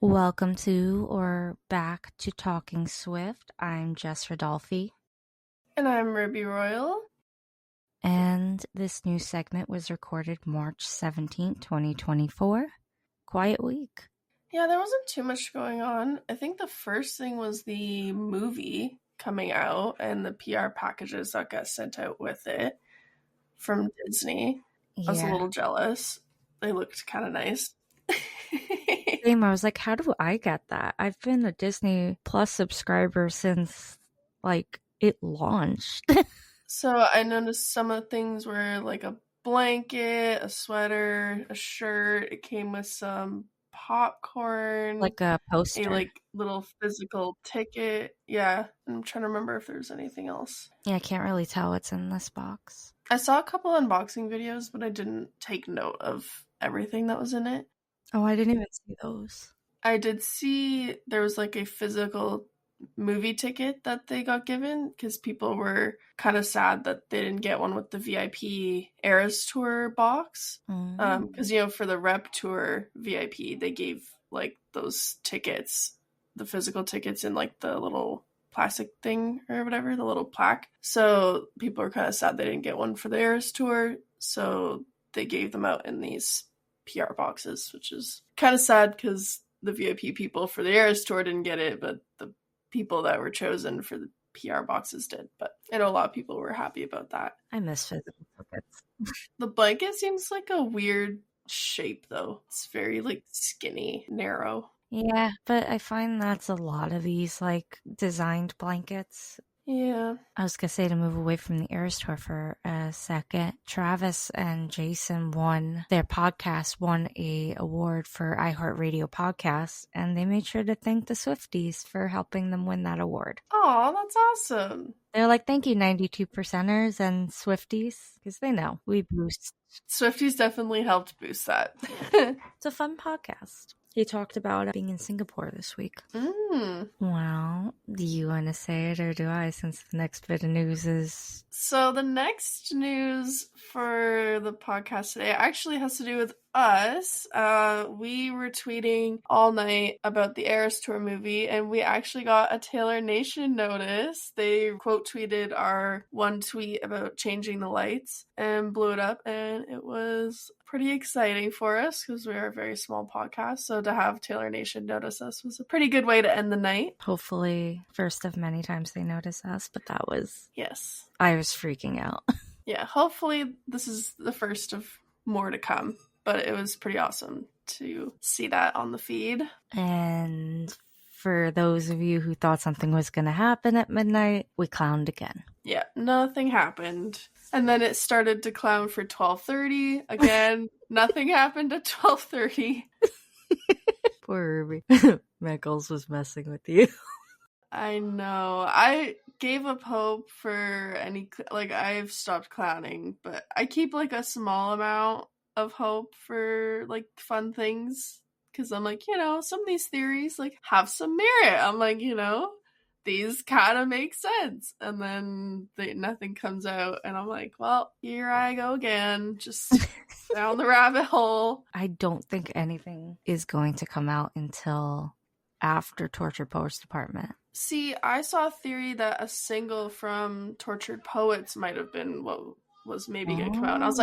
Welcome to or back to Talking Swift. I'm Jess Rodolphe. And I'm Rubee Royal. And this new segment was recorded March 17th, 2024. Quiet week. Yeah, there wasn't too much going on. I think the first thing was the movie coming out and the PR packages that got sent out with it from Disney. I was a little jealous. They looked kind of nice. Same, I was like, how do I get that? I've been a Disney Plus subscriber since, it launched. So I noticed some of the things were like a blanket, a sweater, a shirt. It came with some popcorn, like a poster. A little physical ticket. Yeah, I'm trying to remember if there's anything else. Yeah, I can't really tell what's in this box. I saw a couple unboxing videos, but I didn't take note of everything that was in it. Oh, I didn't even see those. I did see there was like a physical movie ticket that they got given because people were kind of sad that they didn't get one with the VIP Eras Tour box. Because, for the Rep Tour VIP, they gave like those tickets, the physical tickets in like the little plastic thing or whatever, the little plaque. So people were kind of sad they didn't get one for the Eras Tour. So they gave them out in these PR boxes, which is kind of sad because the VIP people for the Eras Tour didn't get it, but the people that were chosen for the PR boxes did. But I know a lot of people were happy about that. I miss physical tickets. The blanket seems like a weird shape, though. It's very, skinny, narrow. Yeah, but I find that's a lot of these, designed blankets. Yeah. I was going to say, to move away from the Eras Tour for a second, Travis and Jason their podcast won a award for iHeartRadio Podcasts, and they made sure to thank the Swifties for helping them win that award. Oh, that's awesome. They're like, thank you, 92%ers and Swifties, because they know we boost. Swifties definitely helped boost that. It's a fun podcast. He talked about being in Singapore this week. Well, do you want to say it or do I, since the next bit of news is... So the next news for the podcast today actually has to do with us. We were tweeting all night about the Eras Tour movie, and we actually got a Taylor Nation notice. They quote tweeted our one tweet about changing the lights and blew it up, and it was pretty exciting for us because we're a very small podcast. So to have Taylor Nation notice us was a pretty good way to end the night. Hopefully, first of many times they notice us, but that was... Yes. I was freaking out. Yeah, hopefully this is the first of more to come. But it was pretty awesome to see that on the feed. And for those of you who thought something was going to happen at midnight, we clowned again. Yeah, nothing happened. And then it started to clown for 12:30. Again, nothing happened at 12:30. Poor Rubee. Meggles was messing with you. I know. I gave up hope for any... I've stopped clowning, but I keep, a small amount of hope for fun things because I'm some of these theories have some merit. I'm these kind of make sense, and then nothing comes out, and I'm well, here I go again, just down the rabbit hole. I don't think anything is going to come out until after Tortured Poets Department. See, I saw a theory that a single from Tortured Poets might have been what was maybe going to come out. And I was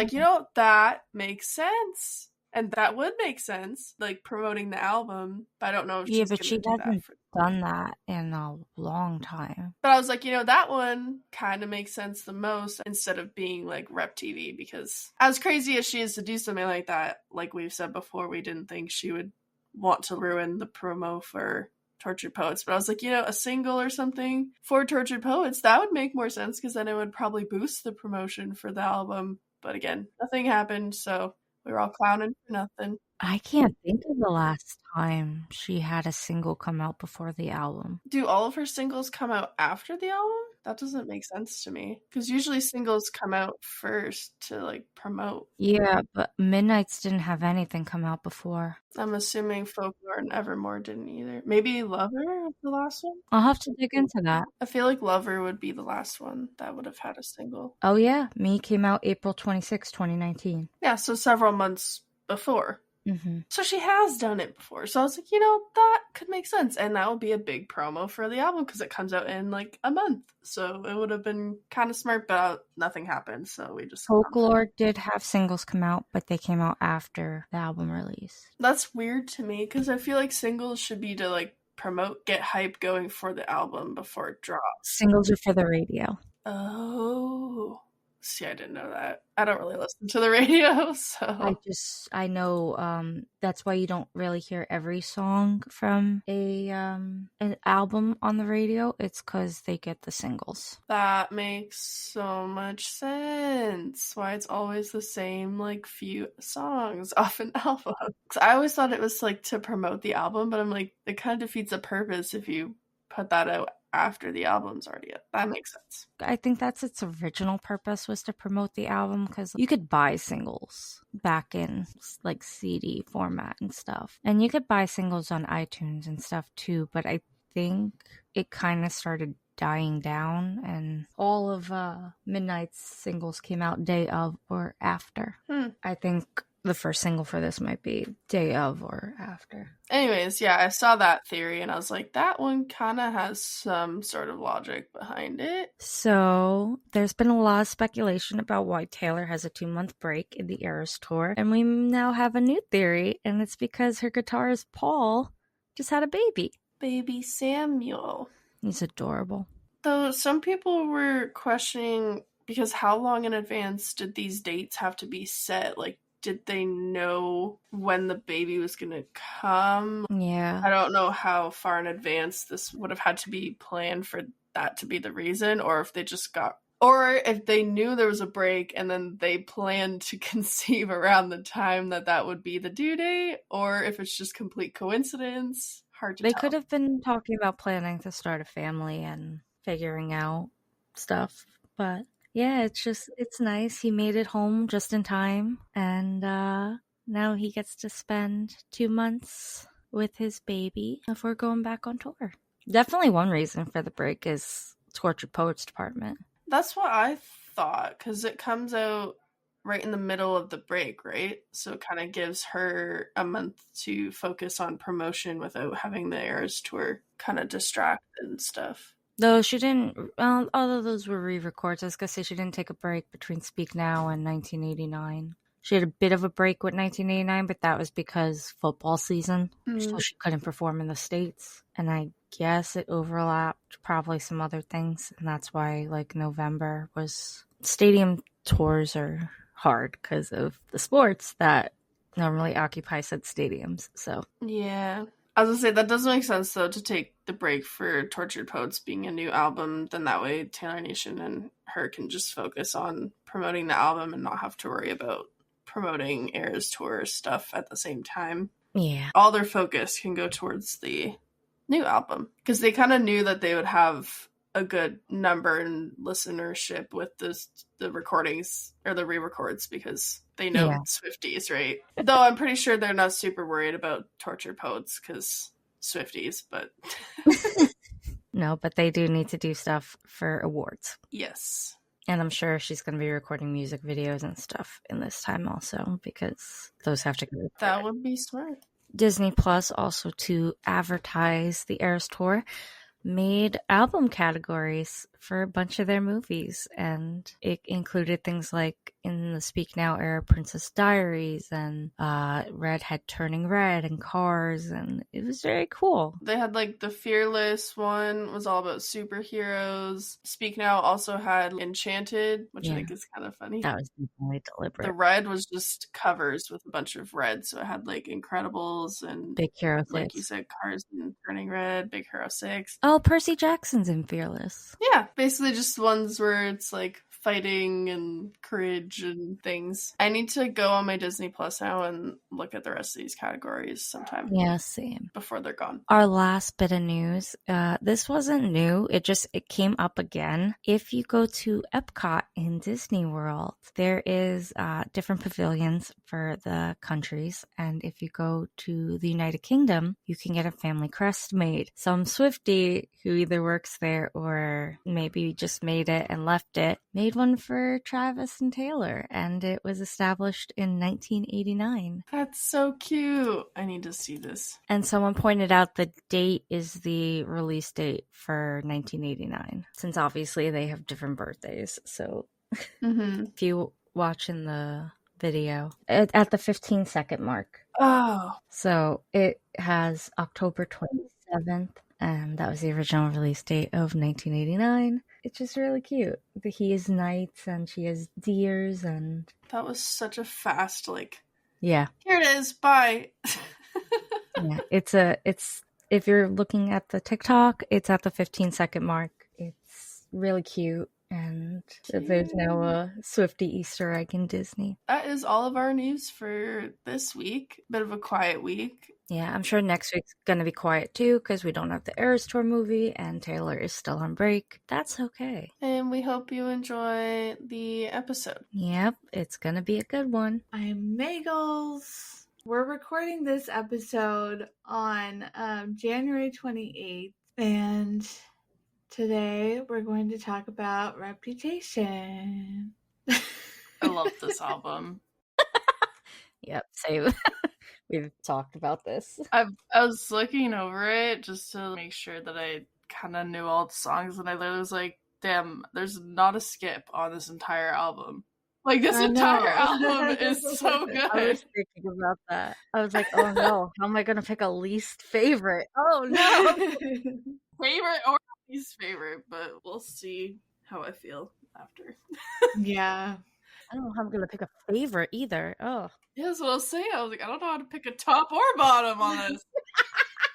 that makes sense. And that would make sense, promoting the album. But I don't know if she's but she hasn't done that in a long time. But I was that one kind of makes sense the most instead of being Rep TV. Because as crazy as she is to do something like that, like we've said before, we didn't think she would want to ruin the promo for Tortured Poets. But I was a single or something for Tortured Poets, that would make more sense because then it would probably boost the promotion for the album. But again, nothing happened, so we were all clowning for nothing. I can't think of the last time she had a single come out before the album. Do all of her singles come out after the album? That doesn't make sense to me. Because usually singles come out first to, promote. Yeah, but Midnights didn't have anything come out before. I'm assuming Folklore and Evermore didn't either. Maybe Lover was the last one? I'll have to dig into that. I feel like Lover would be the last one that would have had a single. Oh yeah, Me came out April 26, 2019. Yeah, so several months before. Mm-hmm. So she has done it before. So I was like, that could make sense. And that will be a big promo for the album because it comes out in like a month. So it would have been kind of smart, but nothing happened. So we just. Folklore did have singles come out, but they came out after the album release. That's weird to me because I feel like singles should be to like promote, get hype going for the album before it drops. Singles are for the radio. Oh. See, I didn't know that. I don't really listen to the radio, so I know that's why you don't really hear every song from an album on the radio. It's because they get the singles. That makes so much sense. Why it's always the same like few songs off an album. 'Cause I always thought it was like to promote the album, but I'm like, it kind of defeats the purpose if you put that out after the album's already out. That makes sense. I think that's its original purpose, was to promote the album, because you could buy singles back in like CD format and stuff. And you could buy singles on iTunes and stuff too, but I think it kind of started dying down, and all of Midnight's singles came out day of or after. I think the first single for this might be day of or after. Anyways, yeah, I saw that theory and I was like, that one kind of has some sort of logic behind it. So there's been a lot of speculation about why Taylor has a 2-month break in the Eras tour, and we now have a new theory, and it's because her guitarist Paul just had a baby. Baby Samuel. He's adorable. Though some people were questioning, because how long in advance did these dates have to be set? Like, did they know when the baby was going to come? Yeah. I don't know how far in advance this would have had to be planned for that to be the reason, or if they just got, or if they knew there was a break and then they planned to conceive around the time that would be the due date, or if it's just complete coincidence. Hard to tell. They could have been talking about planning to start a family and figuring out stuff, but yeah, it's nice. He made it home just in time, and now he gets to spend 2 months with his baby before going back on tour. Definitely one reason for the break is Tortured Poets Department. That's what I thought, because it comes out right in the middle of the break, right? So it kind of gives her a month to focus on promotion without having the Eras tour kind of distract and stuff. Though she didn't, although those were re-records, I was going to say she didn't take a break between Speak Now and 1989. She had a bit of a break with 1989, but that was because football season, so she couldn't perform in the States. And I guess it overlapped probably some other things, and that's why, like, November was... Stadium tours are hard because of the sports that normally occupy said stadiums, so... Yeah. I was gonna say, that does make sense, though, to take the break for Tortured Poets being a new album. Then that way Taylor Nation and her can just focus on promoting the album and not have to worry about promoting Eras tour stuff at the same time. Yeah. All their focus can go towards the new album, because they kind of knew that they would have a good number in listenership with the recordings or the re-records, because they know Swifties, right? Though I'm pretty sure they're not super worried about Tortured Poets because Swifties, but no, but they do need to do stuff for awards. Yes. And I'm sure she's going to be recording music videos and stuff in this time also, because those have to go. That would be smart. Disney Plus, also to advertise the Eras Tour, made album categories for a bunch of their movies, and it included things like, in the Speak Now era, Princess Diaries and Redhead Turning Red and Cars, and it was very cool. They had like the Fearless one was all about superheroes. Speak Now also had Enchanted, which I think is kind of funny. That was definitely deliberate. The red was just covers with a bunch of red, so it had like Incredibles and Big Hero 6. Like you said, Cars and Turning Red, Big Hero 6. Oh, Percy Jackson's in Fearless. Yeah, basically just ones where it's like fighting and courage and things. I need to go on my Disney Plus now and look at the rest of these categories sometime. Yeah, same. Before they're gone. Our last bit of news, this wasn't new, it came up again. If you go to Epcot in Disney World, there is different pavilions for the countries, and if you go to the United Kingdom, you can get a family crest made. Some Swiftie who either works there or maybe just made it and left it made one for Travis and Taylor, and it was established in 1989. That's so cute. I need to see this. And someone pointed out the date is the release date for 1989, since obviously they have different birthdays. So if you watch in the video, at the 15-second mark. Oh. So it has October 27th, and that was the original release date of 1989. It's just really cute. He is knights and she has deers, and that was such a fast, like, yeah. Here it is, bye. Yeah, it's if you're looking at the TikTok, it's at the 15-second mark. It's really cute, and there's no Swiftie Easter egg in Disney. That is all of our news for this week. Bit of a quiet week. Yeah, I'm sure next week's gonna be quiet too, because we don't have the Eras Tour movie, and Taylor is still on break. That's okay. And we hope you enjoy the episode. Yep, it's gonna be a good one. I'm Meggles. We're recording this episode on January 28th, and today we're going to talk about Reputation. I love this album. Yep, same. We've talked about this. I was looking over it just to make sure that I kind of knew all the songs, and I literally was like, damn, there's not a skip on this entire album. Like, this entire album is so good. I was thinking about that. I was like, oh no, how am I going to pick a least favorite? Oh no! Favorite or least favorite, but we'll see how I feel after. Yeah. I don't know how I'm going to pick a favorite either. Oh. Yeah, that's what I was saying. I was like, I don't know how to pick a top or bottom on this.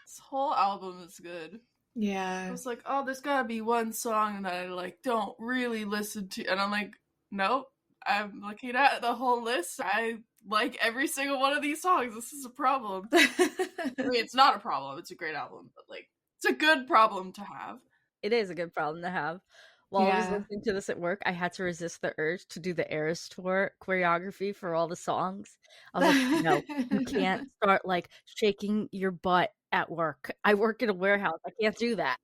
This whole album is good. Yeah. I was like, oh, there's gotta be one song that I, like, don't really listen to. And I'm like, nope. I'm looking at the whole list. I like every single one of these songs. This is a problem. I mean, it's not a problem. It's a great album. But, like, it's a good problem to have. It is a good problem to have. While I was listening to this at work, I had to resist the urge to do the Eras Tour choreography for all the songs. I was like, no, you can't start, like, shaking your butt at work. I work in a warehouse. I can't do that.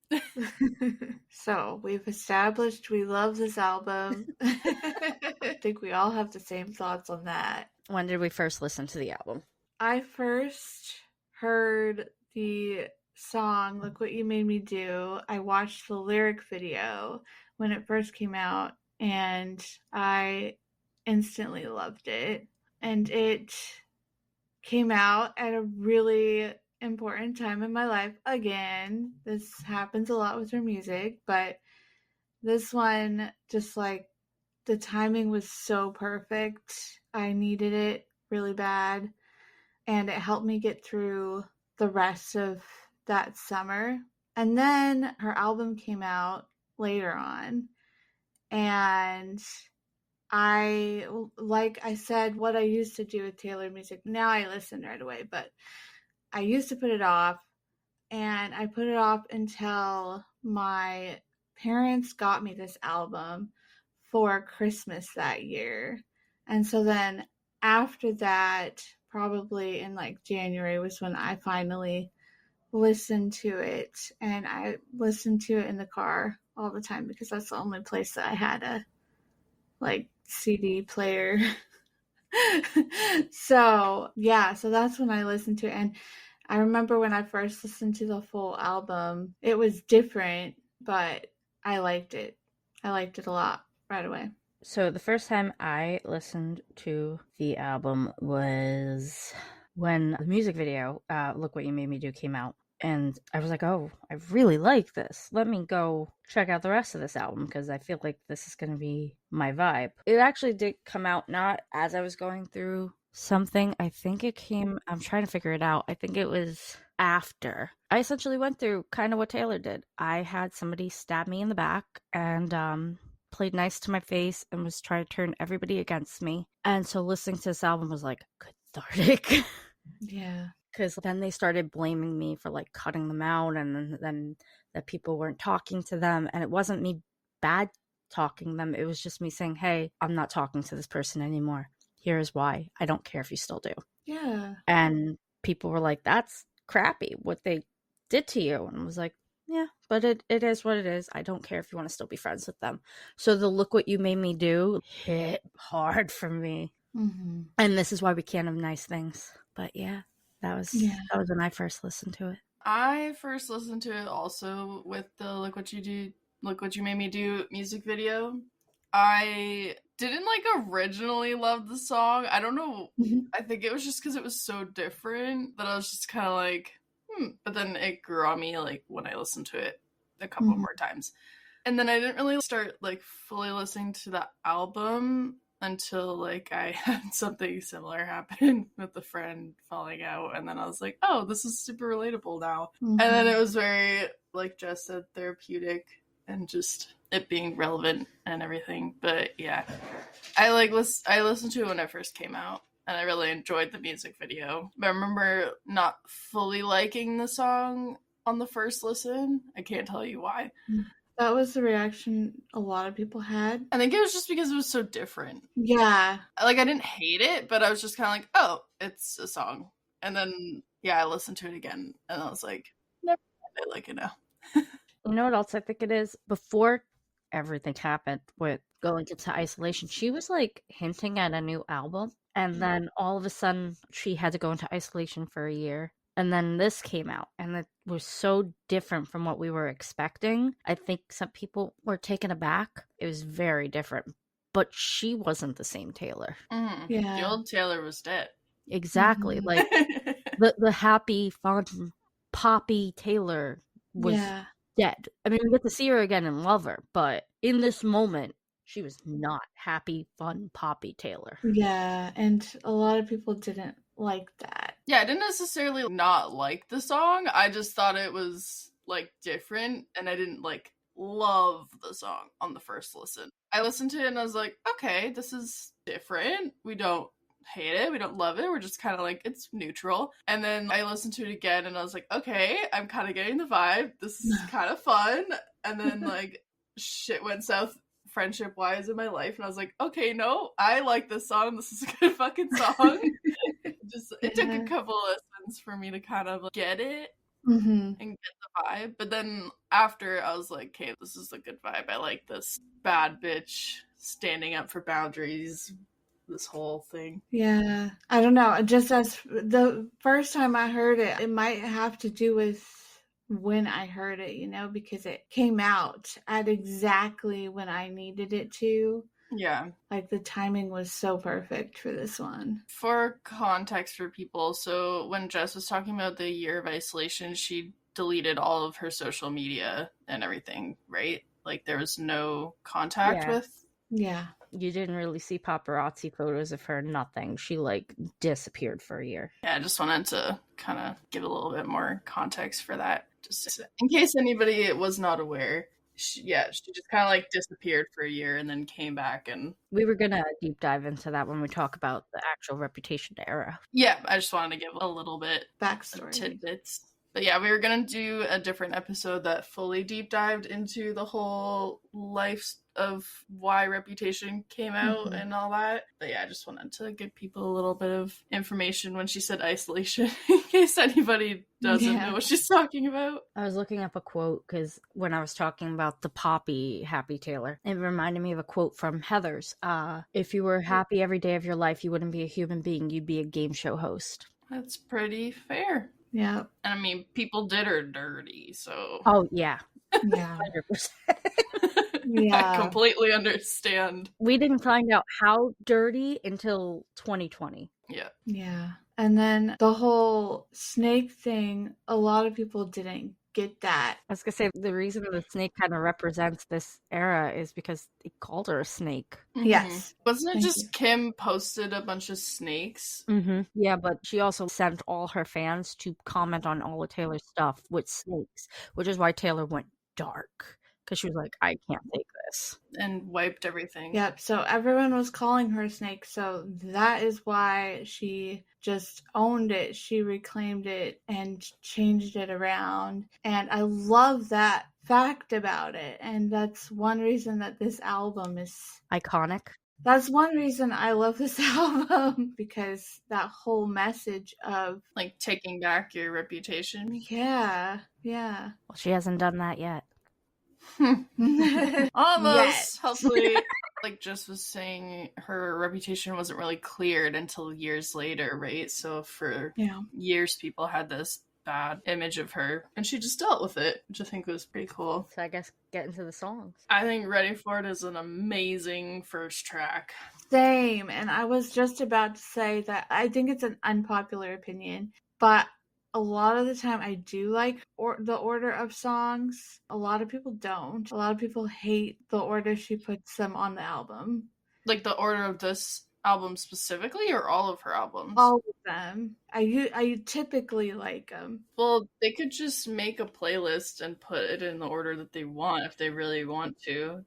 So, we've established we love this album. I think we all have the same thoughts on that. When did we first listen to the album? I first heard the song Look What You Made Me Do. I watched the lyric video when it first came out, and I instantly loved it. And it came out at a really important time in my life. Again, this happens a lot with her music, but this one, just like, the timing was so perfect. I needed it really bad, and it helped me get through the rest of that summer. And then her album came out later on, and I, like I said, what I used to do with Taylor music, now I listen right away, but I used to put it off, and I put it off until my parents got me this album for Christmas that year. And so then after that, probably in like January, was when I finally listened to it, and I listened to it in the car all the time because that's the only place that I had a like CD player. So that's when I listened to it. And I remember when I first listened to the full album, it was different, but I liked it. I liked it a lot right away. So the first time I listened to the album was when the music video, Look What You Made Me Do, came out. And I was like, oh, I really like this. Let me go check out the rest of this album because I feel like this is going to be my vibe. It actually did come out not as I was going through something. I think it came, I'm trying to figure it out. I think it was after. I essentially went through kind of what Taylor did. I had somebody stab me in the back and played nice to my face and was trying to turn everybody against me. And so listening to this album was like cathartic. Yeah. Because then they started blaming me for like cutting them out, and then that people weren't talking to them. And it wasn't me bad talking them. It was just me saying, hey, I'm not talking to this person anymore. Here's why. I don't care if you still do. Yeah. And people were like, that's crappy what they did to you. And I was like, Yeah, but it is what it is. I don't care if you want to still be friends with them. So the Look What You Made Me Do hit hard for me. Mm-hmm. And this is why we can't have nice things. But yeah, that was when I first listened to it. I first listened to it also with the Look What You Made Me Do music video. I didn't originally love the song. I don't know. Mm-hmm. I think it was just because it was so different that I was just kind of like, But then it grew on me when I listened to it a couple more times. And then I didn't really start fully listening to the album until I had something similar happen with a friend falling out, and then I was like, oh, this is super relatable now. And then it was very, like Jess said, therapeutic and just it being relevant and everything. But yeah, I listened to it when it first came out, and I really enjoyed the music video. But I remember not fully liking the song on the first listen. I can't tell you why. That was the reaction a lot of people had. I think it was just because it was so different. Yeah. I didn't hate it, but I was just kind of like, oh, it's a song. And then, yeah, I listened to it again, and I was like, never mind, I like it now. You know what else I think it is? Before everything happened with going into isolation, she was hinting at a new album. And then all of a sudden, she had to go into isolation for a year. And then this came out, and it was so different from what we were expecting. I think some people were taken aback. It was very different. But she wasn't the same Taylor. Yeah. The old Taylor was dead. Exactly. The happy, fun, poppy Taylor was dead. I mean, we get to see her again and love her, but in this moment, she was not happy, fun, poppy Taylor. Yeah, and a lot of people didn't like that. Yeah, I didn't necessarily not like the song. I just thought it was different, and I didn't love the song on the first listen. I listened to it and I was like, okay, this is different. We don't hate it, we don't love it, we're just kind of it's neutral. And then I listened to it again and I was like, okay, I'm kind of getting the vibe, this is kind of fun. And then shit went south friendship wise in my life, and I was like, okay, no, I like this song, this is a good fucking song. It took a couple listens for me to kind of get it and get the vibe. But then after, I was like, okay, this is a good vibe. I like this bad bitch standing up for boundaries, this whole thing. Yeah, I don't know. Just as the first time I heard it, it might have to do with when I heard it, because it came out at exactly when I needed it to. Yeah. The timing was so perfect for this one. For context for people, so when Jess was talking about the year of isolation, she deleted all of her social media and everything, right? There was no contact with. Yeah. You didn't really see paparazzi photos of her, nothing. She disappeared for a year. Yeah, I just wanted to kind of give a little bit more context for that, just in case anybody was not aware. She just kind of disappeared for a year and then came back, and we were gonna deep dive into that when we talk about the actual Reputation era. Yeah, I just wanted to give a little bit backstory tidbits. But yeah, we were gonna do a different episode that fully deep dived into the whole life of why Reputation came out and all that. But yeah, I just wanted to give people a little bit of information when she said isolation, in case anybody doesn't know what she's talking about. I was looking up a quote because when I was talking about the poppy happy Taylor, it reminded me of a quote from Heather's. If you were happy every day of your life, you wouldn't be a human being, you'd be a game show host. That's pretty fair. Yeah. And I mean, people did her dirty, so. Oh, yeah. Yeah. 100%. Yeah. I completely understand. We didn't find out how dirty until 2020. Yeah. Yeah. And then the whole snake thing, a lot of people didn't get that. I was going to say, the reason the snake kind of represents this era is because they called her a snake. Yes. Wasn't it just Kim posted a bunch of snakes? Yeah, but she also sent all her fans to comment on all of Taylor's stuff with snakes, which is why Taylor went dark. Because she was like, I can't take this. And wiped everything. Yep, so everyone was calling her snake, so that is why she just owned it. She reclaimed it and changed it around. And I love that fact about it. And that's one reason that this album is iconic. That's one reason I love this album, because that whole message of Like taking back your reputation. yeah. Well, she hasn't done that yet. Almost. Yet. Hopefully. Like Jess was saying, her reputation wasn't really cleared until years later, right? So for years, people had this bad image of her, and she just dealt with it, which I think was pretty cool. So I guess get into the songs. I think Ready For It is an amazing first track. Same, and I was just about to say that I think it's an unpopular opinion, but a lot of the time I do like the order of songs. A lot of people don't. A lot of people hate the order she puts them on the album. Like the order of this album specifically, or all of her albums? All of them. I typically like them. Well, they could just make a playlist and put it in the order that they want if they really want to.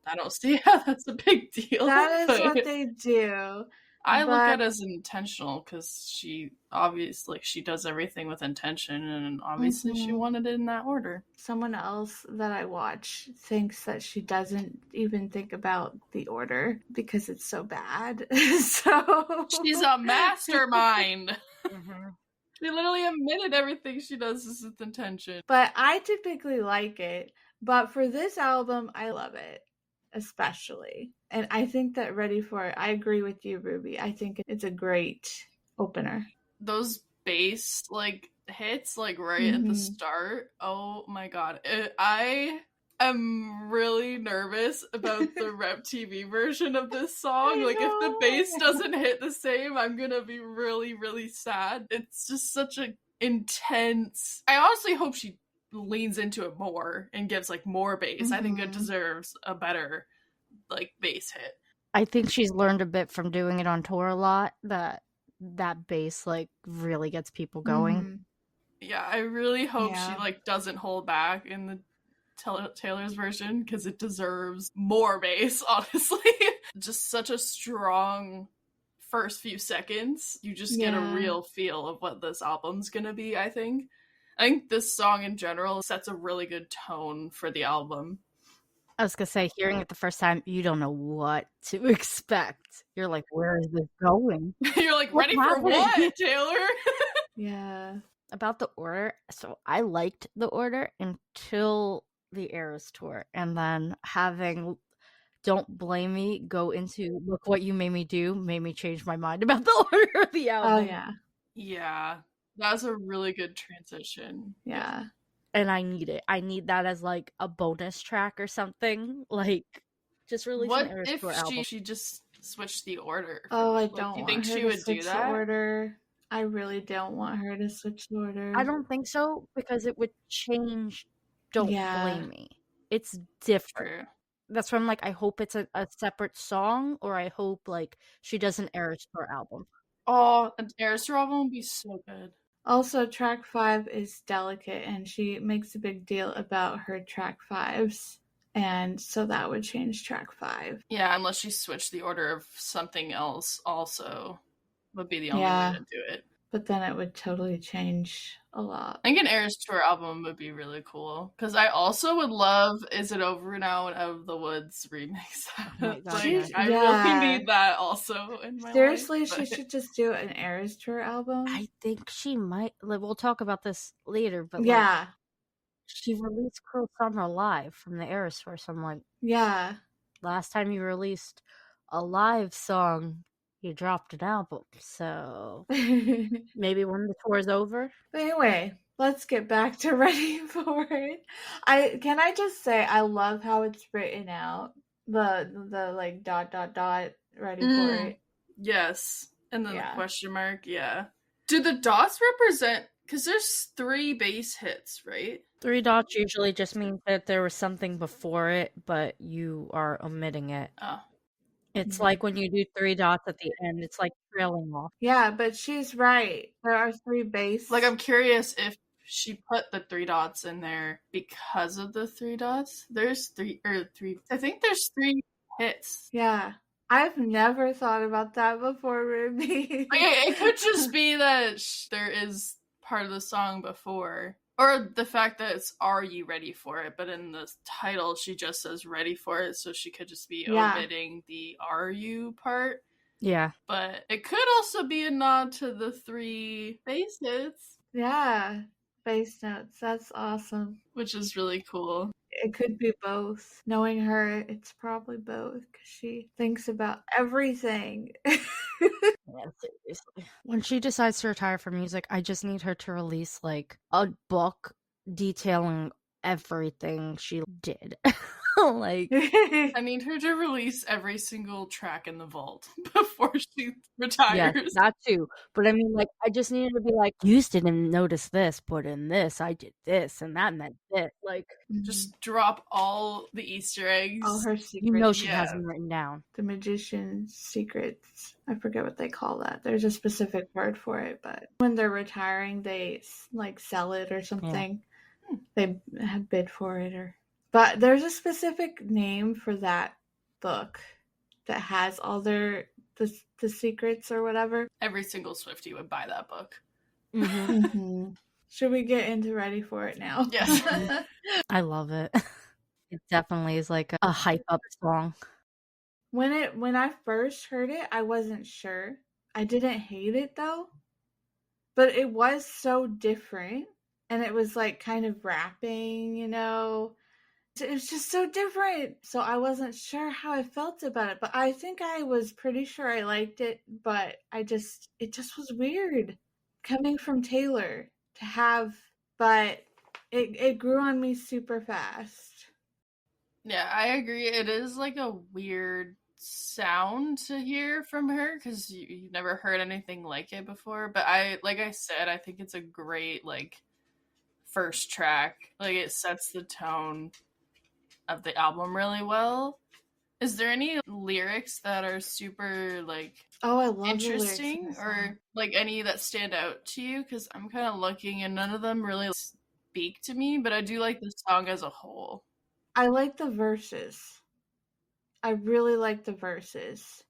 I don't see how that's a big deal. That is what they do. I look at it as intentional, because she obviously she does everything with intention, and obviously she wanted it in that order. Someone else that I watch thinks that she doesn't even think about the order because it's so bad. So she's a mastermind. She literally admitted everything she does is with intention. But I typically like it. But for this album, I love it. Especially. And I think that Ready For It, I agree with you, Rubee. I think it's a great opener. Those bass hits right at the start. Oh my god. I am really nervous about the Rep TV version of this song. If the bass doesn't hit the same, I'm gonna be really, really sad. It's just such an intense. I honestly hope she leans into it more and gives more bass. I think it deserves a better bass hit. I think she's learned a bit from doing it on tour a lot, that bass really gets people going. Yeah, I really hope she doesn't hold back in the Taylor's version, because it deserves more bass, honestly. Just such a strong first few seconds. You just get a real feel of what this album's gonna be, I think. I think this song in general sets a really good tone for the album. I was gonna say, hearing it the first time, you don't know what to expect. You're like, where is this going? You're like, ready for what, Taylor? Yeah. About the order, so I liked the order until the Eras tour, and then having Don't Blame Me go into Look What You Made Me Do made me change my mind about the order of the album. Oh, yeah. Yeah. That was a really good transition. Yeah. And I need it. I need that as a bonus track or something. Just release an Eras tour album. What if she just switched the order? Oh, I don't want her to switch the order. I really don't want her to switch the order. I don't think so, because it would change Don't Blame Me. It's different. That's why I'm I hope it's a separate song, or I hope she does an Eras tour album. Oh, an Eras tour album would be so good. Also, track 5 is delicate, and she makes a big deal about her track 5s. And so that would change track 5. Yeah, unless she switched the order of something else also. Would be the only way to do it. But then it would totally change a lot. I think an Eras tour album would be really cool. Because I also would love Is It Over Now and Out of the Woods remix. I really need that also in my Seriously, life. She should just do an Eras tour album. I think she might. We'll talk about this later, but she released Cruel Summer live from the Eras tour, so I'm last time you released a live song, you dropped an album, so maybe when the tour's over. But anyway, let's get back to Ready For It. Can I just say I love how it's written out. The ... Ready For It. Yes. And then the question mark, Do the dots represent, because there's 3 bass hits, right? 3 dots usually just means that there was something before it, but you are omitting it. Oh. It's like when you do 3 dots at the end, it's trailing off. Yeah, but she's right. There are 3 bass. I'm curious if she put the 3 dots in there because of the 3 dots. There's 3. I think there's 3 hits. Yeah. I've never thought about that before, Rubee. It could just be that there is part of the song before Or the fact that it's "Are you ready for it?" But in the title, she just says "ready for it," so she could just be omitting the "are you" part. Yeah. But it could also be a nod to the 3 bass notes. Yeah, bass notes. That's awesome. Which is really cool. It could be both. Knowing her, it's probably both because she thinks about everything. Yeah, seriously. When she decides to retire from music, I just need her to release like a book detailing everything she did. Like, I need her to release every single track in the vault before she retires. yes, that too. But I mean, like, I just need her to be like, you didn't notice this, but in this, I did this, and that meant this. Like, Just drop all the Easter eggs. all her secrets. you know she has them written down. The magician's secrets. I forget what they call that. There's a specific word for it, but when they're retiring, they like sell it or something. They have bid for it, or but there's a specific name for that book that has all the secrets or whatever. Every single Swiftie would buy that book. Mm-hmm. Should we get into Ready for It now? Yes. I love it. It definitely is like a hype up song. When I first heard it, I wasn't sure. I didn't hate it though, but it was so different, and it was like kind of rapping, you know. It was just so different. So I wasn't sure how I felt about it, but I think I was pretty sure I liked it, but it just was weird coming from Taylor to have, but it grew on me super fast. Yeah, I agree. It is like a weird sound to hear from her because you've never heard anything like it before. But like I said, I think it's a great like first track. Like it sets the tone of the album really well. Is there any lyrics that are super like I love interesting or like any that stand out to you? Because I'm kind of looking and none of them really speak to me, but I do like the song as a whole. I like the verses. I really like the verses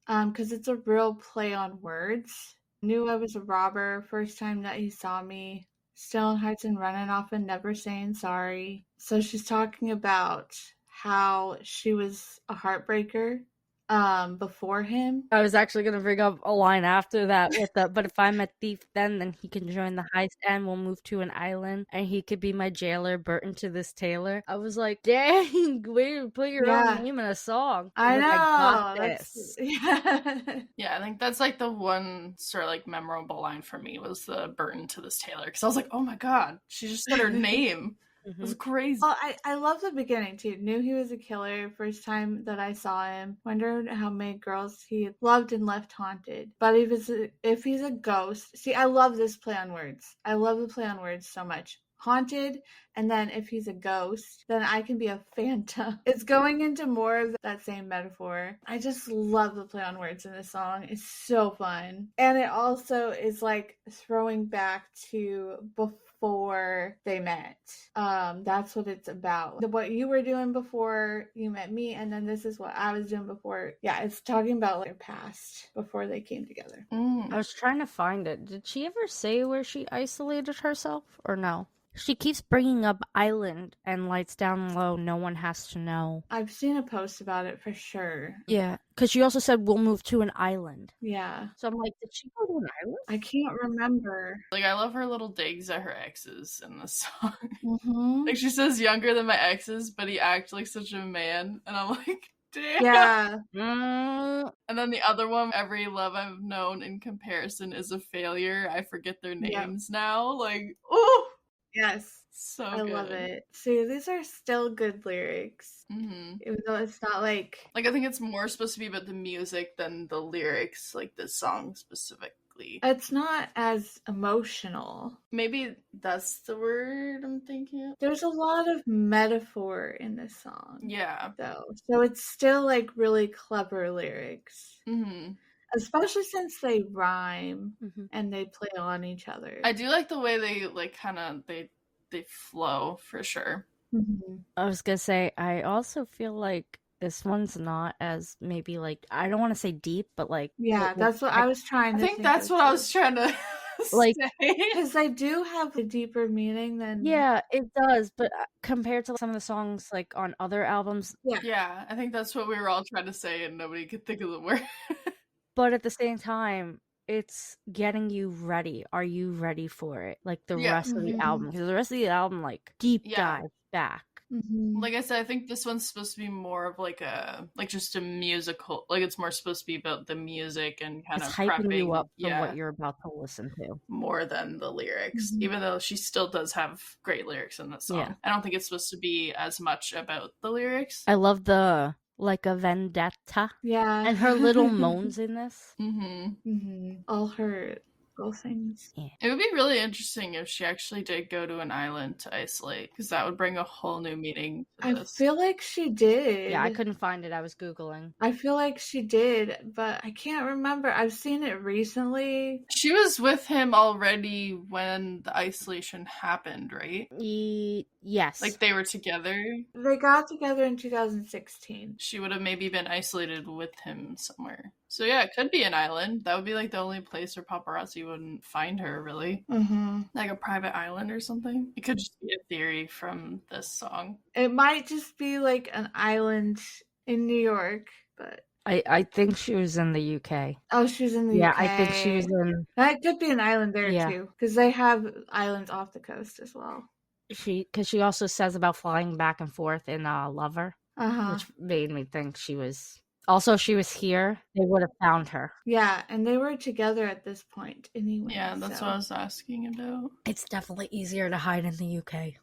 because it's a real play on words. Knew I was a robber first time that he saw me. Stealing hearts and running off and never saying sorry. So she's talking about how she was a heartbreaker before him. I was actually gonna bring up a line after that with the, but if I'm a thief then he can join the heist and we'll move to an island and he could be my jailer, Burton to this Taylor. I was like, dang, way to put your own name in a song. I know. I got this. Yeah, I think that's like the one sort of like memorable line for me was the Burton to this Taylor because I was like, oh my god, she just said her name. It was crazy. Well, I love the beginning too. Knew he was a killer first time that I saw him. Wondered how many girls he loved and left haunted. But if he's a ghost, see, I love this play on words. I love the play on words so much. Haunted, and then if he's a ghost, then I can be a phantom. It's going into more of that same metaphor. I just love the play on words in this song. It's so fun. And it also is like throwing back to before they met. That's what it's about. What you were doing before you met me, and then this is what I was doing before. Yeah, it's talking about like their past before they came together. I was trying to find it. Did she ever say where she isolated herself or no? She keeps bringing up island and lights down low. No one has to know. I've seen a post about it for sure. Yeah, because she also said we'll move to an island. Yeah. So I'm like, did she go to an island? I can't remember. Like I love her little digs at her exes in this song. Mm-hmm. Like she says younger than my exes, but he acts like such a man, and I'm like, damn. Yeah. And then the other one, every love I've known in comparison is a failure. I forget their names now. Like, oh. Yes. So I good. love it. See, these are still good lyrics. Mm-hmm. Even though it's not like I think it's more supposed to be about the music than the lyrics, like this song specifically. It's not as emotional. Maybe that's the word I'm thinking of. There's a lot of metaphor in this song. Yeah. Though. So it's still like really clever lyrics. Mm-hmm. Especially since they rhyme and they play on each other. I do like the way they like kind of they flow for sure. Mm-hmm. I was gonna say I also feel like this one's not as maybe like I don't want to say deep, but like yeah, that's what I was trying to. I think that's what I was trying to Like, say. Because they do have a deeper meaning than. yeah, it does, but compared to some of the songs like on other albums, Yeah, I think that's what we were all trying to say, and nobody could think of the word. but at the same time, it's getting you ready. Are you ready for it? Like the rest of the album, because the rest of the album, like deep dive back. Like I said, I think this one's supposed to be more of like just a musical. Like it's more supposed to be about the music and kind It's of hyping prepping, you up for what you're about to listen to. more than the lyrics. Even though she still does have great lyrics in this song, Yeah. I don't think it's supposed to be as much about the lyrics. I love the like a vendetta. Yeah. And her little moans in this. All her little things. Yeah. It would be really interesting if she actually did go to an island to isolate, because that would bring a whole new meaning to this. I feel like she did. Yeah, I couldn't find it. I was Googling. I feel like she did, but I can't remember. I've seen it recently. She was with him already when the isolation happened, right? Yes. Like they were together. They got together in 2016. She would have maybe been isolated with him somewhere. So yeah, it could be an island. That would be like the only place where paparazzi wouldn't find her, really. Like a private island or something. It could just be a theory from this song. It might just be like an island in New York, but I think she was in the UK. oh, she was in the Yeah, UK. I think she was in. That could be an island there too, because they have islands off the coast as well. Because she also says about flying back and forth in Lover, Uh-huh. which made me think she was. Also, she was here. They would have found her. Yeah, and they were together at this point anyway. Yeah, that's what I was asking about. It's definitely easier to hide in the UK.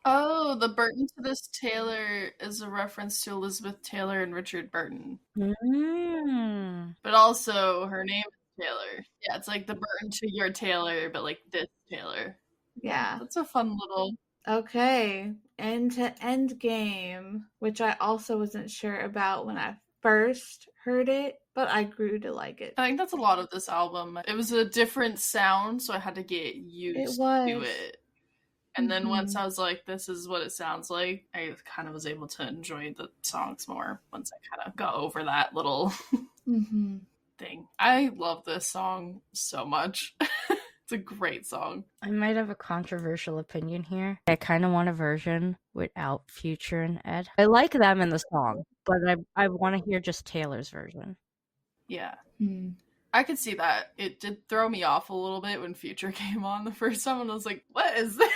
Oh, the Burton to this Taylor is a reference to Elizabeth Taylor and Richard Burton. But also, her name is Taylor. Yeah, it's like the Burton to your Taylor, but like this Taylor. Yeah. That's a fun little... Okay, end game, which I also wasn't sure about when I first heard it, but I grew to like it. I think that's a lot of this album. It was a different sound, so I had to get used to it. And then once I was like, this is what it sounds like, I kind of was able to enjoy the songs more once I kind of got over that little thing. I love this song so much. It's a great song. I might have a controversial opinion here. I kind of want a version without Future and Ed. I like them in the song, but I want to hear just Taylor's version. Yeah. I could see that. It did throw me off a little bit when Future came on the first time, and I was like, what is this?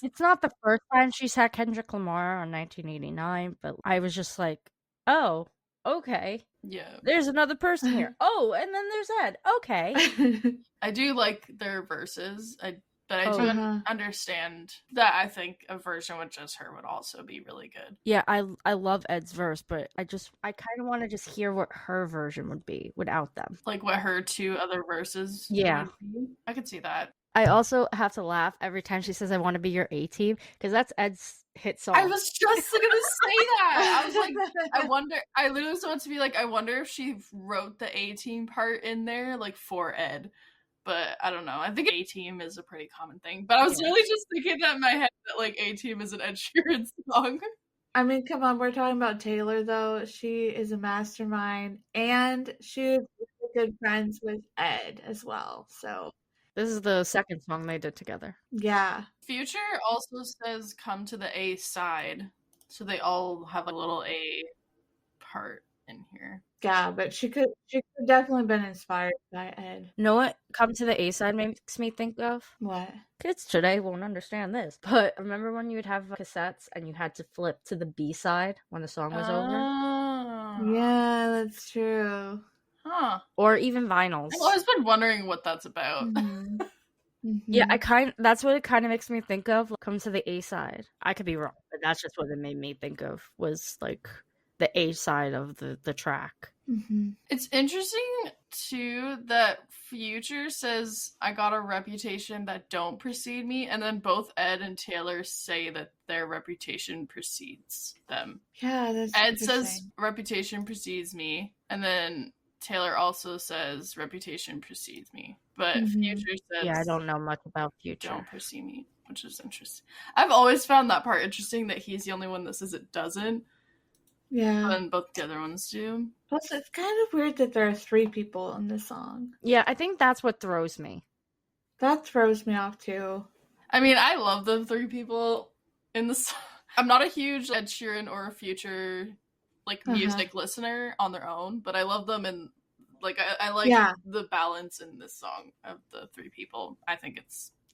It's not the first time she's had Kendrick Lamar on 1989, but I was just like, oh, okay. Yeah. There's another person here. Oh, and then there's Ed. Okay. I do like their verses, but I do understand that I think a version with just her would also be really good. Yeah, I love Ed's verse, but I kind of want to just hear what her version would be without them. Like what her two other verses Yeah. would be. I could see that. I also have to laugh every time she says, I want to be your A-team, because that's Ed's hit song. I was just going to say that. I was like, I literally was about to be like, I wonder if she wrote the A-team part in there, like, for Ed. But I don't know. I think A-team is a pretty common thing. But I was really just thinking that in my head that, like, A-team is an Ed Sheeran song. I mean, come on, we're talking about Taylor, though. She is a mastermind, and she is really good friends with Ed as well, so... This is the second song they did together. Yeah. Future also says come to the A side. So they all have a little A part in here. Yeah, but she could definitely been inspired by Ed. You know what come to the A side makes me think of? What? Kids today won't understand this. But remember when you would have cassettes and you had to flip to the B side when the song was over? Yeah, that's true. Huh. Or even vinyls. I've always been wondering what that's about. Yeah, that's what it kind of makes me think of. Come to the A side. I could be wrong, but that's just what it made me think of, was like the A side of the track. It's interesting too that Future says I got a reputation that don't precede me, and then both Ed and Taylor say that their reputation precedes them. Yeah, that's Ed says reputation precedes me, and then Taylor also says reputation precedes me. But Future says, yeah, I don't know much about Future. Don't precede me, which is interesting. I've always found that part interesting, that he's the only one that says it doesn't. Yeah. And both the other ones do. Plus, it's kind of weird that there are 3 people in this song. Yeah, I think that's what throws me. That throws me off too. I mean, I love the three people in the song. I'm not a huge Ed Sheeran or Future music listener on their own, but I love them, and I like the balance in this song of the three people. I think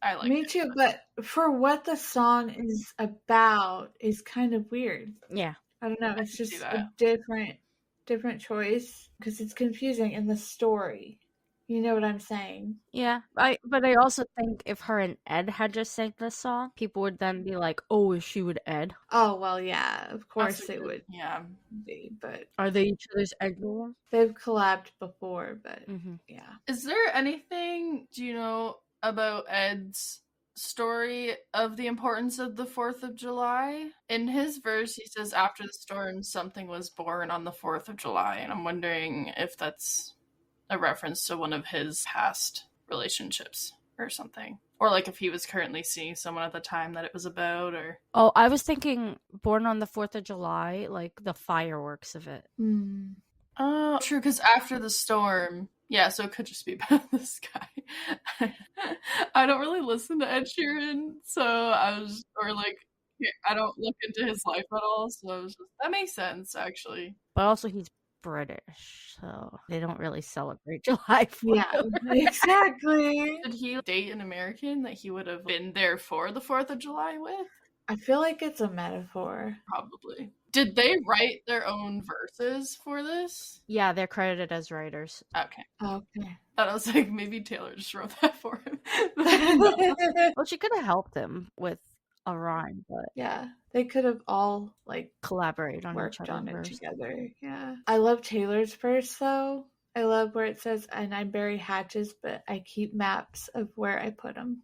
I like it. Me too, but for what the song is about is kind of weird. Yeah. I don't know. It's just a different choice because it's confusing in the story. You know what I'm saying? Yeah, but I also think if her and Ed had just sang this song, people would then be like, "Oh, is she with Ed?" Oh well, yeah, of course they would. Yeah, be, but are they each other's Ed girl? They've collabed before, but yeah. Is there anything do you know about Ed's story of the importance of the 4th of July? In his verse, he says, "After the storm, something was born on the 4th of July," and I'm wondering if that's a reference to one of his past relationships or something, or like if he was currently seeing someone at the time that it was about. Or I was thinking born on the 4th of July, like the fireworks of it. Oh, true, because after the storm, yeah, so it could just be about this guy. I don't really listen to Ed Sheeran, so I was, I don't look into his life at all, so I was just, that makes sense, actually. But also he's British, so they don't really celebrate July 4th. Yeah, exactly. Did he date an American that he would have been there for the 4th of July with? I feel like it's a metaphor. Probably. Did they write their own verses for this? Yeah, they're credited as writers. Okay. And I was like, maybe Taylor just wrote that for him. Well, she could have helped him with a rhyme, but yeah, they could have all collaborate on worked each other on it together. Yeah, I love Taylor's verse though. I love where it says, "And I bury hatches, but I keep maps of where I put them."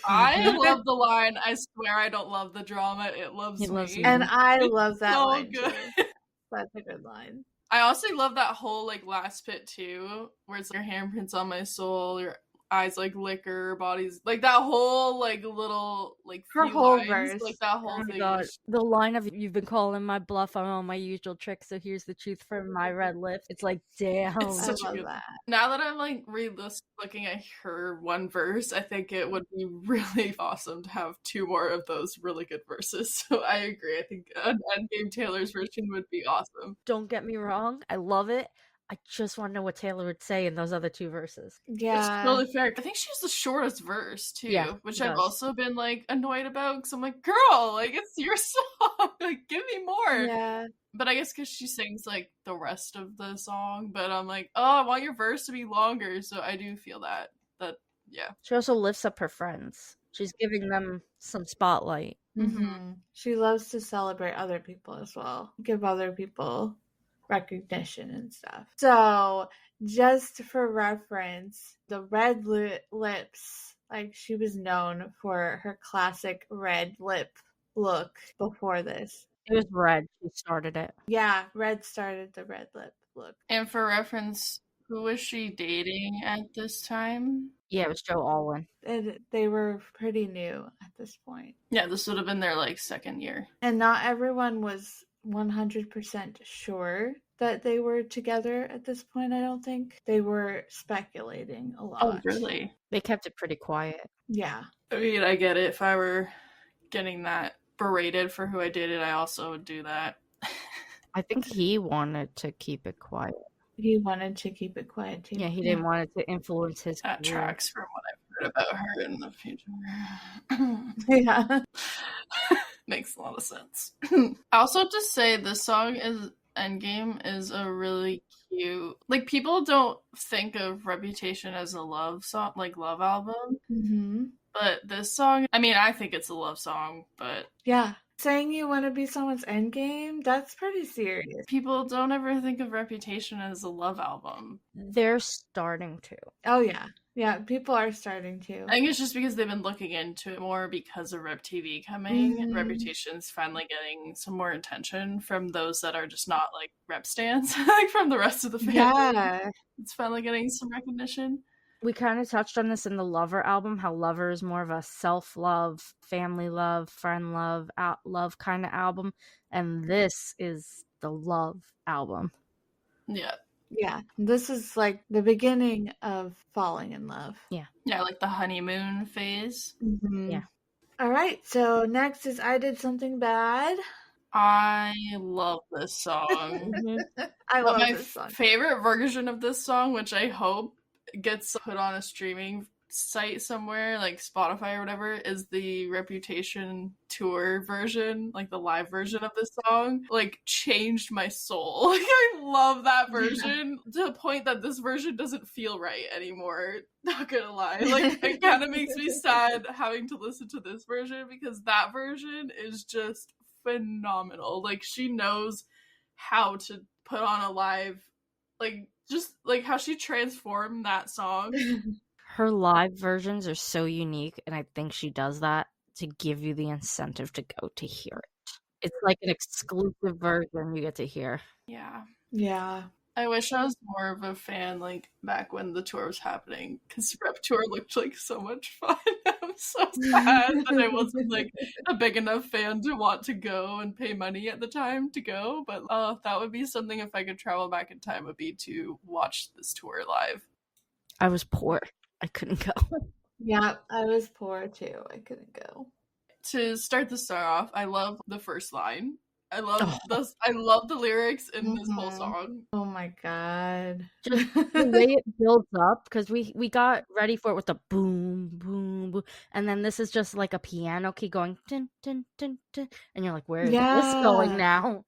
I love the line, "I swear I don't love the drama, it loves me." And I love that so line good. too. That's a good line. I also love that whole last bit too, where it's your handprints on my soul, your eyes like liquor, bodies that whole little her few whole lines, verse. That whole thing. God. The line of "You've been calling my bluff on all my usual tricks, so here's the truth from my red lips." It's like, damn. It's such a good. That. Now that I'm looking at her one verse, I think it would be really awesome to have two more of those really good verses. So I agree. I think an Endgame Taylor's version would be awesome. Don't get me wrong, I love it. I just want to know what Taylor would say in those other two verses. Yeah. It's totally fair. I think she has the shortest verse, too, which I've also been, annoyed about, because I'm like, girl, it's your song. Give me more. Yeah. But I guess because she sings, the rest of the song, but I'm like, oh, I want your verse to be longer, so I do feel that. Yeah. She also lifts up her friends. She's giving them some spotlight. Mm-hmm. She loves to celebrate other people as well. Give other people recognition and stuff. So, just for reference, the red lips, she was known for her classic red lip look before this. It was Red who started it. Yeah, Red started the red lip look. And for reference, who was she dating at this time? Yeah, it was Joe Alwyn. They were pretty new at this point. Yeah, this would have been their second year. And not everyone was 100% sure that they were together at this point. I don't think they were speculating a lot. Oh, really? They kept it pretty quiet. Yeah. I mean, I get it. If I were getting that berated for who I dated, I also would do that. I think he wanted to keep it quiet. He wanted to keep it quiet too. Yeah, he didn't want it to influence his career. Tracks from what I've heard about her in the future. Yeah. Makes a lot of sense. I also have to say this song Endgame is a really cute. People don't think of Reputation as a love song, love album. Mm-hmm. But this song, I mean, I think it's a love song, but yeah. Saying you want to be someone's endgame, that's pretty serious. People don't ever think of Reputation as a love album. They're starting to. Oh, yeah. Yeah, people are starting to. I think it's just because they've been looking into it more because of Rep TV coming. Mm-hmm. Reputation's finally getting some more attention from those that are just not Rep stans, from the rest of the family. Yeah. It's finally getting some recognition. We kind of touched on this in the Lover album, how Lover is more of a self-love, family love, friend love, love kind of album. And this is the love album. Yeah. Yeah, this is like the beginning of falling in love. Yeah. Yeah, like the honeymoon phase. Mm-hmm. Yeah. All right, so next is I Did Something Bad. I love this song. I But love my this song. favorite version of this song, which I hope gets put on a streaming site somewhere, like Spotify or whatever, is the Reputation tour version, like the live version of this song. Like, changed my soul. Like, I love that version to the point that this version doesn't feel right anymore. Not gonna lie. Like, it kind of makes me sad having to listen to this version because that version is just phenomenal. Like, she knows how to put on a live, like, just like how she transformed that song. Her live versions are so unique, and I think she does that to give you the incentive to go to hear it. It's like an exclusive version you get to hear. Yeah. Yeah. I wish I was more of a fan, like, back when the tour was happening, because Rep Tour looked like so much fun. I'm so sad that I wasn't, like, a big enough fan to want to go and pay money at the time to go, but that would be something if I could travel back in time, would be to watch this tour live. I was poor. I couldn't go. Yeah, I was poor too. I couldn't go. To start the song off, I love the first line. I love Oh. I love the lyrics in this whole song. Oh my god. Just the way it builds up, because we got ready for it with the boom, boom, boom, and then this is just like a piano key going dun, dun, dun, dun, and you're like, where is this going now?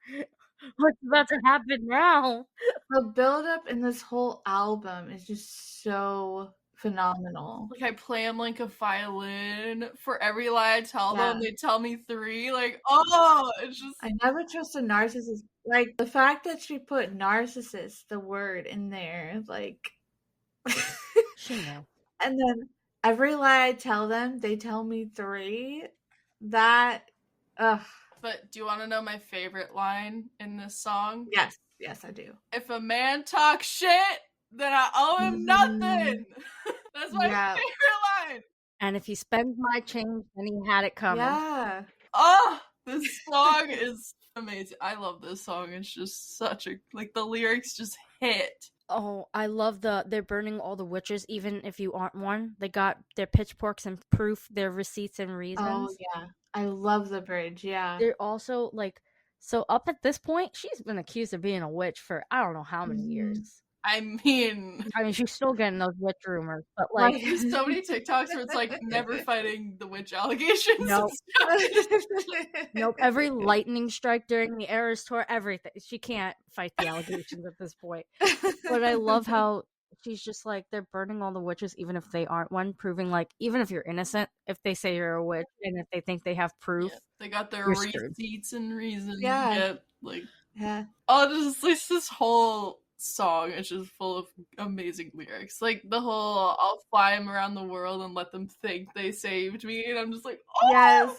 What's about to happen now? The buildup in this whole album is just so phenomenal. Like, I play them like a violin. For every lie I tell them, they tell me 3. Like, oh, it's just... I never trust a narcissist. Like, the fact that she put narcissist, the word, in there, like... She knew. And then every lie I tell them, they tell me 3. That... Ugh. But do you want to know my favorite line in this song? Yes, I do. If a man talks shit, then I owe him nothing. That's my favorite line. And if he spends my change, then he had it coming. Yeah. Oh, this song is amazing. I love this song. It's just such a, like, the lyrics just hit. Oh, I love they're burning all the witches, even if you aren't one. They got their pitchforks and proof, their receipts and reasons. Oh, yeah. I love the bridge, yeah. They're also, like, so up at this point, she's been accused of being a witch for I don't know how many years. I mean, she's still getting those witch rumors, but, like... There's so many TikToks where it's, like, never fighting the witch allegations. Nope. Nope. Every lightning strike during the Eras tour, everything. She can't fight the allegations at this point. But I love how she's just like, they're burning all the witches, even if they aren't one, proving, like, even if you're innocent, if they say you're a witch, and if they think they have proof. Yeah, they got their screwed. receipts and reasons. Yeah. Yep, like, yeah. Oh, just this whole song is just full of amazing lyrics. Like, the whole I'll fly them around the world and let them think they saved me, and I'm just like, oh, yes.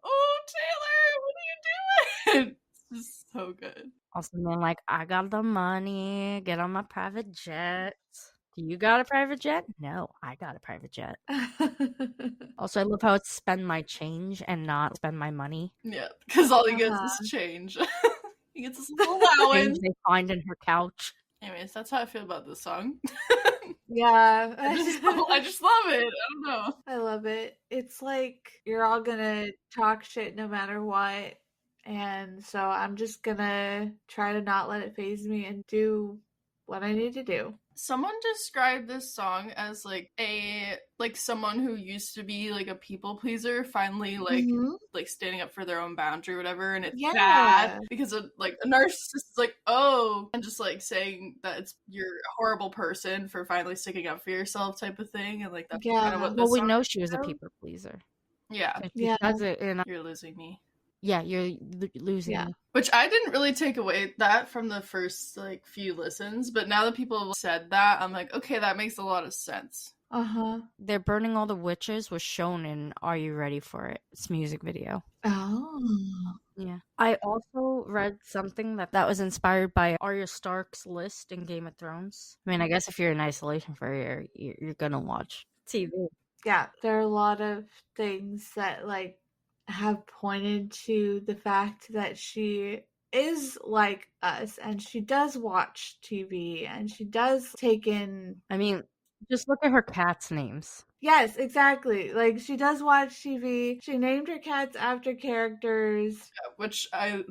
Oh, Taylor, what are you doing? It's just so good. Also, then, like, I got the money, get on my private jet. Do you got a private jet? No, I got a private jet. Also, I love how it's spend my change and not spend my money. Yeah, because all he gets is change. He gets this little allowance they find in her couch. Anyways, that's how I feel about this song. Yeah. I just love it. I don't know. I love it. It's like you're all gonna talk shit no matter what. And so I'm just gonna try to not let it faze me and do what I need to do. Someone described this song as like someone who used to be like a people pleaser finally like standing up for their own boundary or whatever, and it's bad because of, like, a narcissist is like, oh, and just like saying that you're a horrible person for finally sticking up for yourself type of thing, and like that's kind of what this we song know she was a people pleaser. Yeah. Does it, and you're losing me. Yeah, you're losing me. Which I didn't really take away that from the first, like, few listens, but now that people have said that, I'm like, okay, that makes a lot of sense. They're burning all the witches was shown in Are You Ready for It? It's music video. Oh. Yeah. I also read something that was inspired by Arya Stark's list in Game of Thrones. I mean, I guess if you're in isolation for a year, you're gonna watch TV. Yeah, there are a lot of things that, like, have pointed to the fact that she is like us, and she does watch TV, and she does take in. I mean, just look at her cats' names. Yes, exactly. Like, she does watch TV. She named her cats after characters. Which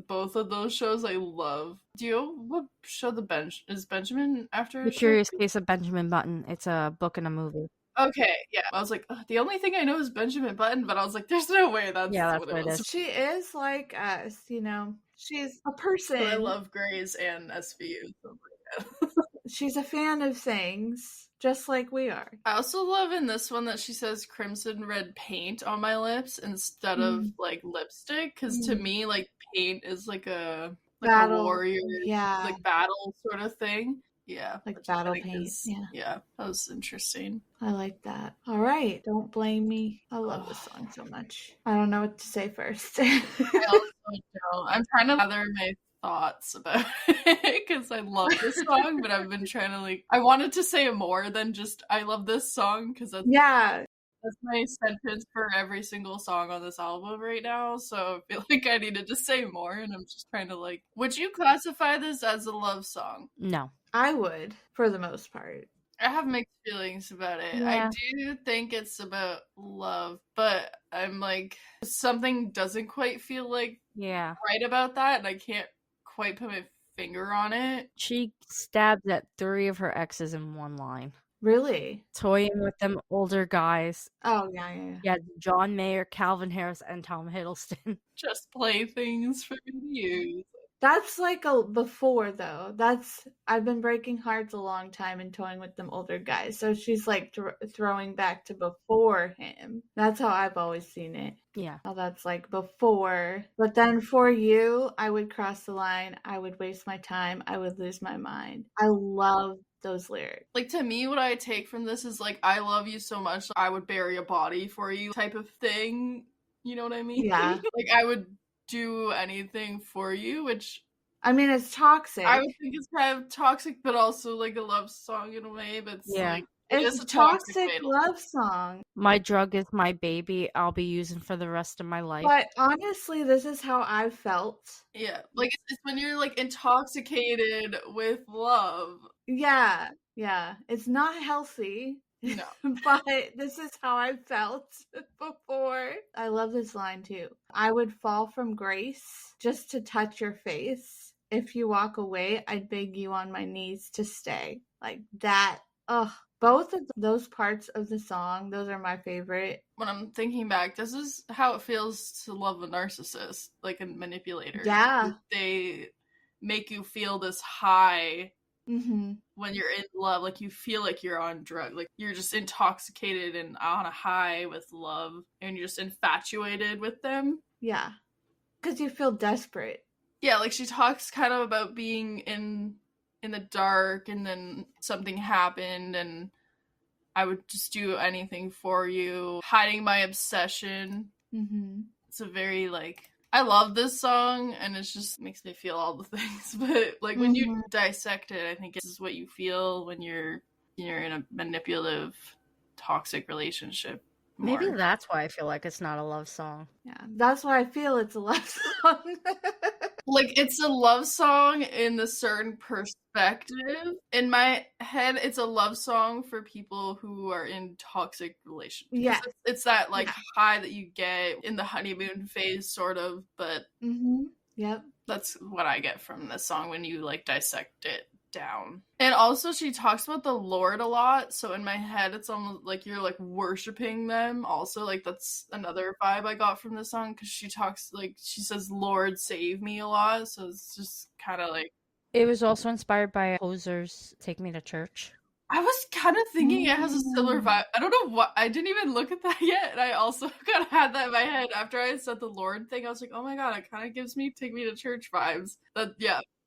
both of those shows I love. Do you what show is Benjamin after The a show? Curious Case of Benjamin Button. It's a book and a movie. Okay, yeah. I was like, the only thing I know is Benjamin Button, but I was like, there's no way that's what it was. She is like us, you know. She's a person. But I love Grey's and SVU. So she's a fan of things, just like we are. I also love in this one that she says crimson red paint on my lips instead of like lipstick, because to me, like, paint is like a battle, a warrior, yeah, like battle sort of thing. Yeah, like battle paint. Yeah, that was interesting. I like that. All right, Don't Blame Me. I love this song so much. I don't know what to say first. I also don't. I'm trying to gather my thoughts about it because I love this song, but I've been trying to I wanted to say more than just I love this song, because that's my sentence for every single song on this album right now. So I feel like I needed to say more, and I'm just trying to would you classify this as a love song? No. I would, for the most part. I have mixed feelings about it. Yeah. I do think it's about love, but I'm like, something doesn't quite feel right about that, and I can't quite put my finger on it. She stabbed at 3 of her exes in one line. Really? Toying with them older guys. Oh, yeah. Yeah, John Mayer, Calvin Harris, and Tom Hiddleston. Just playthings for me to use. That's like a before, though. I've been breaking hearts a long time and toying with them older guys. So she's like throwing back to before him. That's how I've always seen it. Yeah. How that's like before. But then for you, I would cross the line. I would waste my time. I would lose my mind. I love those lyrics. Like, to me, what I take from this is I love you so much, I would bury a body for you type of thing. You know what I mean? Yeah. I would do anything for you, which I mean, it's toxic. I would think it's kind of toxic, but also a love song in a way. But it's a toxic love song. My drug is my baby. I'll be using for the rest of my life. But honestly, this is how I felt. Yeah, it's when you're intoxicated with love. Yeah. It's not healthy. No. But this is how I felt before. I love this line too. I would fall from grace just to touch your face. If you walk away, I'd beg you on my knees to stay. Like that. Ugh. Both of those parts of the song, those are my favorite. When I'm thinking back, this is how it feels to love a narcissist, like a manipulator. Yeah. They make you feel this high. Mm-hmm. When you're in love, you feel like you're on drugs, you're just intoxicated and on a high with love, and you're just infatuated with them. Yeah, because you feel desperate. Yeah, she talks kind of about being in the dark, and then something happened, and I would just do anything for you, hiding my obsession. Mm-hmm. It's a very I love this song, and it just makes me feel all the things. But when you dissect it, I think this is what you feel when you're in a manipulative, toxic relationship. More. Maybe that's why I feel like it's not a love song. Yeah, that's why I feel it's a love song. It's a love song in the certain perspective. In my head, it's a love song for people who are in toxic relationships. Yeah. It's that high that you get in the honeymoon phase, sort of, but Yep. That's what I get from this song when you dissect it down. And also she talks about the Lord a lot, so in my head it's almost you're worshiping them also. That's another vibe I got from this song, because she talks she says Lord save me a lot, so it's just kind of it was also inspired by Hoser's Take Me to Church. I was kind of thinking it has a similar vibe. I don't know what, I didn't even look at that yet, and I also kind of had that in my head after I said the Lord thing. I was like, oh my god, it kind of gives me Take Me to Church vibes.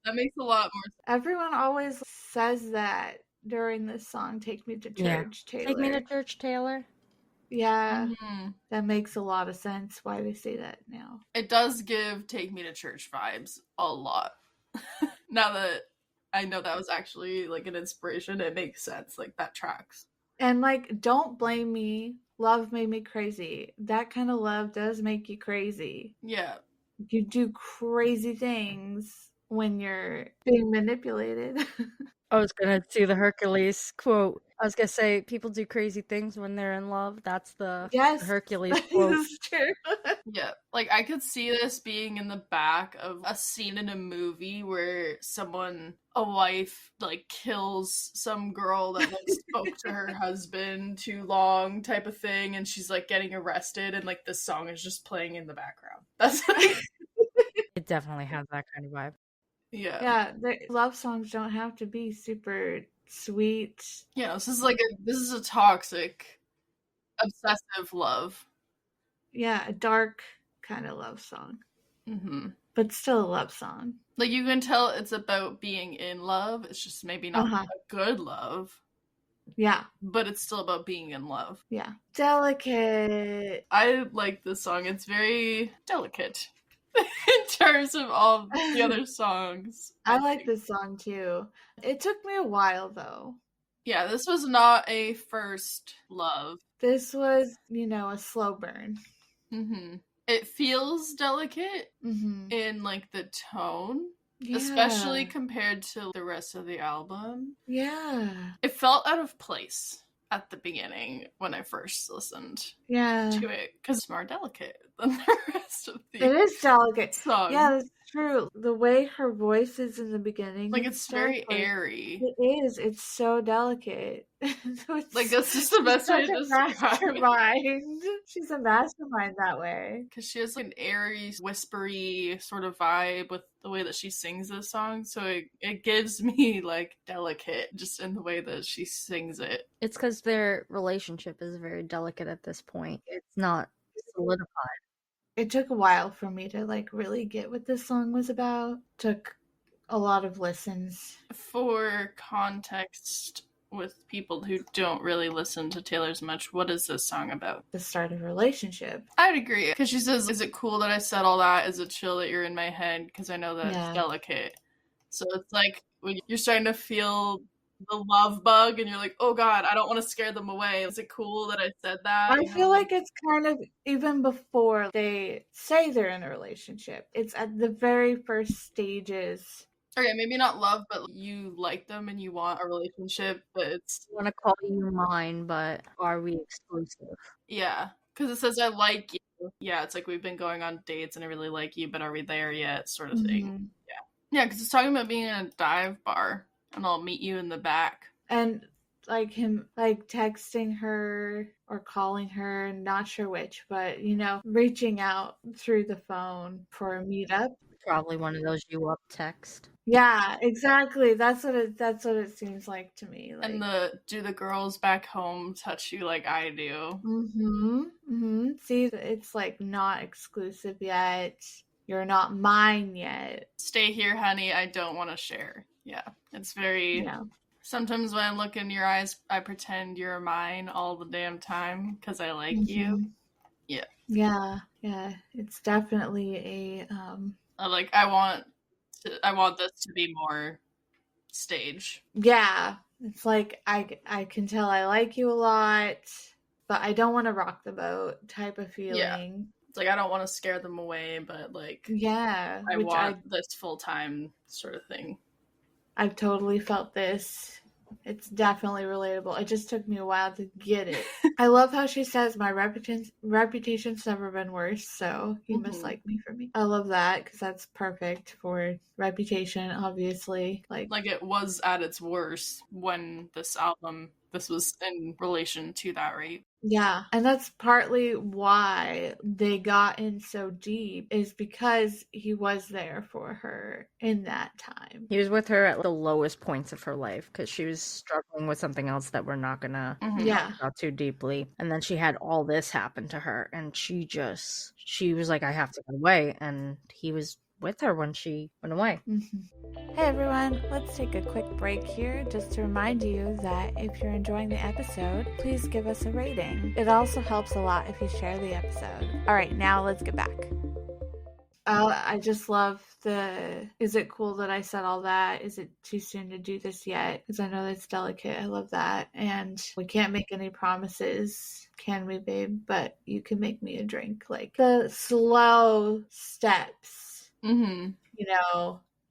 That makes a lot more sense. Everyone always says that during this song, Take Me to Church, Taylor. Take Me to Church, Taylor. Yeah, that makes a lot of sense why they say that now. It does give Take Me to Church vibes a lot. Now that I know that was actually an inspiration, it makes sense. That tracks. And Don't Blame Me, Love Made Me Crazy. That kind of love does make you crazy. Yeah. you do crazy things when you're being manipulated. I was gonna do the Hercules quote. I was gonna say people do crazy things when they're in love. That's the Yes, Hercules that quote. is true. Yeah, like I could see this being in the back of a scene in a movie where a wife, like kills some girl that like spoke to her husband too long, type of thing, and she's like getting arrested, and like this song is just playing in the background. That's It definitely has that kind of vibe. yeah, Yeah, love songs don't have to be super sweet. yeah. This is a toxic, obsessive love. Yeah, a dark kind of love song, Mm-hmm. but still a love song. Like you can tell it's about being in love. It's just maybe not a good love. Yeah. But it's still about being in love. Yeah. Delicate. I like this song. It's very delicate in terms of all the other songs. I like this song too. It took me a while though. Yeah, this was not a first love. This was, a slow burn. Mm-hmm. It feels delicate in like the tone. Yeah. Especially compared to the rest of the album. Yeah. It felt out of place at the beginning when I first listened to it because it's more delicate than the rest of the It is delicate. song. Yeah, that's true. The way her voice is in the beginning. Like, it's very airy. It is. It's so delicate. Like, that's just the best way to describe it. She's a mastermind that way. Because she has like an airy, whispery sort of vibe with the way that she sings this song. So it gives me like delicate just in the way that she sings it. It's because their relationship is very delicate at this point. It's not solidified. It took a while for me to like really get what this song was about. Took a lot of listens. For context, with people who don't really listen to Taylor's much, what is this song about? The start of a relationship. I'd agree. Because she says, is it cool that I said all that? Is it chill that you're in my head? Because I know that it's delicate. So it's like when you're starting to feel the love bug and you're like, oh God, I don't want to scare them away. Is it cool that I said that? I feel like it's kind of even before they say they're in a relationship. It's at the very first stages. Okay, maybe not love, but you like them and you want a relationship, but it's... I want to call you mine, but are we exclusive? Yeah, because it says I like you. Yeah, it's like we've been going on dates and I really like you, but are we there yet? Sort of thing. Yeah. Yeah, because it's talking about being in a dive bar and I'll meet you in the back. And like him like texting her or calling her, not sure which, but reaching out through the phone for a meetup. Probably one of those you up text. Yeah, exactly. That's what it seems like to me. Like, and do the girls back home touch you like I do? See, it's like not exclusive yet. You're not mine yet. Stay here, honey. I don't want to share. Yeah, it's very... Yeah. Sometimes when I look in your eyes, I pretend you're mine all the damn time because I like you. Yeah. Yeah. It's definitely a... I want this to be more stage. Yeah. It's like, I can tell I like you a lot, but I don't want to rock the boat type of feeling. Yeah. It's like, I don't want to scare them away, but like... Yeah. I want this full-time sort of thing. I've totally felt this. It's definitely relatable. It just took me a while to get it. I love how she says, my reputation's never been worse, so you must like me for me. I love that because that's perfect for Reputation, obviously. Like it was at its worst when this was in relation to that, right? Yeah, and that's partly why they got in so deep, is because he was there for her in that time. He was with her at the lowest points of her life because she was struggling with something else that we're not gonna talk about too deeply. And then she had all this happen to her, and she was like, I have to get away, and he was with her when she went away. Hey everyone, let's take a quick break here just to remind you that if you're enjoying the episode, please give us a rating. It also helps a lot if you share the episode. Alright, now let's get back. I just love is it cool that I said all that? Is it too soon to do this yet? Because I know that's delicate. I love that. And we can't make any promises, can we, babe? But you can make me a drink. Like the slow steps, Mm-hmm.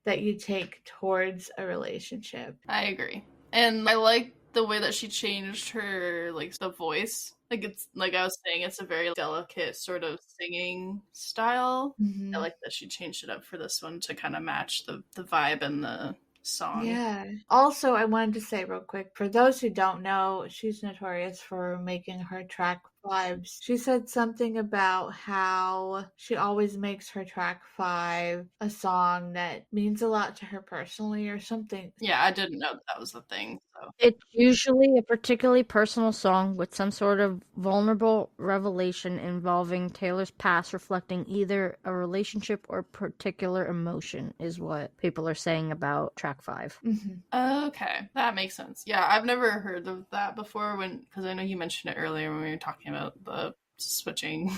that you take towards a relationship. I agree. And I like the way that she changed her, like, the voice. Like, it's, like I was saying, it's a very delicate sort of singing style. Mm-hmm. I like that she changed it up for this one to kind of match the vibe and the song. Yeah. Also, I wanted to say real quick, for those who don't know, she's notorious for making her track fives. She said something about how she always makes her track five a song that means a lot to her personally or something. Yeah, I didn't know that was the thing. So. It's usually a particularly personal song with some sort of vulnerable revelation involving Taylor's past, reflecting either a relationship or particular emotion, is what people are saying about track 5. Mm-hmm. Okay, that makes sense. Yeah, I've never heard of that before because I know you mentioned it earlier when we were talking about the switching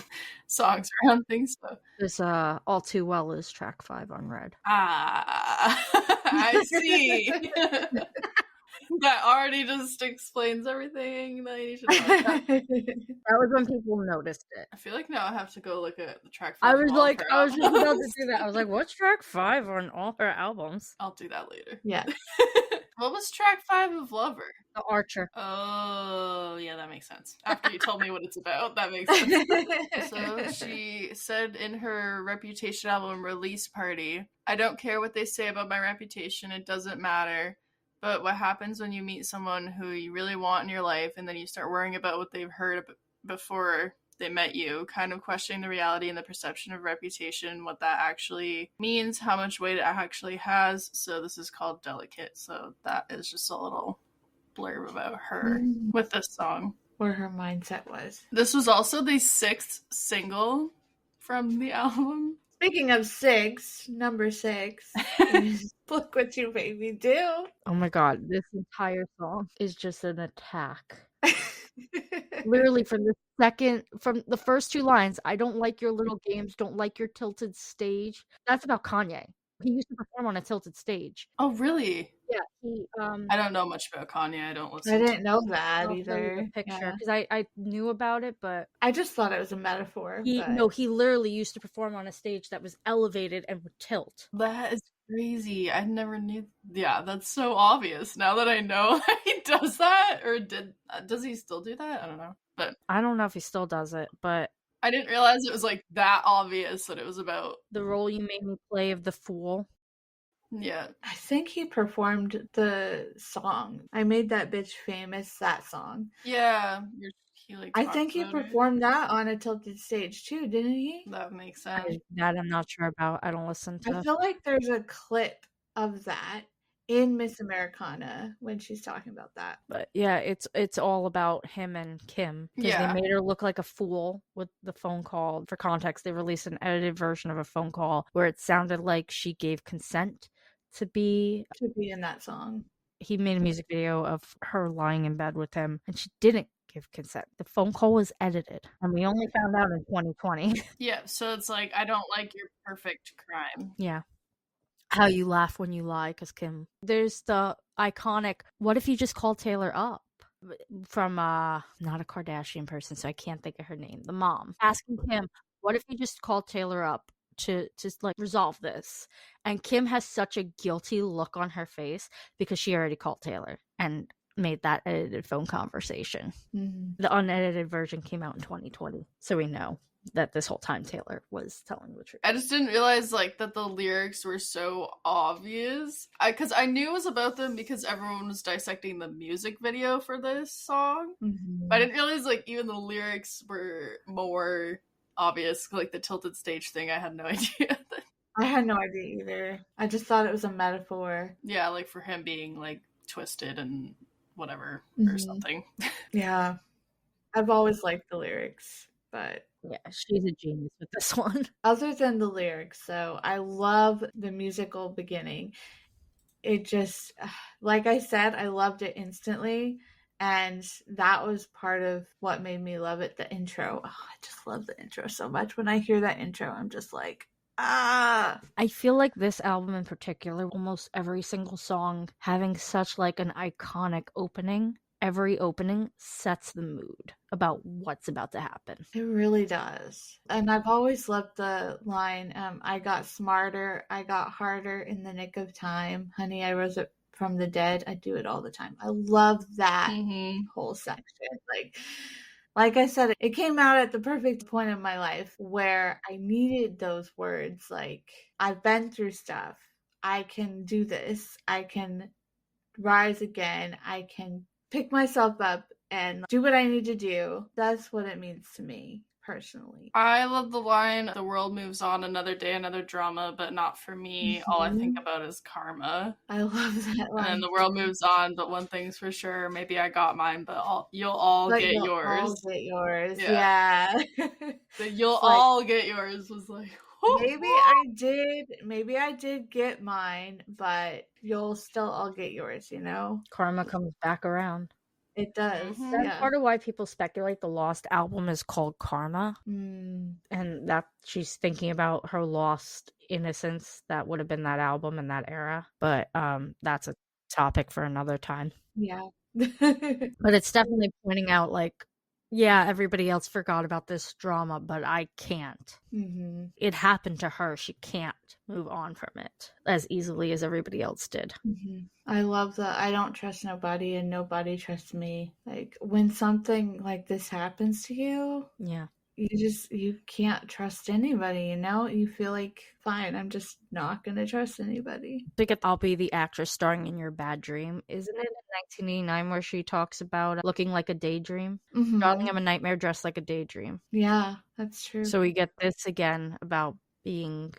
songs around things. So. This All Too Well is track 5 on Red. Ah, I see. That already just explains everything that you need to know. That was when people noticed it. I feel like now I have to go look at the track 5. I was just about to do that. I was like, what's track 5 on all her albums? I'll do that later. Yeah. What was track 5 of Lover? The Archer. Oh, yeah, that makes sense. After you told me what it's about, that makes sense. So she said in her Reputation album release party, "I don't care what they say about my reputation. It doesn't matter. But what happens when you meet someone who you really want in your life and then you start worrying about what they've heard before they met you, kind of questioning the reality and the perception of reputation, what that actually means, how much weight it actually has." So this is called Delicate. So that is just a little blurb about her with this song. Where her mindset was. This was also the 6th single from the album. Speaking of 6, number 6 is Look What You Made Me Do. Oh my god, this entire song is just an attack. Literally from the first 2 lines, "I don't like your little games, don't like your tilted stage." That's about Kanye. He used to perform on a tilted stage. Oh, really? Yeah, he I don't know much about Kanye. I don't listen. I didn't know that I'll show you either. the picture because I knew about it, but I just thought it was a metaphor. he literally used to perform on a stage that was elevated and would tilt. That is crazy. I never knew. Yeah, that's so obvious now that I know that he does that, or does he still do that? I don't know, but I don't know if he still does it, but I didn't realize it was like that obvious that it was about The Role You Made Me Play of the Fool. Yeah. I think he performed the song. I Made That Bitch Famous, that song. Yeah. I think he performed that on a tilted stage too, didn't he? That makes sense. That I'm not sure about. I don't listen to I feel like there's a clip of that in Miss Americana when she's talking about that. But yeah, it's all about him and Kim because they made her look like a fool with the phone call. For context, they released an edited version of a phone call where it sounded like she gave consent to be in that song. He made a music video of her lying in bed with him, and she didn't give consent. The phone call was edited, and we only found out in 2020. Yeah, so it's like, I don't like your perfect crime. Yeah. How you laugh when you lie, because Kim. There's the iconic, what if you just called Taylor up? From, not a Kardashian person, so I can't think of her name. The mom. Asking Kim, what if you just called Taylor up to just like resolve this? And Kim has such a guilty look on her face because she already called Taylor and made that edited phone conversation. Mm-hmm. The unedited version came out in 2020, so we know that this whole time Taylor was telling the truth. I just didn't realize like that the lyrics were so obvious. Because I knew it was about them because everyone was dissecting the music video for this song. Mm-hmm. But I didn't realize like even the lyrics were more obvious, like the tilted stage thing. I had no idea. I had no idea either. I just thought it was a metaphor. Yeah, like for him being like twisted and whatever or something. Yeah. I've always liked the lyrics, but yeah, she's a genius with this one. Other than the lyrics, though, I love the musical beginning. It just, like I said, I loved it instantly. And that was part of what made me love it, the intro. Oh, I just love the intro so much. When I hear that intro, I'm just like, I feel like this album in particular, almost every single song having such like an iconic opening. Every opening sets the mood about what's about to happen. It really does. And I've always loved the line, I got smarter, I got harder in the nick of time. Honey, I rose up from the dead. I do it all the time. I love that whole section. Like I said, it came out at the perfect point in my life where I needed those words. Like, I've been through stuff. I can do this. I can rise again. I can pick myself up and do what I need to do. That's what it means to me personally. I love the line, the world moves on, another day, another drama, but not for me. All I think about is karma. I love that line. And then the world moves on, but one thing's for sure, maybe I got mine, but you'll all get yours. All get yours. Yeah. You'll all get yours was like, maybe I did get mine, but you'll still all get yours, you know? Karma comes back around. It does. That's part of why people speculate the Lost album is called Karma. Mm. And that she's thinking about her lost innocence. That would have been that album in that era. But that's a topic for another time. Yeah. But it's definitely pointing out, like, yeah, everybody else forgot about this drama, but I can't. Mm-hmm. It happened to her. She can't move on from it as easily as everybody else did. Mm-hmm. I love that I don't trust nobody and nobody trusts me. Like, when something like this happens to you, yeah, you can't trust anybody, you know? You feel like, fine, I'm just not gonna trust anybody. I think I'll be the actress starring in Your Bad Dream. Isn't it in 1989 where she talks about looking like a daydream? Mm-hmm. Darling, I'm a nightmare dressed like a daydream. Yeah, that's true. So we get this again about being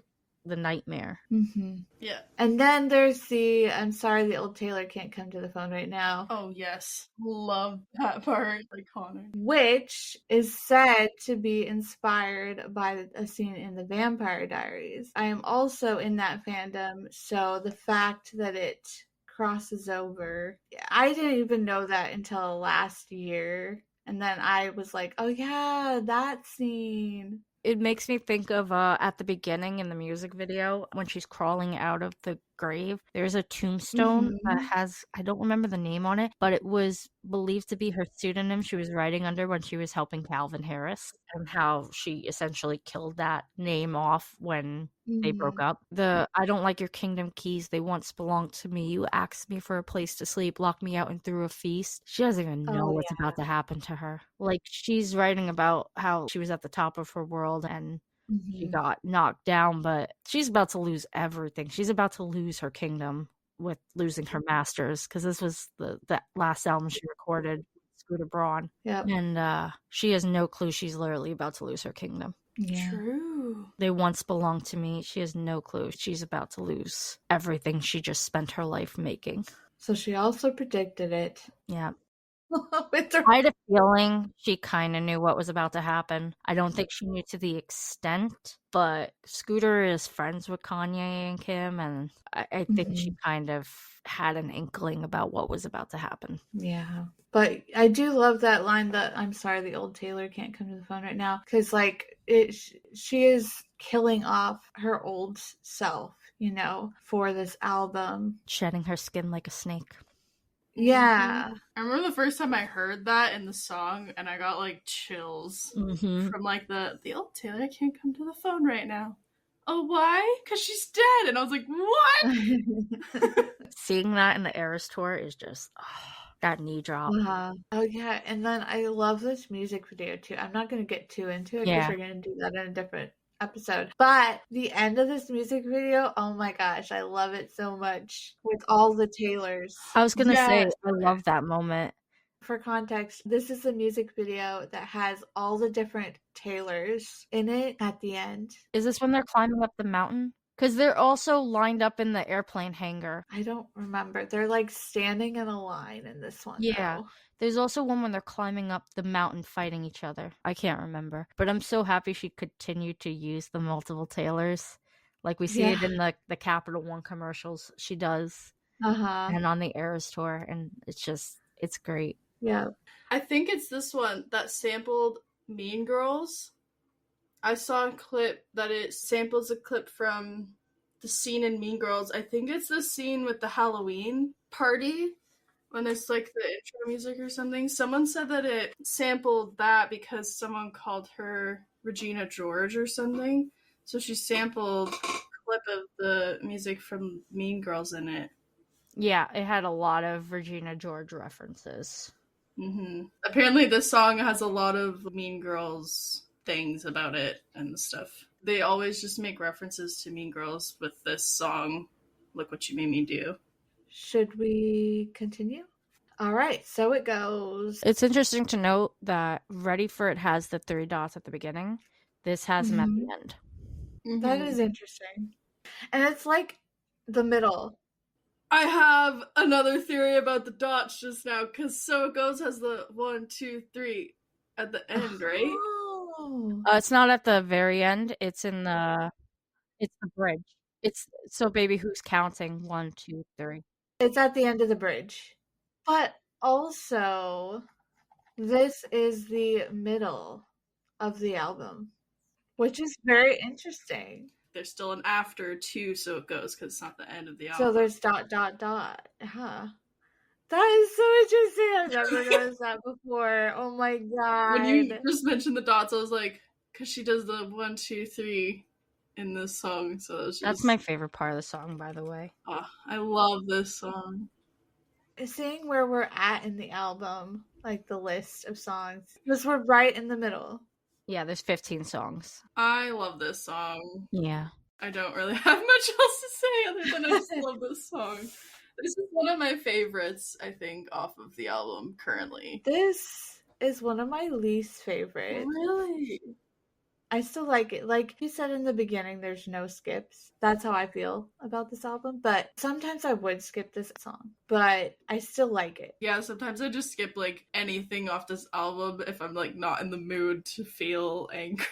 the nightmare. Mm-hmm. Yeah. And then there's I'm sorry the old Taylor can't come to the phone right now. Oh, yes. Love that part. Iconic. Which is said to be inspired by a scene in the Vampire Diaries. I am also in that fandom, so the fact that it crosses over, I didn't even know that until last year. And then I was like, oh yeah, that scene. It makes me think of at the beginning in the music video when she's crawling out of the grave. There's a tombstone that has, I don't remember the name on it, but it was believed to be her pseudonym she was writing under when she was helping Calvin Harris, and how she essentially killed that name off when they broke up. I don't like your kingdom keys. They once belonged to me. You asked me for a place to sleep, locked me out and threw a feast. She doesn't even know what's about to happen to her. Like, she's writing about how she was at the top of her world and she got knocked down, but she's about to lose everything. She's about to lose her kingdom with losing her masters, because this was the last album she recorded, Scooter Braun. Yep. And she has no clue she's literally about to lose her kingdom. Yeah. True. They once belonged to me. She has no clue she's about to lose everything she just spent her life making. So she also predicted it. Yeah. With I had a feeling she kind of knew what was about to happen. I don't think she knew to the extent, but Scooter is friends with Kanye and Kim, and I think she kind of had an inkling about what was about to happen. Yeah. But I do love that line that, I'm sorry the old Taylor can't come to the phone right now, because like she is killing off her old self, you know, for this album. Shedding her skin like a snake. Yeah. I remember the first time I heard that in the song, and I got like chills from like the old Taylor can't come to the phone right now. Oh, why? Because she's dead. And I was like, what? Seeing that in the Eras tour is just that knee drop. Oh yeah, and then I love this music video too. I'm not going to get too into it because we're going to do that in a different episode. But the end of this music video, oh my gosh, I love it so much with all the Taylors. I was gonna say, I love that moment. For context, this is a music video that has all the different Taylors in it at the end. Is this when they're climbing up the mountain? Because they're also lined up in the airplane hangar. I don't remember. They're like standing in a line in this one. Yeah. Though. There's also one when they're climbing up the mountain fighting each other. I can't remember. But I'm so happy she continued to use the multiple Taylors. Like we see it in the Capital One commercials. She does. And on the Eras tour. And it's great. Yeah. I think it's this one that sampled Mean Girls. I saw a clip that it samples a clip from the scene in Mean Girls. I think it's the scene with the Halloween party when there's like the intro music or something. Someone said that it sampled that because someone called her Regina George or something. So she sampled a clip of the music from Mean Girls in it. Yeah, it had a lot of Regina George references. Apparently this song has a lot of Mean Girls things about it and stuff. They always just make references to Mean Girls with this song, Look What You Made Me Do. Should we continue? All right, so it goes. It's interesting to note that Ready for It has the 3 dots at the beginning. This has them at the end. That is interesting. And it's like the middle. I have another theory about the dots just now, because So It Goes has the 1, 2, 3 at the end, right? Oh. It's not at the very end. It's in the bridge. It's So Baby Who's Counting 1, 2, 3. It's at the end of the bridge. But also, this is the middle of the album, which is very interesting. There's still an after to So It Goes, because it's not the end of the album. So there's ... Huh. That is so interesting. I've never noticed that before. Oh my god. When you just mentioned the dots, I was like, because she does the 1, 2, 3 in this song. So it was just... That's my favorite part of the song, by the way. Oh, I love this song. Seeing where we're at in the album, like the list of songs, because we're right in the middle. Yeah, there's 15 songs. I love this song. Yeah. I don't really have much else to say other than I just love this song. This is one of my favorites, I think, off of the album currently. This is one of my least favorite. Really? I still like it. Like you said in the beginning, there's no skips. That's how I feel about this album. But sometimes I would skip this song, but I still like it. Yeah, sometimes I just skip like anything off this album if I'm like not in the mood to feel angry.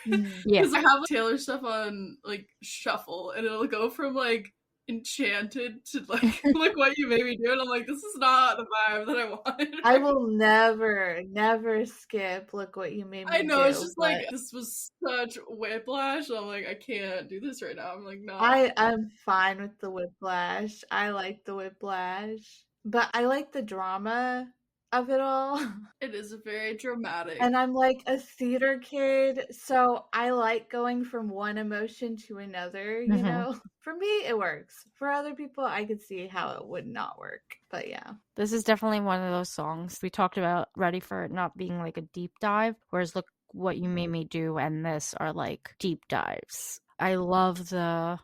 Yeah. Because I have like, Taylor stuff on like shuffle, and it'll go from like Enchanted to like Look What You Made Me Do, and I'm like, this is not the vibe that I wanted. I will never skip Look What You Made Me Do. I know, it's just like this was such whiplash. I'm like, I can't do this right now. I'm like, no. I'm fine with the whiplash. I like the whiplash. But I like the drama of it all. It is very dramatic. And I'm like a theater kid, so I like going from one emotion to another, you know? For me, it works. For other people, I could see how it would not work. But yeah. This is definitely one of those songs. We talked about Ready for It not being like a deep dive, whereas Look What You Made Me Do and this are like deep dives. I love the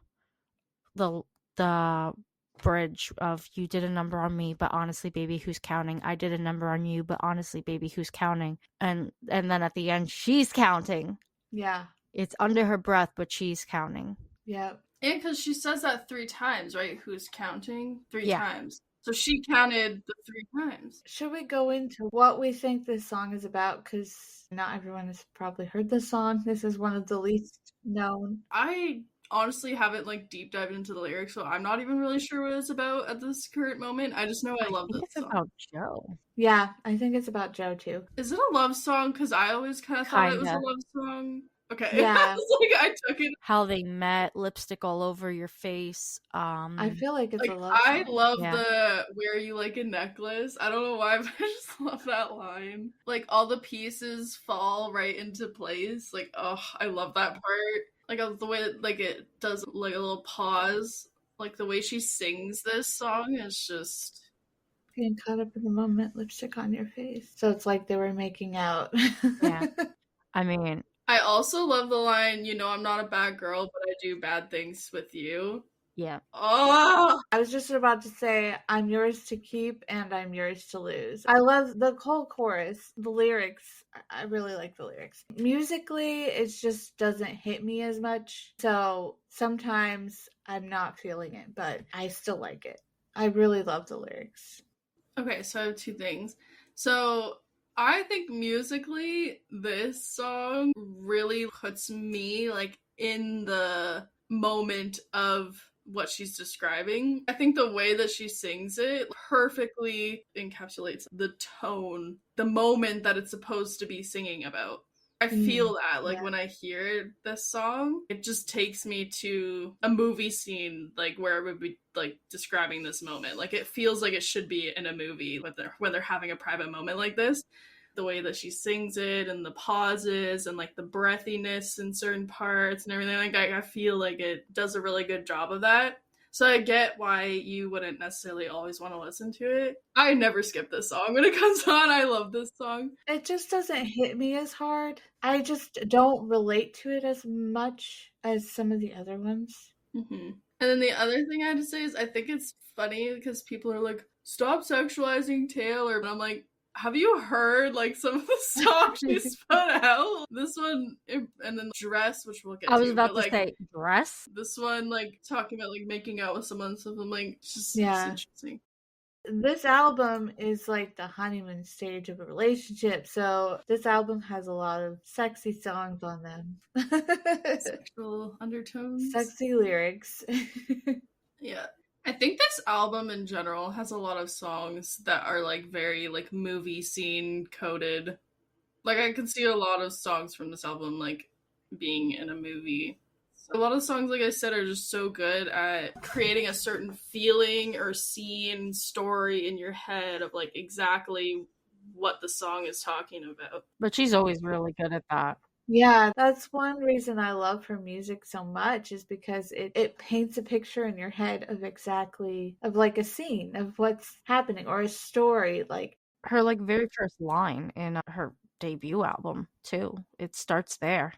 bridge of you did a number on me, but honestly, baby, who's counting? I did a number on you, but honestly, baby, who's counting? And then at the end, she's counting. Yeah. It's under her breath, but she's counting. Yeah. And because she says that 3 times, right? Who's counting? 3 times. So she counted the 3 times. Should we go into what we think this song is about? Because not everyone has probably heard this song. This is one of the least known. I honestly haven't like deep dived into the lyrics, so I'm not even really sure what it's about at this current moment. I just know I love this song. It's about Joe. Yeah, I think it's about Joe too. Is it a love song? Because I always kind of thought it was a love song. Okay. Yeah. I took it. How they met, lipstick all over your face. I feel like it's a love song. I love the wear you like a necklace. I don't know why, but I just love that line. Like all the pieces fall right into place. Like, oh, I love that part. Like the way like it does like a little pause. Like the way she sings this song is just getting caught up in the moment, lipstick on your face. So it's like they were making out. Yeah. I mean, I also love the line, you know, I'm not a bad girl, but I do bad things with you. Yeah. Oh! I was just about to say, I'm yours to keep and I'm yours to lose. I love the whole chorus, the lyrics. I really like the lyrics. Musically, it just doesn't hit me as much. So sometimes I'm not feeling it, but I still like it. I really love the lyrics. Okay, so I have 2 things. So I think musically, this song really puts me like in the moment of what she's describing. I think the way that she sings it perfectly encapsulates the tone, the moment that it's supposed to be singing about. I feel that, like, yeah. when I hear this song, it just takes me to a movie scene, like, where it would be, like, describing this moment. Like, it feels like it should be in a movie when they're having a private moment like this. The way that she sings it and the pauses and, like, the breathiness in certain parts and everything, like, I feel like it does a really good job of that. So I get why you wouldn't necessarily always want to listen to it. I never skip this song when it comes on. I love this song. It just doesn't hit me as hard. I just don't relate to it as much as some of the other ones. Mm-hmm. And then the other thing I had to say is I think it's funny because people are like, stop sexualizing Taylor. And I'm like, have you heard, like, some of the songs she's put out? This one, and then Dress, which we'll get to. I was about but, to like, say dress. this one, like, talking about, like, making out with someone and stuff. I'm like, just Yeah. it's interesting. This album is like the honeymoon stage of a relationship, so this album has a lot of sexy songs on them. Sexual undertones. Sexy lyrics. Yeah. I think this album in general has a lot of songs that are, like, very, like, movie scene coded. Like, I can see a lot of songs from this album, like, being in a movie. A lot of songs, like I said, are just so good at creating a certain feeling or scene, story in your head of, like, exactly what the song is talking about. But she's always really good at that. Yeah, that's one reason I love her music so much, is because it paints a picture in your head of exactly, of like a scene of what's happening or a story. Like Her, like, very first line in her debut album, too. It starts there.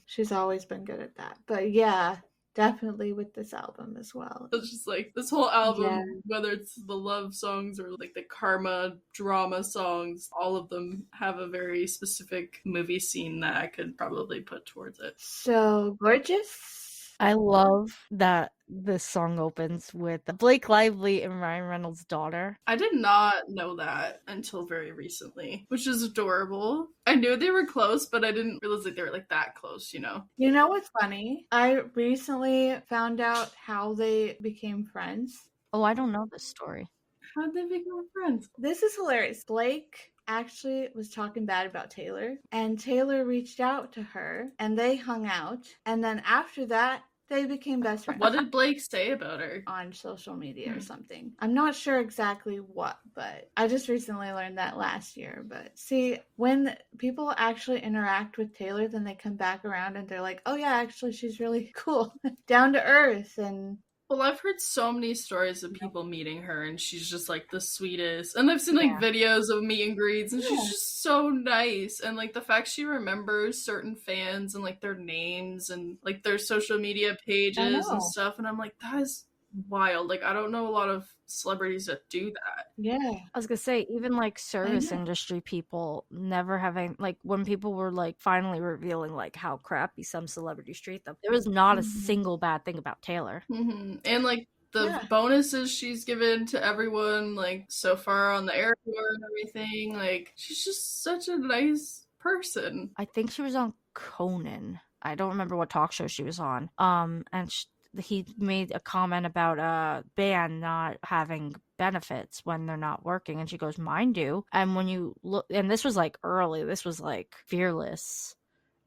She's always been good at that. But yeah, definitely with this album as well. It's just like this whole album, Yeah. whether it's the love songs or, like, the karma drama songs, all of them have a very specific movie scene that I could probably put towards it. So gorgeous. I love that this song opens with Blake Lively and Ryan Reynolds' daughter. I did not know that until very recently, which is adorable. I knew they were close, but I didn't realize that they were, like, that close, you know? You know what's funny? I recently found out how they became friends. Oh, I don't know this story. How'd they become friends? This is hilarious. Blake actually was talking bad about Taylor, and Taylor reached out to her, and they hung out. And then after that, they became best friends. What did Blake say about her? On social media or something. I'm not sure exactly what, but I just recently learned that last year. But see, when people actually interact with Taylor, then they come back around and they're like, oh yeah, actually she's really cool. Down to earth. And well, I've heard so many stories of people meeting her, and she's just, like, the sweetest. And I've seen, like, videos of meet and greets, and she's just so nice. And, like, the fact she remembers certain fans and, like, their names and, like, their social media pages and stuff. And I'm like, that is wild. Like, I don't know a lot of celebrities that do that. Yeah. I was gonna say, even, like, service industry people never having, like, when people were, like, finally revealing, like, how crappy some celebrities treat them, there was not a single bad thing about Taylor. And, like, the bonuses she's given to everyone, like, so far on the air tour and everything, like, she's just such a nice person. I think she was on Conan. I don't remember what talk show she was on. And he made a comment about a band not having benefits when they're not working, and she goes, mine do. And when you look, and this was, like, early, this was, like, Fearless,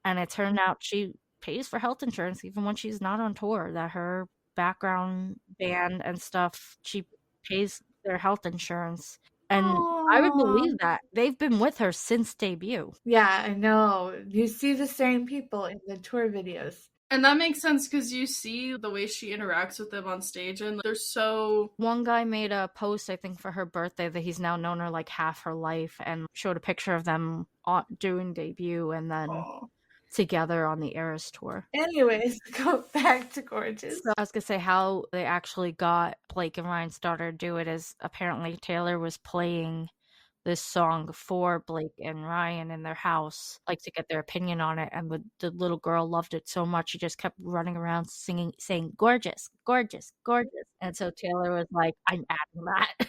and it turned out she pays for health insurance even when she's not on tour, that her background band and stuff, she pays their health insurance. And I would believe that. They've been with her since debut. Yeah, I know. You see the same people in the tour videos. And that makes sense because you see the way she interacts with them on stage, and they're so... One guy made a post, I think, for her birthday that he's now known her, like, half her life, and showed a picture of them doing debut and then together on the Eras tour. Anyways, go back to Gorgeous. So I was gonna say how they actually got Blake and Ryan's daughter to do it is apparently Taylor was playing this song for Blake and Ryan in their house, like, to get their opinion on it, and the little girl loved it so much she just kept running around saying gorgeous, gorgeous, gorgeous. And so Taylor was like, I'm adding that.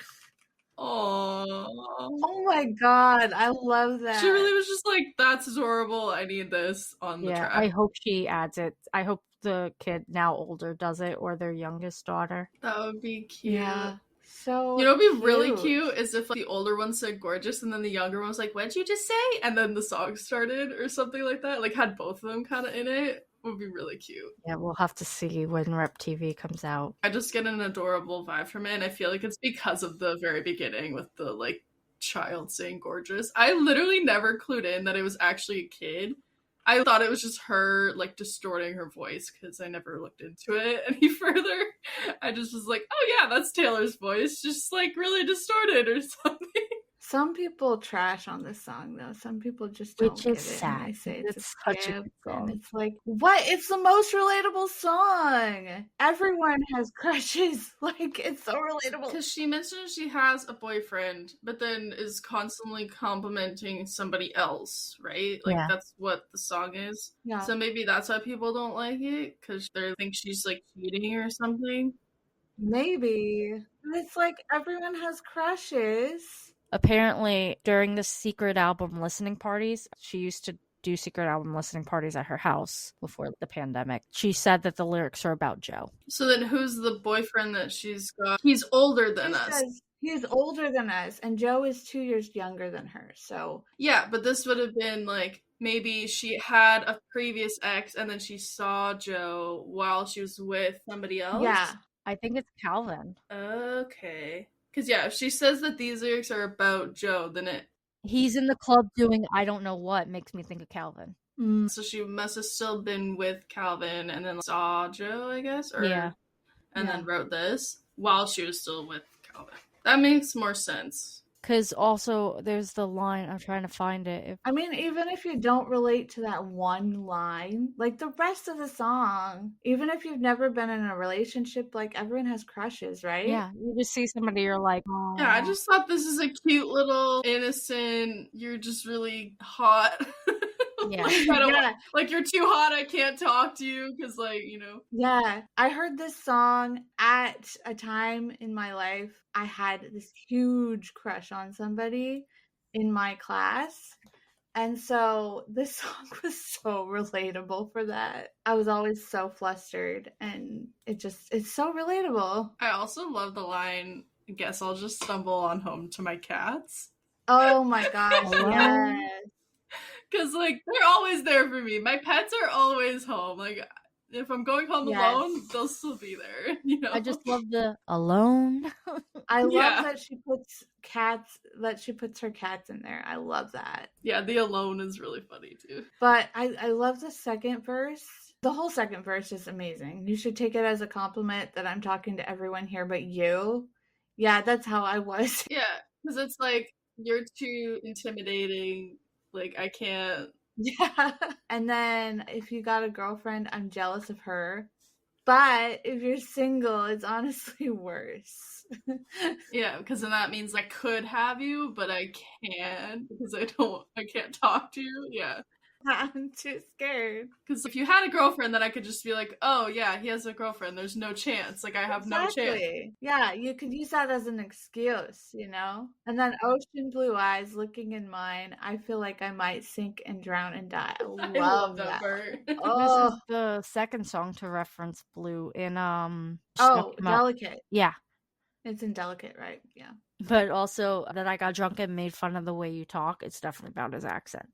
Oh my god, I love that. She really was just like, that's adorable, I need this on the track. I hope she adds it. I hope the kid now older does it, or their youngest daughter. That would be cute. Yeah. so You know what'd be really cute is if like, the older one said gorgeous and then the younger one was like, what'd you just say? And then the song started or something like that. Like had both of them kind of in it. Would be really cute. Yeah, we'll have to see when Rep TV comes out. I just get an adorable vibe from it, and I feel like it's because of the very beginning with the like child saying gorgeous. I literally never clued in that it was actually a kid. I thought it was just her like distorting her voice because I never looked into it any further. I just was like, oh yeah, that's Taylor's voice, just like really distorted or something. Some people trash on this song, though. Some people just don't Which get is it. sad. And they say It's a such a good skip, song. and it's like, what? It's the most relatable song. Everyone has crushes. Like, it's so relatable. Because she mentions she has a boyfriend, but then is constantly complimenting somebody else, right? Like, Yeah. that's what the song is. Yeah. So maybe that's why people don't like it, because they think she's, like, cheating or something. Maybe. It's like everyone has crushes. Apparently, during the secret album listening parties, she used to do secret album listening parties at her house before the pandemic. She said that the lyrics are about Joe. So then who's the boyfriend that she's got? He's older than us. Says he's older than us, and Joe is 2 years younger than her, so... Yeah, but this would have been, like, maybe she had a previous ex, and then she saw Joe while she was with somebody else? Yeah. I think it's Calvin. Okay. Because, yeah, if she says that these lyrics are about Joe, then it... He's in the club doing I don't know what makes me think of Calvin. So she must have still been with Calvin and then saw Joe, I guess? Or, Yeah. And then wrote this while she was still with Calvin. That makes more sense. Because also, there's the line, I'm trying to find it. I mean, even if you don't relate to that one line, like the rest of the song, even if you've never been in a relationship, like everyone has crushes, right? Yeah, you just see somebody, you're like, oh. Yeah, I just thought this is a cute little innocent, you're just really hot. Yeah. Like, you're too hot, I can't talk to you, because, like, you know. Yeah, I heard this song at a time in my life. I had this huge crush on somebody in my class. And so this song was so relatable for that. I was always so flustered, and it's so relatable. I also love the line, I guess I'll just stumble on home to my cats. Oh my gosh, yes. Because, like, they're always there for me. My pets are always home. Like, if I'm going home alone, they'll still be there, you know? I just love the alone. I love that she puts her cats in there. I love that. Yeah, the alone is really funny, too. But I love the second verse. The whole second verse is amazing. You should take it as a compliment that I'm talking to everyone here but you. Yeah, that's how I was. Yeah, because it's like, you're too intimidating. Like, I can't. Yeah. And then if you got a girlfriend, I'm jealous of her. But if you're single, it's honestly worse. Yeah, because then that means I could have you, but I can't because I can't talk to you. Yeah. I'm too scared. Because if you had a girlfriend, then I could just be like, oh, yeah, he has a girlfriend. There's no chance. Like, I have no chance. Yeah, you could use that as an excuse, you know? And then ocean blue eyes looking in mine. I feel like I might sink and drown and die. I love that. Oh. This is the second song to reference Blue in Delicate. Yeah. It's in Delicate, right? Yeah. But also that I got drunk and made fun of the way you talk. It's definitely about his accent.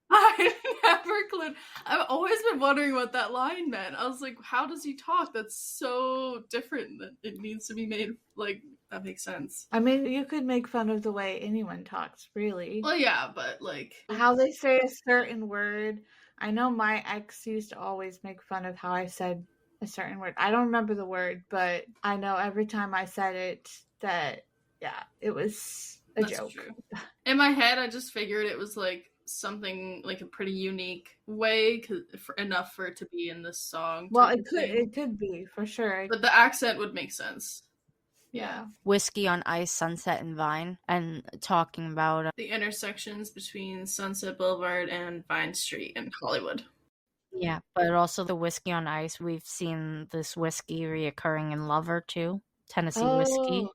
I never clued. I've always been wondering what that line meant. I was like, how does he talk? That's so different that it needs to be made, like, that makes sense. I mean, you could make fun of the way anyone talks, really. Well, yeah, but, like... how they say a certain word. I know my ex used to always make fun of how I said a certain word. I don't remember the word, but I know every time I said it that, yeah, it was a joke. True. In my head, I just figured it was, like, something like a pretty unique way, enough for it to be in this song. Well, it could be for sure, but the accent would make sense. Yeah. Whiskey on Ice, Sunset and Vine, and talking about the intersections between Sunset Boulevard and Vine Street in Hollywood. Yeah, but also the Whiskey on Ice. We've seen this whiskey reoccurring in Lover too, Tennessee whiskey.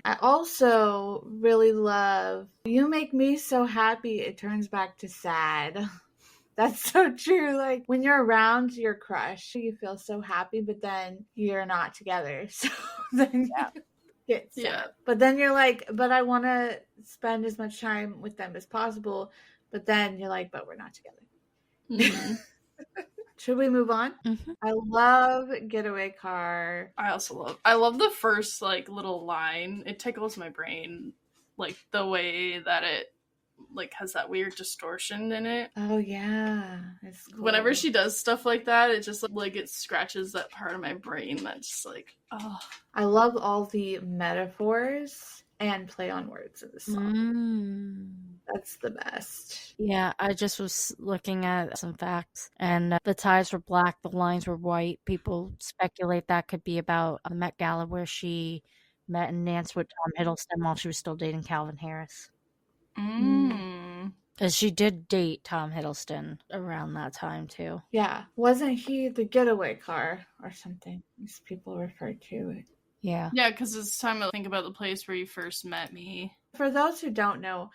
I also really love You Make Me So Happy It Turns Back to Sad. That's so true. Like when you're around your crush, you feel so happy, but then you're not together. So then you get sad. Yeah. But then you're like, but I want to spend as much time with them as possible. But then you're like, but we're not together. Mhm. Should we move on? Mhm. I love Getaway Car. I love the first like little line. It tickles my brain, like the way that it like has that weird distortion in it. Oh yeah, it's cool. Whenever she does stuff like that, it just like it scratches that part of my brain that's just like, oh. I love all the metaphors and play on words in the song. That's the best. Yeah, I just was looking at some facts, and the ties were black, the lines were white. People speculate that could be about the Met Gala where she met and danced with Tom Hiddleston while she was still dating Calvin Harris. Because she did date Tom Hiddleston around that time, too. Yeah. Wasn't he the getaway car or something? These people refer to it. Yeah. Yeah, because it's time to think about the place where you first met me. For those who don't know,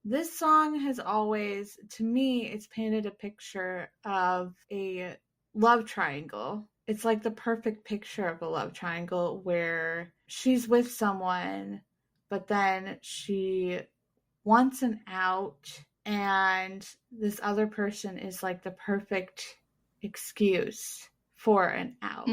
this song has always, to me, it's painted a picture of a love triangle. It's like the perfect picture of a love triangle where she's with someone, but then she wants an out, and this other person is like the perfect excuse for an out.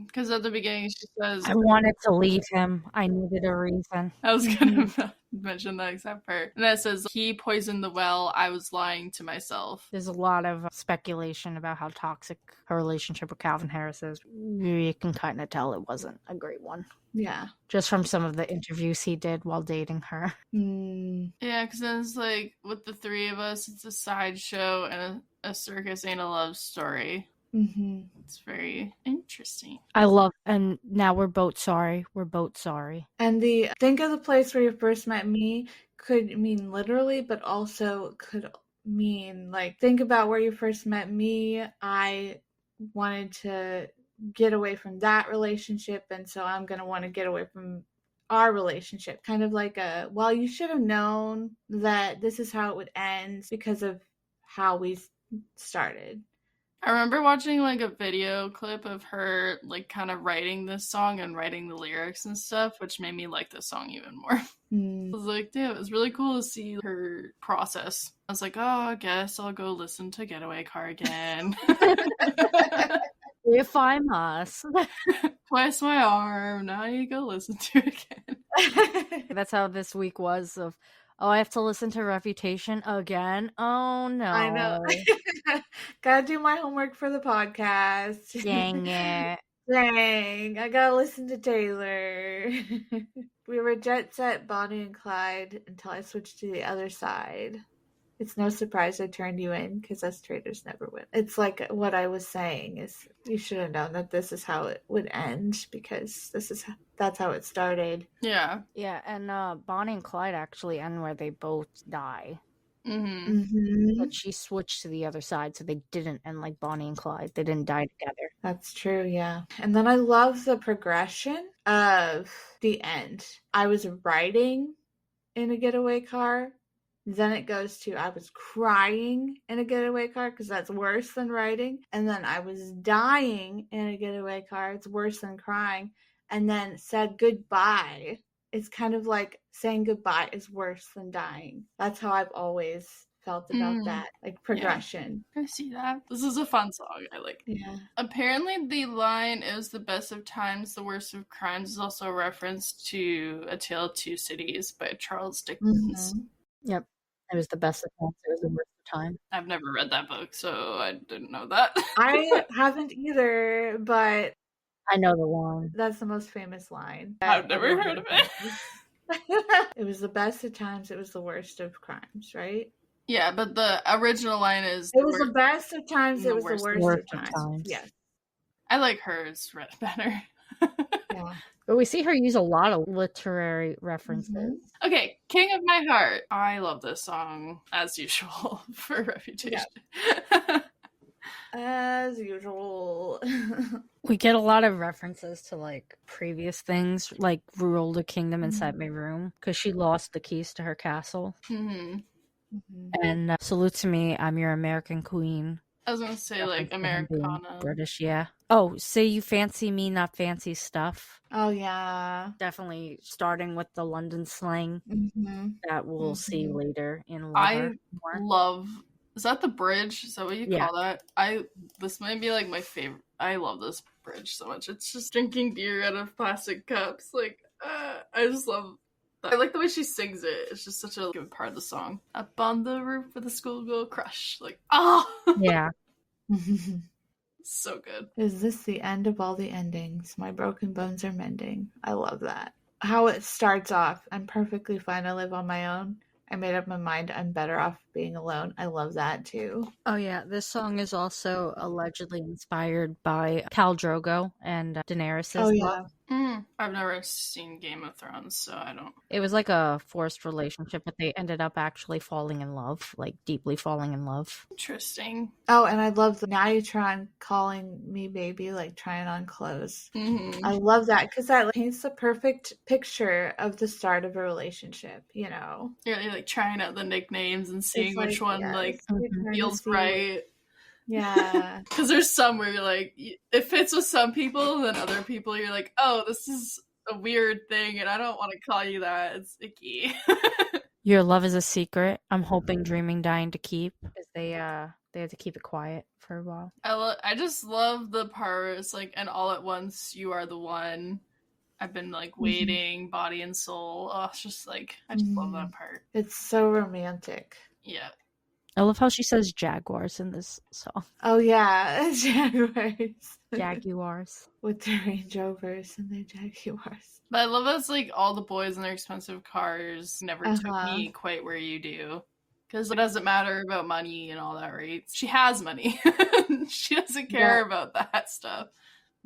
Because at the beginning she says, I wanted to leave him. I needed a reason. I was going to mention that exact part. And that says, he poisoned the well. I was lying to myself. There's a lot of speculation about how toxic her relationship with Calvin Harris is. You can kind of tell it wasn't a great one. Yeah. Just from some of the interviews he did while dating her. Yeah, because then it's like, with the three of us, it's a sideshow, and a circus ain't a love story. It's very interesting. I love, and now we're both sorry. We're both sorry. And the think of the place where you first met me could mean literally, but also could mean like think about where you first met me. I wanted to get away from that relationship, and so I'm going to want to get away from our relationship. Kind of like well, you should have known that this is how it would end because of how we started. I remember watching like a video clip of her like kind of writing this song and writing the lyrics and stuff, which made me like this song even more. I was like, damn, it was really cool to see her process. I was like, oh, I guess I'll go listen to Getaway Car again. If I must. Twist my arm. Now you go listen to it again. That's how this week was of, oh, I have to listen to Reputation again? Oh, no. I know. Gotta do my homework for the podcast. Dang it. Dang, I gotta listen to Taylor. We were Jet Set, Bonnie and Clyde until I switched to the other side. It's no surprise I turned you in because us traitors never win. It's like what I was saying is you should have known that this is how it would end because that's how it started. Yeah. Yeah, and Bonnie and Clyde actually end where they both die. Mm-hmm. But she switched to the other side, so they didn't end like Bonnie and Clyde. They didn't die together. That's true, yeah. And then I love the progression of the end. I was riding in a getaway car. Then it goes to I was crying in a getaway car because that's worse than riding. And then I was dying in a getaway car. It's worse than crying. And then said goodbye. It's kind of like saying goodbye is worse than dying. That's how I've always felt about that, like progression. Yeah. I see that. This is a fun song. I like it. Yeah. Apparently the line "It was the best of times, the worst of crimes" is also a reference to A Tale of Two Cities by Charles Dickens. Yep. It was the best of times. It was the worst of time. I've never read that book, so I didn't know that. I haven't either, but I know the line. That's the most famous line. I've never heard of it. It was the best of times, it was the worst of crimes, right? Yeah, but the original line is... It was the best of times, it was the worst of times. Yes. I like hers better. Yeah. But we see her use a lot of literary references. Okay, King of My Heart. I love this song, as usual, for Reputation. Yeah. As usual. We get a lot of references to, like, previous things, like Rule the Kingdom Inside My Room, because she lost the keys to her castle. Mhm. And Salute to Me, I'm Your American Queen. I was gonna say like Reference to him being Americana. British, yeah. Oh, Say You Fancy Me, Not Fancy Stuff. Oh yeah. Definitely starting with the London slang Mhm. that we'll see Mhm. later in I Lover more. love. Is that the bridge? Is that what you Yeah. call that? This might be like my favorite. I love this bridge so much. It's just drinking beer out of plastic cups. Like, I just love. I like the way she sings it. It's just such a good part of the song. Up on the roof with a schoolgirl crush. Like, oh, Yeah. so good. Is this the end of all the endings? My broken bones are mending. I love that. How it starts off, I'm perfectly fine. I live on my own. I made up my mind. I'm better off being alone. I love that too. Oh yeah, this song is also allegedly inspired by Khal Drogo and Daenerys' Oh love. yeah. I've never seen Game of Thrones, so I don't. It was like a forced relationship, but they ended up actually falling in love, like deeply falling in love. Interesting. Oh, and I love the Nayutron calling me baby, like trying on clothes. Mm-hmm. I love that because that paints the perfect picture of the start of a relationship, you know? You're like trying out the nicknames and seeing It's which one yes, like you're trying to feels see what- right. Yeah. Because there's some where you're like, it fits with some people, and then other people you're like, oh, this is a weird thing, and I don't want to call you that. It's icky. Your Love is a Secret. I'm hoping, dreaming, dying to keep. Because they had to keep it quiet for a while. I just love the part. It's like, and all at once you are the one. I've been like waiting, body and soul. Oh, it's just like I just love that part. It's so romantic. Yeah. I love how she says jaguars in this song. Oh yeah, Jaguars. Jaguars. With their Range Rovers and their Jaguars. But I love that it's like all the boys in their expensive cars never took me quite where you do. Because it doesn't matter about money and all that, right? She has money. She doesn't care about that stuff.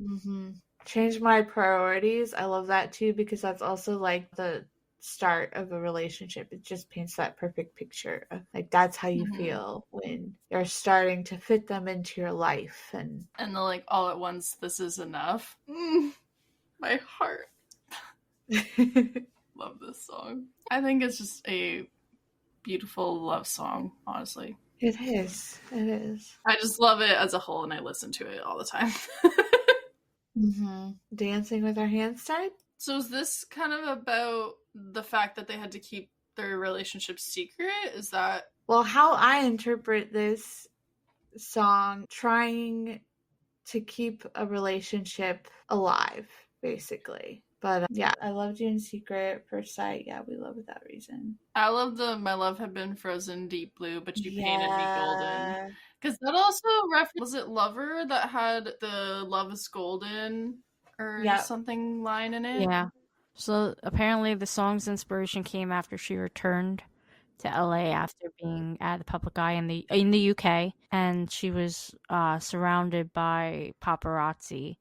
Mm-hmm. Change my priorities. I love that too because that's also like the start of a relationship. It just paints that perfect picture of like that's how you feel when you're starting to fit them into your life and they're like all at once this is enough. My heart. Love this song. I think it's just a beautiful love song, honestly. It is. I just love it as a whole and I listen to it all the time. Dancing with our hands tied? So is this kind of about the fact that they had to keep their relationship secret? Is that... Well, how I interpret this song, trying to keep a relationship alive, basically. But yeah, I loved you in secret, first sight. Yeah, we love without reason. I love my love had been frozen deep blue, but you painted me golden. Because that also was it Lover that had the love is golden or something line in it? Yeah. So apparently the song's inspiration came after she returned to LA after being at the public eye in the UK, and she was surrounded by paparazzi,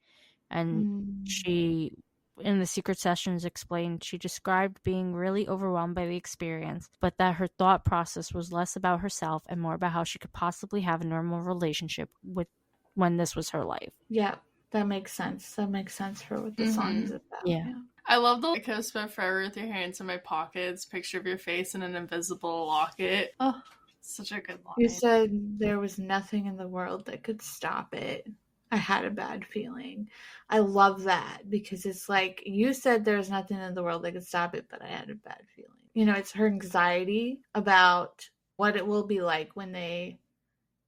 and she in the secret sessions explained she described being really overwhelmed by the experience, but that her thought process was less about herself and more about how she could possibly have a normal relationship with when this was her life. Yeah, that makes sense. That makes sense for what the song is about. Yeah. I love the I could have spent forever with your hands in my pockets, picture of your face in an invisible locket. Oh, such a good line. You said there was nothing in the world that could stop it. I had a bad feeling. I love that because it's like you said there's nothing in the world that could stop it, but I had a bad feeling. You know, it's her anxiety about what it will be like when they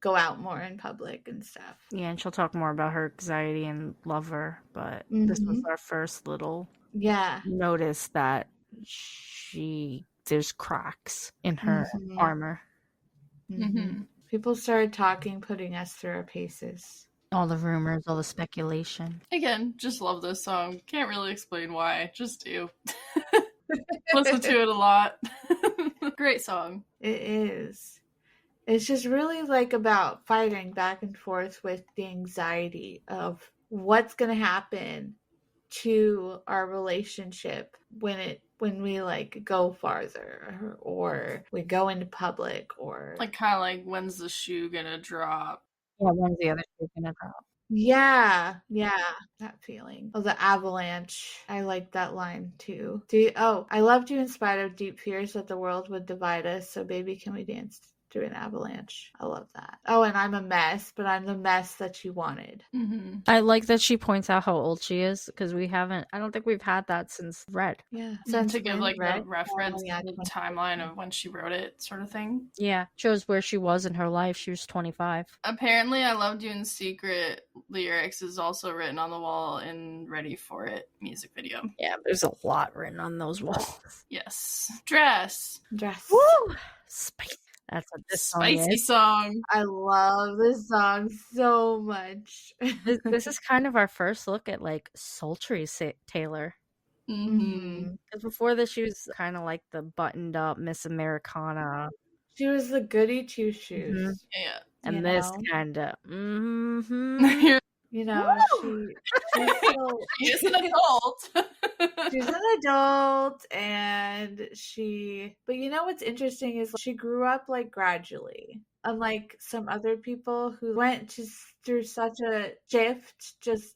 go out more in public and stuff. Yeah, and she'll talk more about her anxiety and Lover, but this was our first little notice that there's cracks in her armor. People started talking, putting us through our paces. All the rumors, all the speculation. Again, just love this song. Can't really explain why. Just do. Listen to it a lot. Great song. It is. It's just really like about fighting back and forth with the anxiety of what's going to happen to our relationship when we like go farther or we go into public or like kind of like when's the shoe gonna drop? Yeah, when's the other shoe gonna drop? Yeah, that feeling. Oh, the avalanche. I like that line too. I loved you in spite of deep fears that the world would divide us. So baby, can we dance through an avalanche? I love that. Oh, and I'm a mess, but I'm the mess that you wanted. Mm-hmm. I like that she points out how old she is because I don't think we've had that since Red. Yeah, To give like Red? the reference, Oh, yeah, the 20. timeline of when she wrote it, sort of thing. Yeah, shows where she was in her life. She was 25. Apparently, I Loved You in Secret lyrics is also written on the wall in Ready for It music video. Yeah, there's a lot written on those walls. Yes. Dress. Woo! Spicy. That's what this Spicy song is. song. I love this song so much. This is kind of our first look at like sultry Taylor. Mm-hmm. Because before this, she was kind of like the buttoned up Miss Americana. She was the goody two shoes. Mm-hmm. Yeah. And this kind of, You know, she's still She's an adult. she's an adult, and but you know what's interesting is she grew up like gradually, unlike some other people who went through such a shift just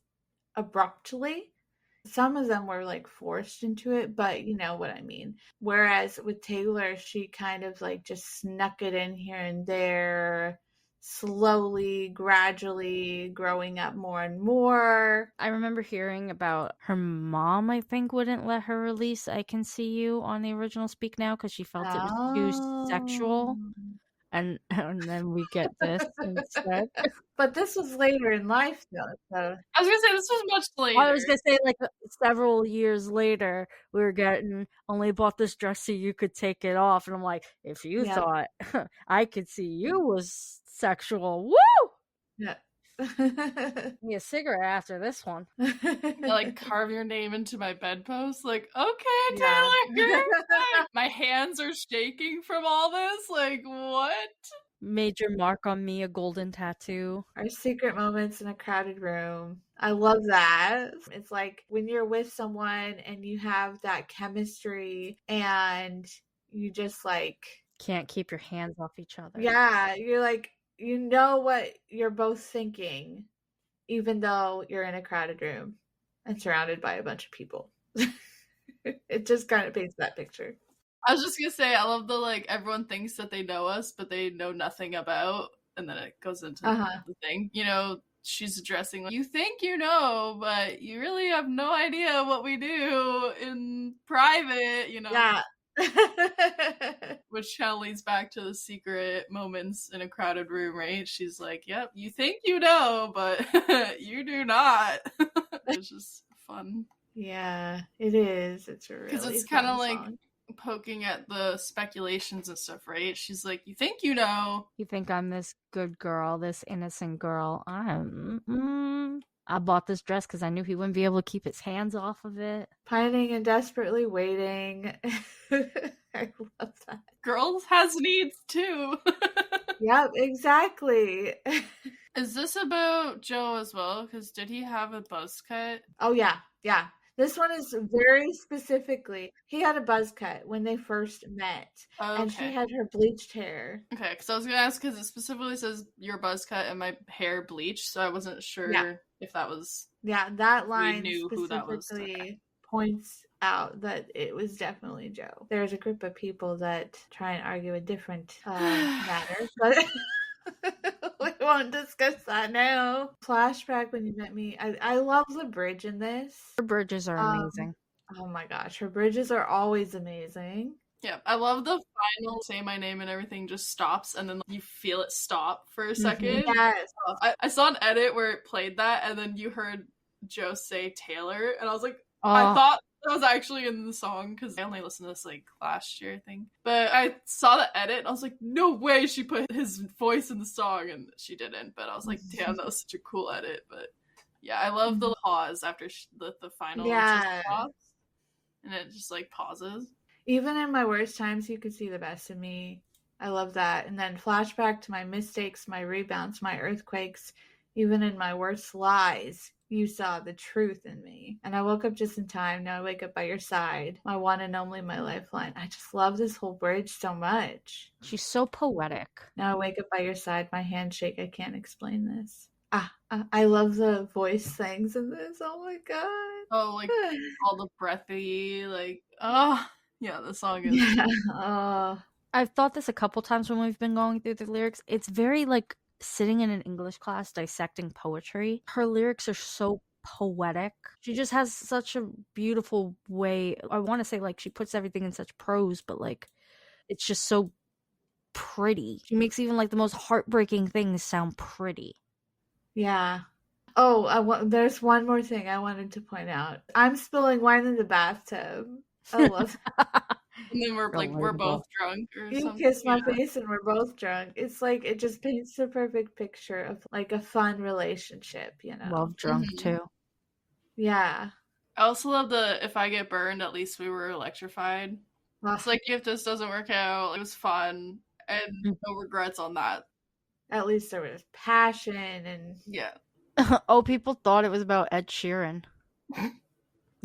abruptly. Some of them were like forced into it, but you know what I mean. Whereas with Taylor, she kind of like just snuck it in here and there, slowly, gradually growing up more and more. I remember hearing about her mom, I think, wouldn't let her release I Can See You on the original Speak Now because she felt it was too sexual. And then we get this instead. But this was later in life, though. So. I was gonna say this was much later. I was gonna say like several years later, we were getting only bought this dress so you could take it off, and I'm like, if you thought I Could See You was sexual, woo! Yeah. Need a cigarette after this one. Like carve your name into my bedpost. Like, okay, Taylor. My hands are shaking from all this. Like, what? Major mark on me, a golden tattoo. Our secret moments in a crowded room. I love that. It's like when you're with someone and you have that chemistry and you just like can't keep your hands off each other. Yeah, you're like, you know what you're both thinking, even though you're in a crowded room and surrounded by a bunch of people. It just kind of paints that picture. I was just gonna say, I love the like everyone thinks that they know us, but they know nothing about, and then it goes into the thing. You know, she's addressing like, you think you know, but you really have no idea what we do in private. You know, Yeah. Which kind of leads back to the secret moments in a crowded room, right? She's like, "Yep, you think you know, but you do not." It's just fun. Yeah, it is. It's really because it's kind of like poking at the speculations and stuff, right? She's like, you think you know. You think I'm this good girl, this innocent girl. I bought this dress because I knew he wouldn't be able to keep his hands off of it. Pining and desperately waiting. I love that. Girls has needs too. Yep, exactly. Is this about Joe as well? Because did he have a buzz cut? Oh, yeah. This one is very specifically, he had a buzz cut when they first met, and she had her bleached hair. Okay, because I was going to ask, because it specifically says your buzz cut and my hair bleached, so I wasn't sure if that was... Yeah, that line knew specifically who that was. Okay. Points out that it was definitely Joe. There's a group of people that try and argue a different matter, but... We won't discuss that now. Flashback when you met me. I love the bridge in this. Her bridges are amazing. Oh my gosh, her bridges are always amazing. Yeah, I love the final say my name and everything just stops and then you feel it stop for a second. Yes. I saw an edit where it played that and then you heard Joe say Taylor and I was like, I thought that was actually in the song because I only listened to this like last year, I think. But I saw the edit and I was like, no way she put his voice in the song, and she didn't. But I was like, damn, that was such a cool edit. But yeah, I love the pause after the final just stops and it just like pauses. Even in my worst times, you could see the best in me. I love that. And then flashback to my mistakes, my rebounds, my earthquakes. Even in my worst lies, you saw the truth in me. And I woke up just in time. Now I wake up by your side. My one and only, my lifeline. I just love this whole bridge so much. She's so poetic. Now I wake up by your side. My handshake. I can't explain this. I love the voice things in this. Oh my god. Oh, like all the breathy, like, oh, yeah, the song is. Yeah. Oh. I've thought this a couple times when we've been going through the lyrics. It's very like sitting in an English class dissecting poetry. Her lyrics are so poetic. She just has such a beautiful way. I want to say like she puts everything in such prose, but like it's just so pretty. She makes even like the most heartbreaking things sound pretty. Yeah. Oh, there's one more thing I wanted to point out. I'm spilling wine in the bathtub. I love And then we're Relatable. both drunk or You something. kiss my Yeah. face and we're both drunk. It's like it just paints the perfect picture of like a fun relationship, you know. Love drunk Mhm. too. Yeah. I also love the if I get burned, at least we were electrified. Well, It's like if this doesn't work out, it was fun and no regrets on that. at least there was passion and Yeah. Oh, people thought it was about Ed Sheeran.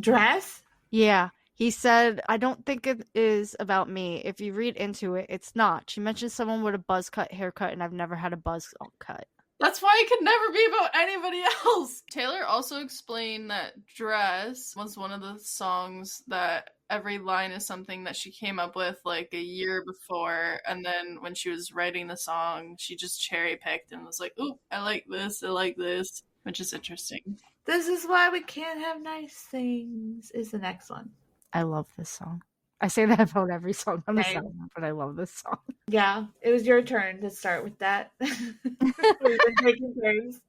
dress. Yeah. He said, I don't think it is about me. If you read into it, it's not. She mentioned someone with a buzz cut haircut, and I've never had a buzz cut. That's why it could never be about anybody else. Taylor also explained that Dress was one of the songs that every line is something that she came up with like a year before. And then when she was writing the song, she just cherry picked and was like, ooh, I like this, which is interesting. This is why we can't have nice things is the next one. I love this song. I say that about every song on the Same. album, but I love this song. Yeah, it was your turn to start with that. We've been taking turns.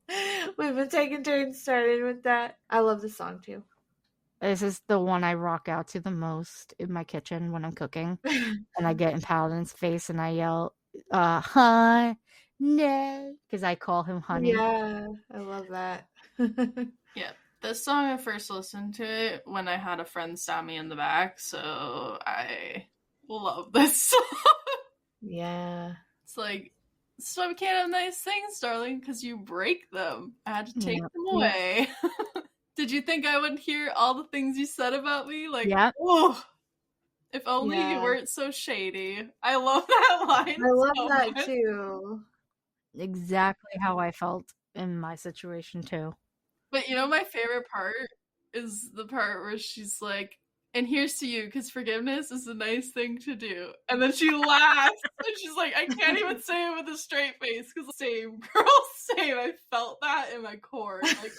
We've been taking turns starting with that. I love the song too. This is the one I rock out to the most in my kitchen when I'm cooking. And I get in Paladin's face and I yell, honey, because I call him honey. Yeah, I love that. Yeah. This song, I first listened to it when I had a friend stab me in the back, so I love this song. Yeah. It's like, this is why we can't have nice things, darling, because you break them. I had to take Yep. them away. Did you think I would hear all the things you said about me? Like, Yep. oh, if only you Yeah. weren't so shady. I love that line. I love so that much. too. Exactly how I felt in my situation too. But you know, my favorite part is the part where she's like, and here's to you, because forgiveness is a nice thing to do. And then she laughs, and she's like, I can't even say it with a straight face, because same, girl, same. I felt that in my core. Like,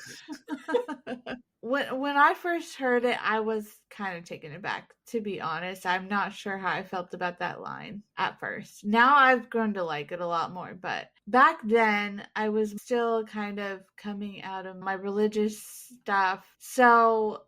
When I first heard it, I was kind of taken aback, to be honest. I'm not sure how I felt about that line at first. Now I've grown to like it a lot more, but back then I was still kind of coming out of my religious stuff. So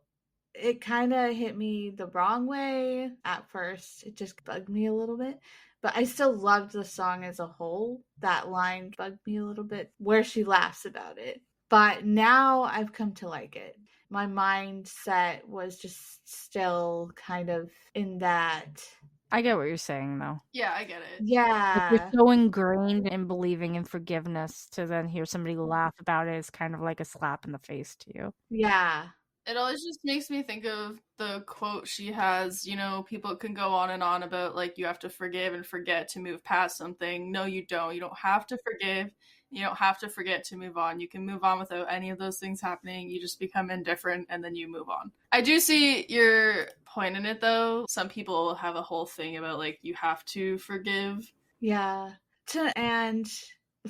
it kind of hit me the wrong way at first. It just bugged me a little bit. But I still loved the song as a whole. That line bugged me a little bit where she laughs about it. But now I've come to like it. My mindset was just still kind of in that. I get what you're saying though. yeah, I get it. Like, Yeah. you're so ingrained in believing in forgiveness to then hear somebody laugh about it is kind of like a slap in the face to you. Yeah. It always just makes me think of the quote she has, you know, people can go on and on about, like, you have to forgive and forget to move past something. No, you don't. You don't have to forgive. You don't have to forget to move on. You can move on without any of those things happening. You just become indifferent and then you move on. I do see your point in it, though. Some people have a whole thing about, like, you have to forgive. Yeah. And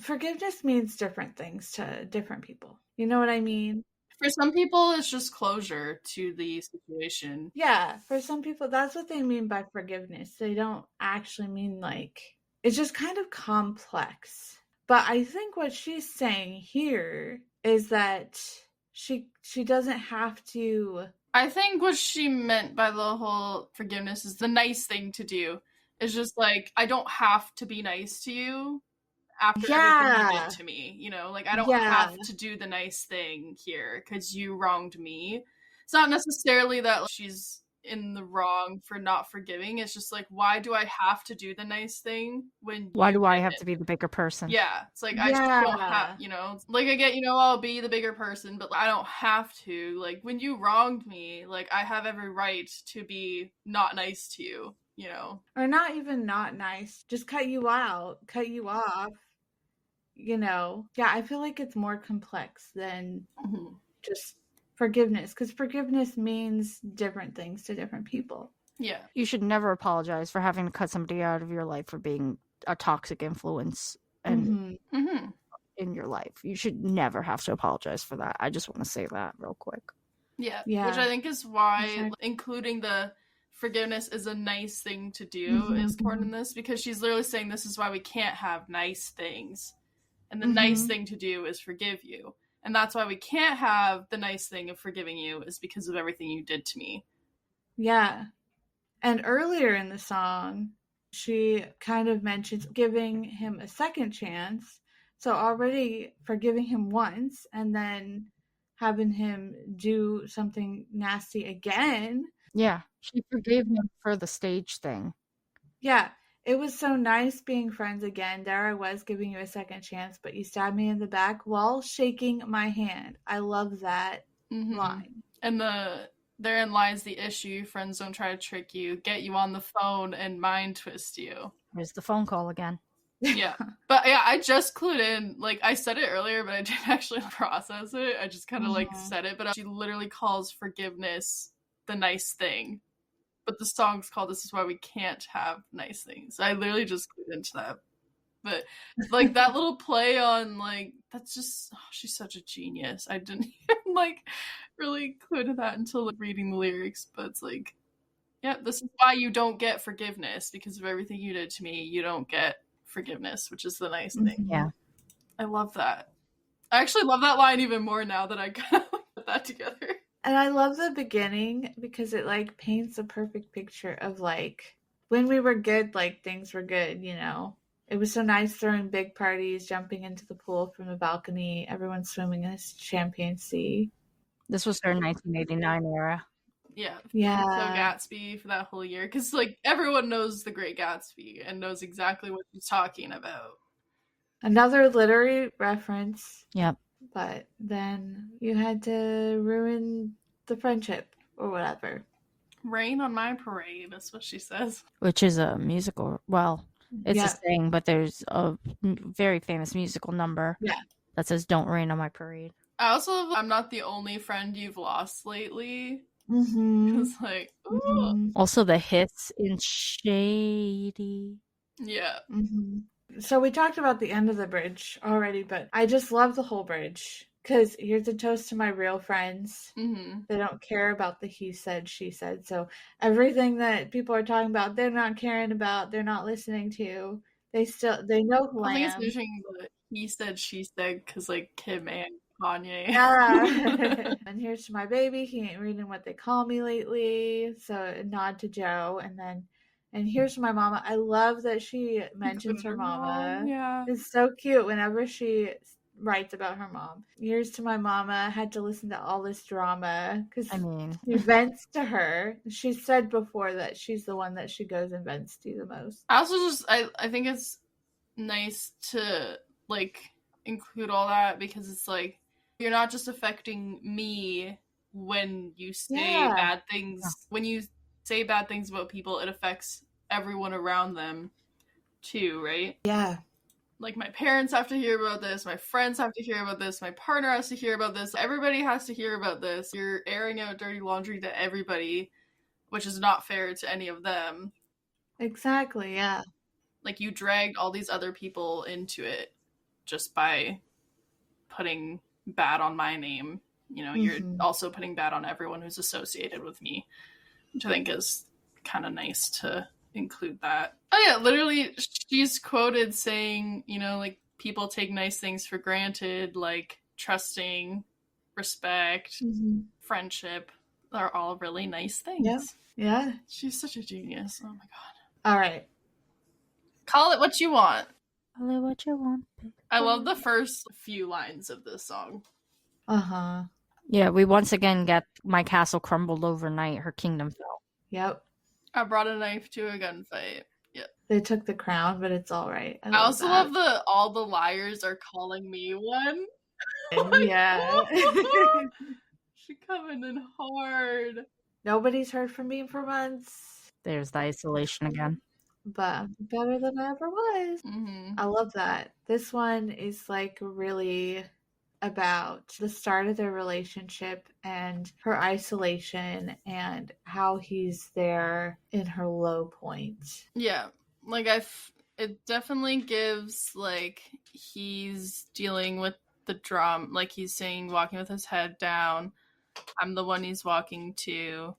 forgiveness means different things to different people. You know what I mean? For some people, it's just closure to the situation. Yeah, for some people, that's what they mean by forgiveness. They don't actually mean like, it's just kind of complex. But I think what she's saying here is that she doesn't have to. I think what she meant by the whole forgiveness is the nice thing to do. It's just like, I don't have to be nice to you after everything you did to me. You know, like, I don't have to do the nice thing here because you wronged me. It's not necessarily that she's in the wrong for not forgiving. It's just like, why do I have to do the nice thing when Why you do I did have it? to be the bigger person? Yeah, it's like, I just don't have, you know, like, I get, you know, I'll be the bigger person, but I don't have to. Like, when you wronged me, like, I have every right to be not nice to you, you know? Or not even not nice, just cut you out, cut you off. I feel like it's more complex than Mhm. just forgiveness, because forgiveness means different things to different people. Yeah. You should never apologize for having to cut somebody out of your life for being a toxic influence and Mhm. in your life. You should never have to apologize for that. I just want to say that real quick. Yeah. Yeah. Which I think is why Exactly. including the forgiveness is a nice thing to do is important in this, because she's literally saying this is why we can't have nice things. And the nice thing to do is forgive you. And that's why we can't have the nice thing of forgiving you is because of everything you did to me. Yeah. And earlier in the song, she kind of mentions giving him a second chance. So already forgiving him once and then having him do something nasty again. Yeah, she forgave him for the stage thing. Yeah, it was so nice being friends again. There I was giving you a second chance, but you stabbed me in the back while shaking my hand. I love that line. And therein lies the issue. Friends don't try to trick you, get you on the phone, and mind twist you. There's the phone call again. Yeah. But yeah, I just clued in. Like, I said it earlier, but I didn't actually process it. I just kind of like said it. But she literally calls forgiveness the nice thing. But the song's called This Is Why We Can't Have Nice Things. I literally just clued into that. But like that little play on like, that's just, she's such a genius. I didn't even like really clue into that until like reading the lyrics. But it's like, yeah, this is why you don't get forgiveness, because of everything you did to me. You don't get forgiveness, which is the nice thing. Yeah. I love that. I actually love that line even more now that I kind of put that together. And I love the beginning because it like paints a perfect picture of like when we were good, like things were good, It was so nice throwing big parties, jumping into the pool from the balcony, everyone swimming in a champagne sea. This was her 1989 era. Yeah. Yeah. So Gatsby for that whole year, because like everyone knows The Great Gatsby and knows exactly what she's talking about. Another literary reference. Yep. But then you had to ruin the friendship or whatever. Rain on my parade, that's what she says. Which is a musical. Well, it's Yeah. a saying, but there's a very famous musical number that says "Don't rain on my parade." I also love I'm not the only friend you've lost lately. Mm-hmm. It's like, ooh. Mm-hmm. Also, the hits in Shady. Yeah. Mm-hmm. So we talked about the end of the bridge already, but I just love the whole bridge. Because here's a toast to my real friends. Mm-hmm. They don't care about the he said, she said. So everything that people are talking about, they're not caring about, they're not listening to. They know who I think am. it's interesting that he said, she said, because like Kim and Kanye. Yeah. And here's to my baby. He ain't reading what they call me lately. So a nod to Joe. And here's to my mama. I love that she mentions her mama. Yeah. It's so cute whenever she writes about her mom. Here's to my mama. Had to listen to all this drama because she vents to her. She said before that she's the one that she goes and vents to the most. I also just I think it's nice to like include all that, because it's like you're not just affecting me when you say bad things. When you say bad things about people, it affects everyone around them too, right? Yeah. Like my parents have to hear about this, my friends have to hear about this, my partner has to hear about this, everybody has to hear about this. You're airing out dirty laundry to everybody, which is not fair to any of them. Exactly, yeah. Like you dragged all these other people into it just by putting bad on my name. You're also putting bad on everyone who's associated with me, which I think is kind of nice to include that. Oh yeah, literally she's quoted saying, like people take nice things for granted, like trusting, respect, friendship are all really nice things. Yeah. She's such a genius. Oh my god. All right. Call it what you want. Call it what you want. I love the first few lines of this song. Uh-huh. Yeah, we once again get my castle crumbled overnight, her kingdom fell. Yep. I brought a knife to a gunfight. Yep. They took the crown, but it's all right. I also love all the liars are calling me one. Yeah. She coming in hard. Nobody's heard from me for months. There's the isolation again. but I'm better than I ever was. Mm-hmm. I love that. This one is like really about the start of their relationship and her isolation and how he's there in her low point. Yeah, like it definitely gives like he's dealing with the drum, like he's saying, walking with his head down. I'm the one he's walking to,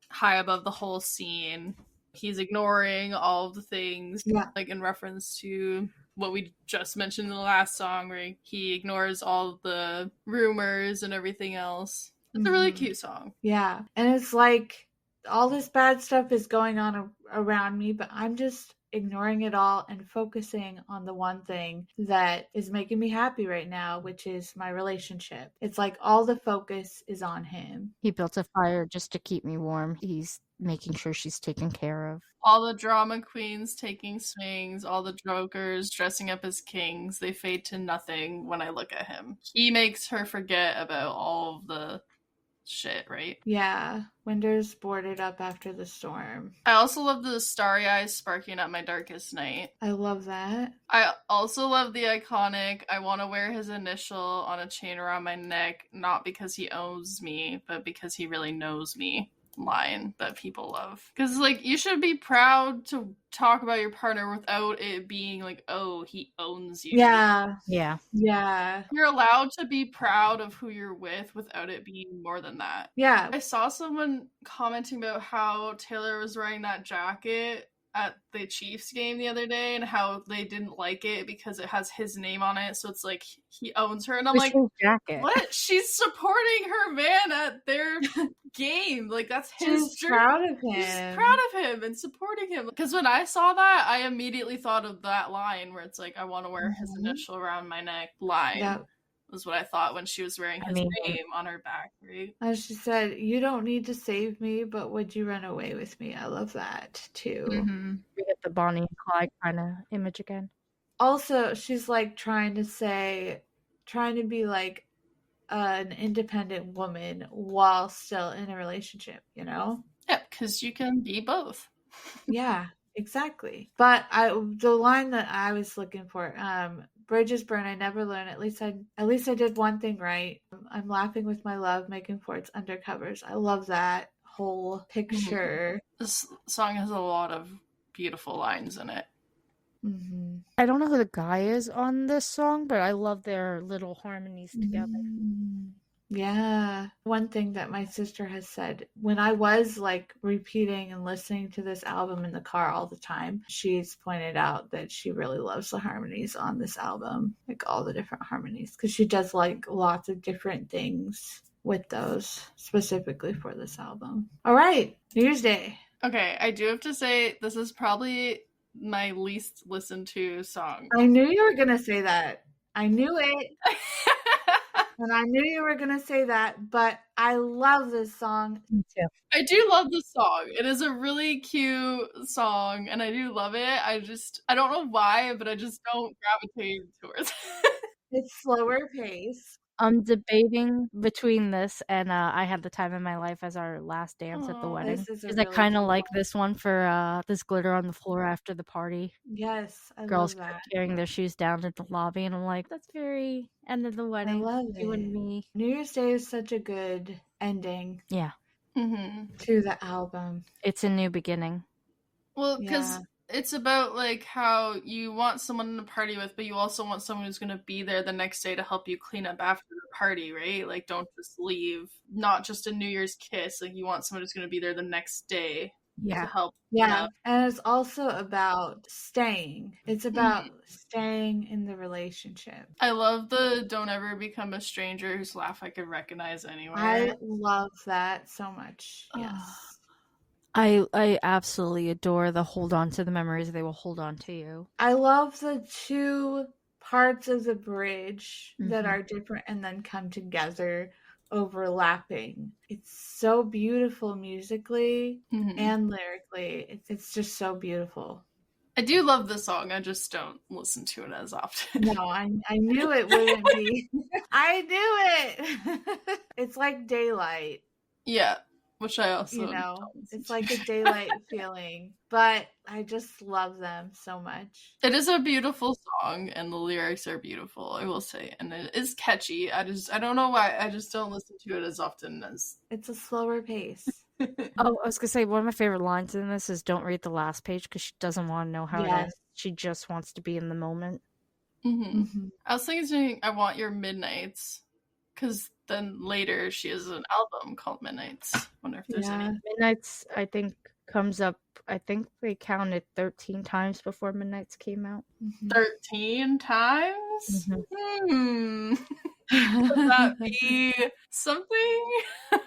high above the whole scene. He's ignoring all of the things, like in reference to what we just mentioned in the last song, where he ignores all the rumors and everything else. It's a really cute song. Yeah, and it's like all this bad stuff is going on around me, but I'm just ignoring it all and focusing on the one thing that is making me happy right now, which is my relationship. It's like all the focus is on him. He built a fire just to keep me warm. He's making sure she's taken care of. All the drama queens taking swings, all the jokers dressing up as kings, they fade to nothing when I look at him. He makes her forget about all of the shit, right? Yeah, winter's boarded up after the storm. I also love the starry eyes sparking at my darkest night. I love that. I also love the iconic, I want to wear his initial on a chain around my neck, not because he owns me, but because he really knows me line that people love. Because, like, you should be proud to talk about your partner without it being like, oh, he owns you. Yeah. Yeah. Yeah. You're allowed to be proud of who you're with without it being more than that. Yeah. I saw someone commenting about how Taylor was wearing that jacket at the Chiefs game the other day and how they didn't like it because it has his name on it, so it's like he owns her, and I'm like, jacket. What? She's supporting her man at their game. Like, that's his She's proud of him. She's proud of him and supporting him. Because when I saw that, I immediately thought of that line where it's like, I want to wear his initial around my neck line. Yep. Was what I thought when she was wearing his name on her back, right? As she said, you don't need to save me, but would you run away with me? I love that, too. Mm-hmm. We get the Bonnie and Clyde kind of image again. Also, she's like trying to be like an independent woman while still in a relationship, you know? Yeah, because you can be both. Yeah, exactly. But the line that I was looking for, bridges burn, I never learn. At least I did one thing right. I'm laughing with my love, making for its undercovers. I love that whole picture. This song has a lot of beautiful lines in it. Mm-hmm. I don't know who the guy is on this song, but I love their little harmonies together. Mm-hmm. Yeah. One thing that my sister has said, when I was like repeating and listening to this album in the car all the time, she's pointed out that she really loves the harmonies on this album, like all the different harmonies, because she does like lots of different things with those specifically for this album. All right, New Year's Day. Okay, I do have to say this is probably my least listened to song. I knew you were going to say that. I knew it. And I knew you were going to say that, but I love this song. Me too. I do love this song. It is a really cute song, and I do love it. I don't know why, but I just don't gravitate towards it. It's slower pace. I'm debating between this and I Had the Time of My Life as our last dance at the wedding. This is Because I kind of like this one for this glitter on the floor after the party. Yes, I Girls love that. carrying their shoes down at the lobby, and I'm like, that's very end of the wedding. I love You it. and me. New Year's Day is such a good ending Yeah. to the album. It's a new beginning. Well, because it's about like how you want someone to party with, but you also want someone who's going to be there the next day to help you clean up after the party, right? Like, don't just leave. Not just a New Year's kiss. Like, you want someone who's going to be there the next day to help. Yeah, and it's also about staying. It's about staying in the relationship. I love the don't ever become a stranger whose laugh I could recognize anywhere. I love that so much. Yes. I absolutely adore the hold on to the memories, they will hold on to you. I love the two parts of the bridge that are different and then come together, overlapping. It's so beautiful musically and lyrically. It's just so beautiful. I do love the song. I just don't listen to it as often. No, I knew it wouldn't be. I knew it. It's like Daylight. Yeah. which I also it's like a daylight feeling. But I just love them so much. It is a beautiful song, and the lyrics are beautiful, I will say, and it is catchy. I don't know why, I just don't listen to it as often as... It's a slower pace. Oh, I was gonna say, one of my favorite lines in this is "Don't read the last page" because she doesn't want to know how it is. She just wants to be in the moment. I was thinking, I Want Your Midnights, because then later she has an album called Midnights. I wonder if there's any. Midnights, I think, comes up. I think they counted 13 times before Midnights came out. 13 times? Could that be something?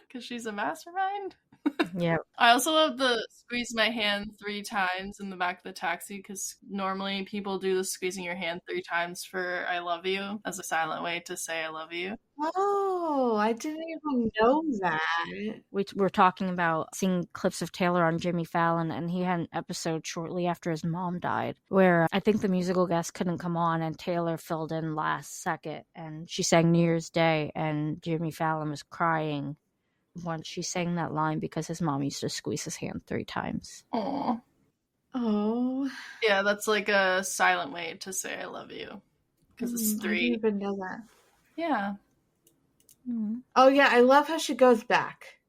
Because she's a mastermind? Yeah. I also love the squeeze my hand 3 times in the back of the taxi, because normally people do the squeezing your hand 3 times for I love you as a silent way to say I love you. Oh, I didn't even know that. We were talking about seeing clips of Taylor on Jimmy Fallon, and he had an episode shortly after his mom died where I think the musical guest couldn't come on and Taylor filled in last second, and she sang New Year's Day, and Jimmy Fallon was crying once she sang that line because his mom used to squeeze his hand 3 times. Aww. Oh. Yeah, that's like a silent way to say I love you. Because it's 3. I didn't even know that. Yeah. Oh, yeah, I love how she goes back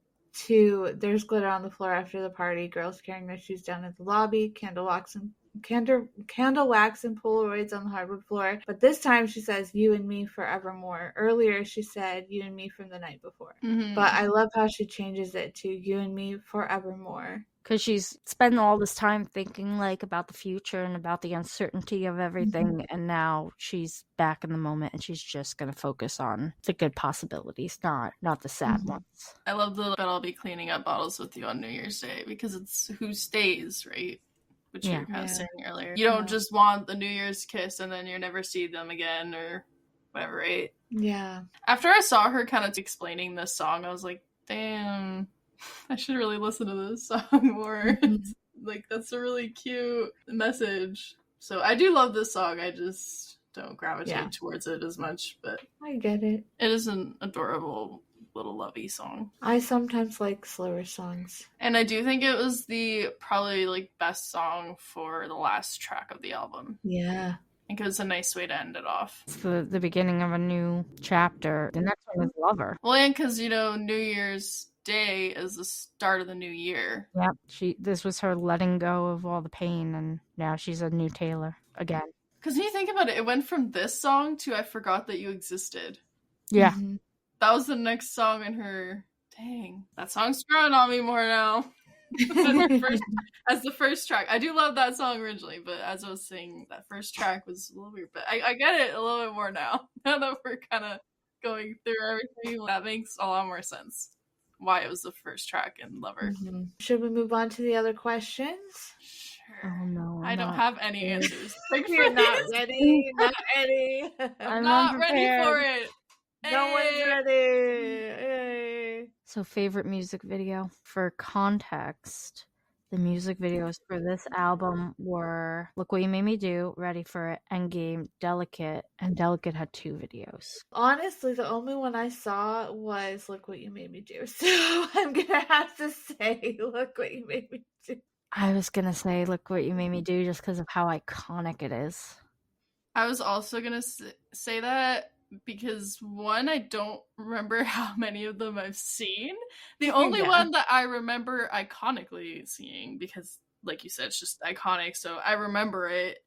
to there's glitter on the floor after the party, girls carrying their shoes down at the lobby, candle wax and Polaroids on the hardwood floor. But this time she says, you and me forevermore. Earlier she said, you and me from the night before. But I love how she changes it to you and me forevermore. Because she's spending all this time thinking like about the future and about the uncertainty of everything, and now she's back in the moment and she's just going to focus on the good possibilities, not the sad ones. I love the "But I'll be cleaning up bottles with you on New Year's Day," because it's who stays, right? Which you were kind of saying earlier. You don't just want the New Year's kiss and then you never see them again or whatever, right? Yeah. After I saw her kind of explaining this song, I was like, damn, I should really listen to this song more. Like, that's a really cute message. So I do love this song. I just don't gravitate towards it as much, but I get it. It is an adorable little lovey song. I sometimes like slower songs. And I do think it was the probably like best song for the last track of the album. Yeah. I think it was a nice way to end it off. It's the beginning of a new chapter. The next one is Lover. Well, and because, New Year's Day is the start of the new year. Yeah, this was her letting go of all the pain, and now she's a new Taylor again. Because when you think about it, it went from this song to I Forgot That You Existed. Yeah. That was the next song in her... Dang. That song's growing on me more now. As the first track. I do love that song originally, but as I was saying, that first track was a little weird. But I get it a little bit more now. Now that we're kind of going through everything, that makes a lot more sense. Why it was the first track in Lover. Should we move on to the other questions? Sure. Oh, no. I don't have any answers. You're not ready. Not ready. I'm not ready for it. No one's ready. Hey. So, favorite music video? For context, the music videos for this album were Look What You Made Me Do, Ready for It, Endgame, Delicate, and Delicate had 2 videos. Honestly, the only one I saw was Look What You Made Me Do. So I'm going to have to say Look What You Made Me Do. I was going to say Look What You Made Me Do just because of how iconic it is. I was also going to say that because, one, I don't remember how many of them I've seen. The only one that I remember iconically seeing, because, like you said, it's just iconic, so I remember it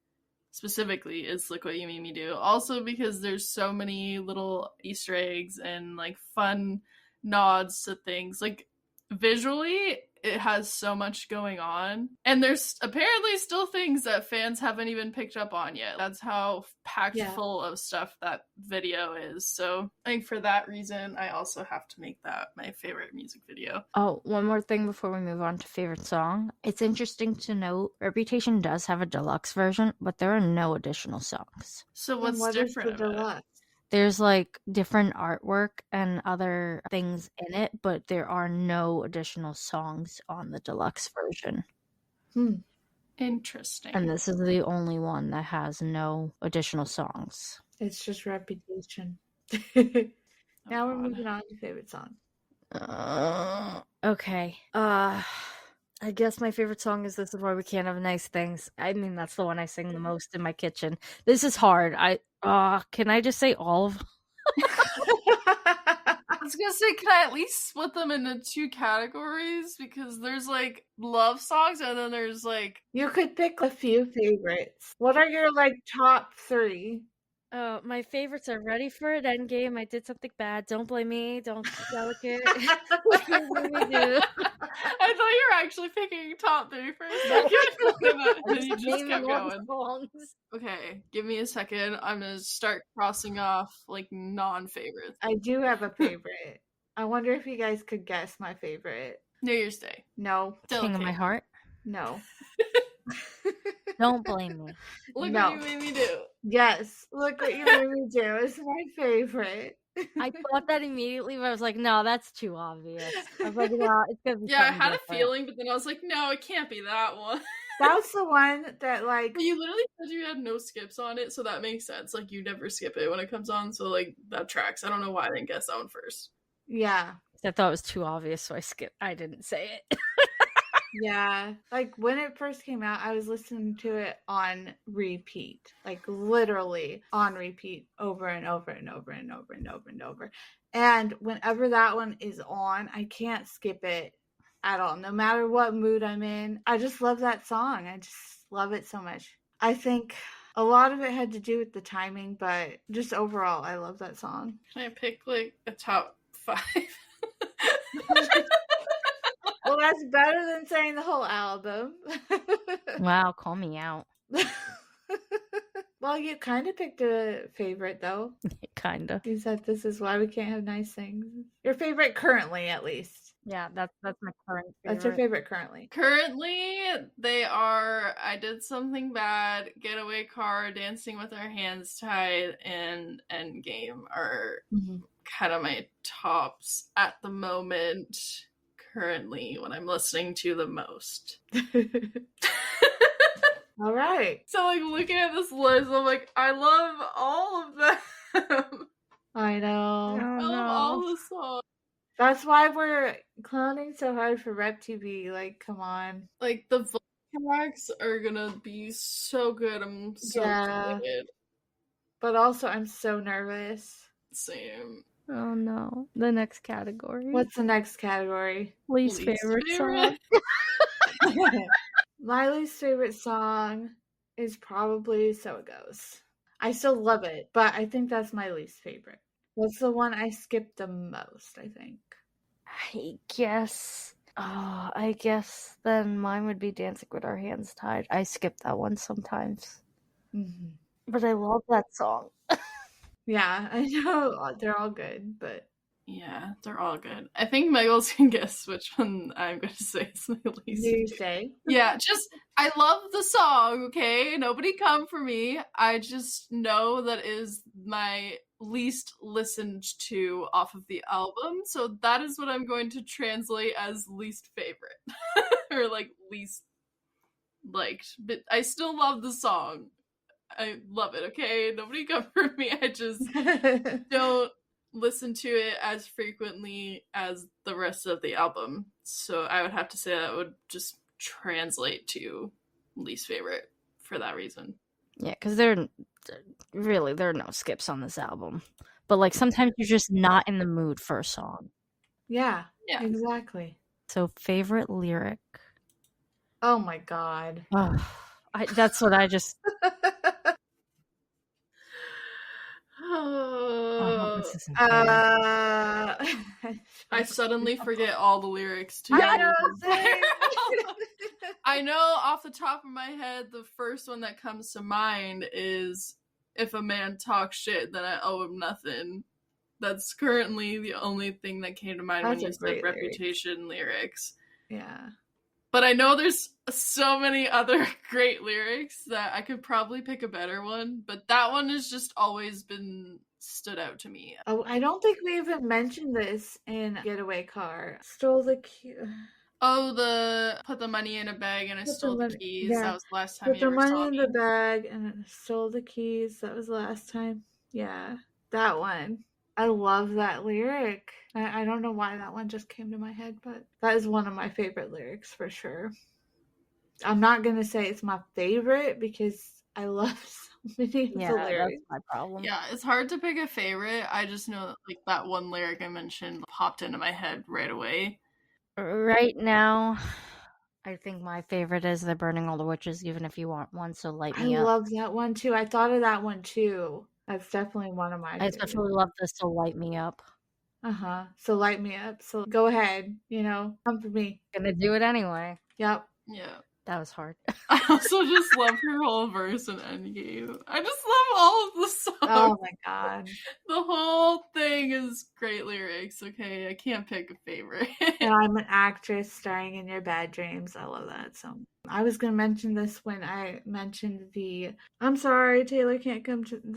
specifically, is Look What You Made Me Do. Also because there's so many little Easter eggs and, like, fun nods to things. Like, visually, it has so much going on. And there's apparently still things that fans haven't even picked up on yet. That's how packed full of stuff that video is. So I think for that reason, I also have to make that my favorite music video. Oh, one more thing before we move on to favorite song. It's interesting to note Reputation does have a deluxe version, but there are no additional songs. So what's different about deluxe? it? There's like different artwork and other things in it, but there are no additional songs on the deluxe version. Interesting. And this is the only one that has no additional songs. It's just Reputation. Now we're moving on to favorite song. Okay. I guess my favorite song is "This Is Why We Can't Have Nice Things." I mean, that's the one I sing the most in my kitchen. This is hard. Can I just say all of? I was gonna say, can I at least split them into 2 categories? Because there's like love songs and then there's like You could pick a few favorites. What are your like top 3? My favorites are "Ready for It," "Endgame," "I Did Something Bad," "Don't Blame Me," "Don't Delicate." What can we do? I thought you were actually picking top 3 for a second. And then you just kept going. Songs. Okay, give me a second. I'm gonna start crossing off like non-favorites. I do have a favorite. I wonder if you guys could guess my favorite. New Year's Day. No. King of My Heart. No. Don't Blame Me. Look No. what you made me do. Yes. Look what you made me do. It's my favorite. I thought that immediately, but I was like, no, that's too obvious. I was like, no, it's gonna be Yeah, I something had different. a feeling, but then I was like, no, it can't be that one. That's the one that like But you literally said you had no skips on it, so that makes sense. Like you never skip it when it comes on, so like that tracks. I don't know why I didn't guess that one first. yeah. I thought it was too obvious, so I didn't say it. Yeah. Like when it first came out, I was listening to it on repeat. Like literally on repeat over and over and over and over and over and over. And whenever that one is on, I can't skip it at all. No matter what mood I'm in. I just love that song. I just love it so much. I think a lot of it had to do with the timing, but just overall, I love that song. Can I pick like a top 5? Well, that's better than saying the whole album. Wow, call me out. Well, you kind of picked a favorite, though. Kinda. You said "This Is Why We Can't Have Nice Things." Your favorite currently, at least. Yeah, that's my current favorite. That's your favorite currently. Currently, they are "I Did Something Bad," "Getaway Car," "Dancing with Our Hands Tied," and "Endgame" are kind of my tops at the moment. Currently, when I'm listening to the most. All right. So, like, looking at this list, I'm like, I love all of them. I know. I love all the songs. That's why we're clowning so hard for Rep TV. Like, come on. Like, the voice tracks are gonna be so good. I'm so excited. But also, I'm so nervous. Same. Oh no. The next category. What's the next category? Least favorite song? My least favorite song is probably "So It Goes." I still love it, but I think that's my least favorite. That's the one I skipped the most, I think. I guess then mine would be "Dancing with Our Hands Tied." I skip that one sometimes. Mm-hmm. But I love that song. Yeah, I know. They're all good, but... Yeah, they're all good. I think Meggles can guess which one I'm going to say is my least favorite. You say? Yeah, I love the song, okay? Nobody come for me. I just know that is my least listened to off of the album, so that is what I'm going to translate as least favorite. Or, like, least liked. But I still love the song. I love it, okay? Nobody come for me. I just don't listen to it as frequently as the rest of the album. So I would have to say that would just translate to least favorite for that reason. Yeah, because there are no skips on this album. But like sometimes you're just not in the mood for a song. Yeah, exactly. So favorite lyric. Oh my god. That's what I just... I suddenly forget all the lyrics too. I know off the top of my head, the first one that comes to mind is "If a man talks shit, then I owe him nothing." That's currently the only thing that came to mind when you said Reputation lyrics. Yeah. But I know there's so many other great lyrics that I could probably pick a better one, but that one has just always been stood out to me. Oh, I don't think we even mentioned this in Getaway Car. Stole the key. Oh, the put the money in a bag and I stole the keys. Yeah. That was the last time you ever saw me. Put the money in the bag and I stole the keys. That was the last time. Yeah, that one. I love that lyric. I don't know why that one just came to my head, but that is one of my favorite lyrics for sure. I'm not going to say it's my favorite because I love so many of the lyrics. That's my problem. Yeah, it's hard to pick a favorite. I just know like that one lyric I mentioned popped into my head right away. Right now, I think my favorite is "They're burning all the witches, even if you want one, so light I me up." love that one too. I thought of that one too. That's definitely one of my I favorites. especially love the "So light me up." So light me up. So go ahead, come for me. Gonna do it anyway. Yep. Yeah. That was hard. I also just love her whole verse in Endgame. I just love all of the songs. Oh my god. The whole thing is great lyrics. Okay, I can't pick a favorite. And I'm an actress starring in your bad dreams. I love that song. I was going to mention this when I mentioned I'm sorry, the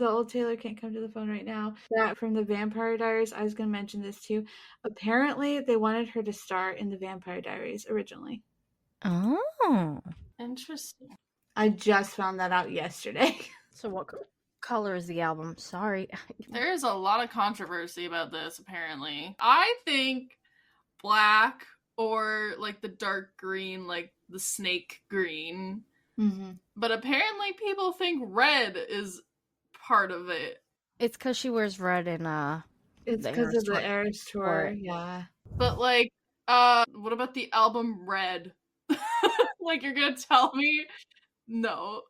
old Taylor can't come to the phone right now. That from the Vampire Diaries, I was going to mention this too. Apparently, they wanted her to star in the Vampire Diaries originally. Oh. Interesting. I just found that out yesterday. So what color is the album? Sorry. There is a lot of controversy about this, apparently. I think black or like the dark green, like the snake green. Mm-hmm. But apparently people think red is part of it. It's because she wears red in It's because of the Eras tour, yeah. But like, what about the album Red? Like, you're gonna tell me? No.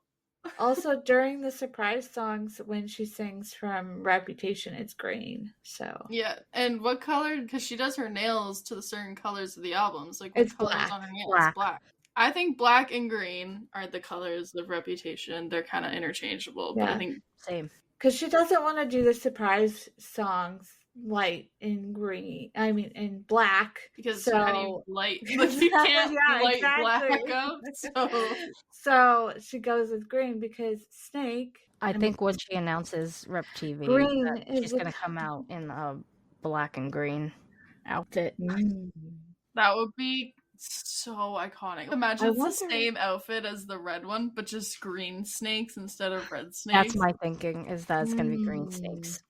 Also, during the surprise songs, when she sings from Reputation, it's green. So yeah, and what color? Because she does her nails to the certain colors of the albums. Like, what it's colors black. on her nails? Black. I think black and green are the colors of Reputation. They're kind of interchangeable, but I think same. Because she doesn't want to do the surprise songs light in green. I mean, in black. Because how do you light? Like, you can't light black up. So she goes with green because Snake. I think when she announces Rep TV, green she's going to come out in a black and green outfit. That would be so iconic. Imagine it's the same outfit as the red one, but just green snakes instead of red snakes. That's my thinking, is that it's going to be green snakes.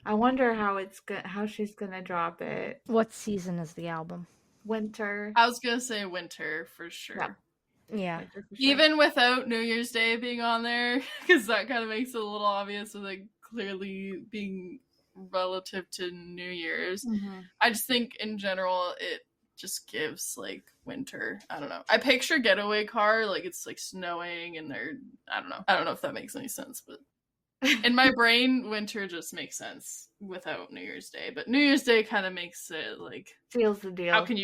I wonder how she's gonna drop it. What season is the album? Winter. I was gonna say winter for sure. Yeah. Winter for sure. Even without New Year's Day being on there, because that kind of makes it a little obvious with like clearly being relative to New Year's. Mm-hmm. I just think in general it just gives like winter. I don't know. I picture Getaway Car like it's like snowing and I don't know if that makes any sense, but in my brain, winter just makes sense without New Year's Day. But New Year's Day kind of makes it like seals the deal. How can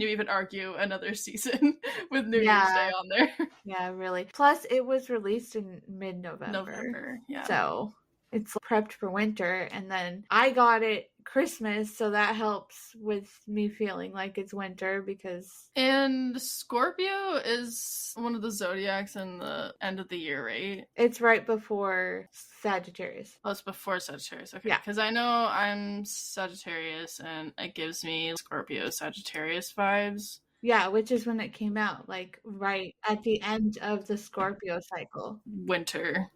you even argue another season with New Year's Day on there? Yeah, really. Plus, it was released in mid-November. Yeah. So it's prepped for winter, and then I got it Christmas, so that helps with me feeling like it's winter because. And Scorpio is one of the zodiacs in the end of the year, right? It's right before Sagittarius. Oh, it's before Sagittarius. Okay. Yeah. Because I know I'm Sagittarius, and it gives me Scorpio Sagittarius vibes. Yeah, which is when it came out, like right at the end of the Scorpio cycle. Winter.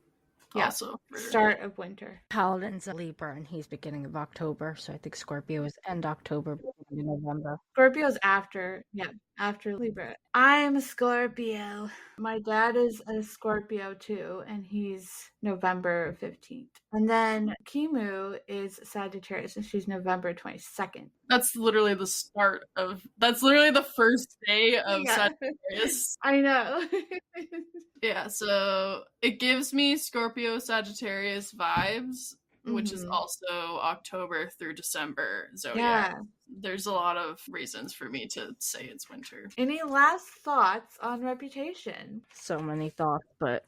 Yeah. Also. Start of winter. Paladin's a Libra, and he's beginning of October, so I think Scorpio is end October, beginning of November. Scorpio's after Libra. I'm a Scorpio. My dad is a Scorpio too, and he's November 15th. And then Kimu is Sagittarius, and she's November 22nd. That's literally the first day of Sagittarius. I know. Yeah, so it gives me Scorpio Sagittarius vibes, which is also October through December zodiac. Yeah. There's a lot of reasons for me to say it's winter. Any last thoughts on Reputation? So many thoughts, but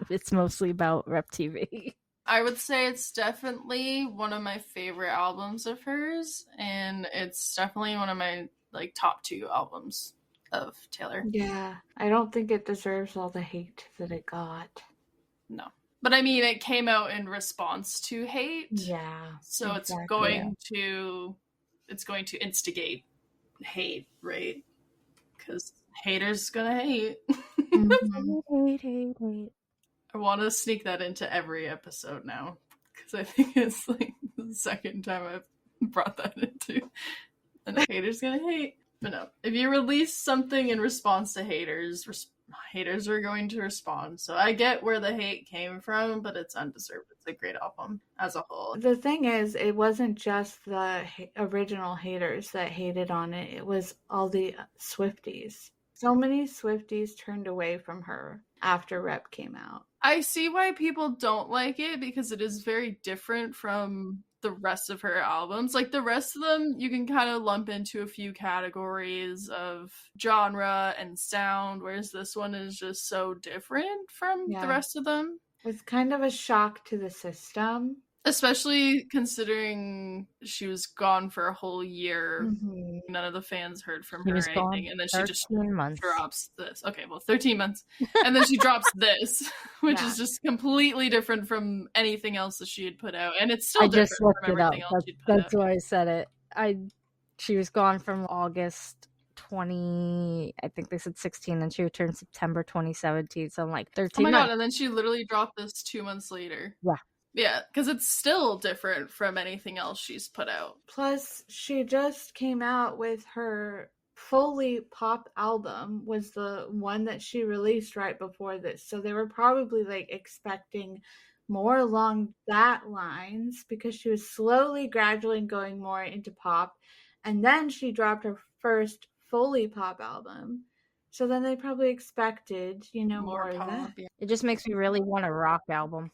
it's mostly about Rep TV. I would say it's definitely one of my favorite albums of hers, and it's definitely one of my like top 2 albums of Taylor. Yeah, I don't think it deserves all the hate that it got. No. But I mean, it came out in response to hate. Yeah. So exactly. It's going to instigate hate, right? Because haters gonna hate. Hate. I want to sneak that into every episode now. Because I think it's like the second time I've brought that into. And the haters gonna hate. But no, if you release something in response to haters, haters are going to respond. So I get where the hate came from, but it's undeserved. It's a great album as a whole. The thing is, it wasn't just the original haters that hated on it. It was all the Swifties. So many Swifties turned away from her after Rep came out. I see why people don't like it, because it is very different from the rest of her albums. Like, the rest of them, you can kind of lump into a few categories of genre and sound, whereas this one is just so different from the rest of them. It's kind of a shock to the system. Especially considering she was gone for a whole year. Mm-hmm. None of the fans heard from her or anything. And then she just months. drops this. Okay, well, 13 months. And then she drops this, which is just completely different from anything else that she had put out. And it's still different from everything else she'd put out. That's why I said it. She was gone from August 20, I think they said 16, and she returned September 2017. So I'm like 13 months. God, and then she literally dropped this 2 months later. Yeah. Yeah, because it's still different from anything else she's put out. Plus, she just came out with her fully pop album, was the one that she released right before this. So they were probably like expecting more along that lines, because she was slowly, gradually going more into pop. And then she dropped her first fully pop album. So then they probably expected, more of that. Yeah. It just makes me really want a rock album.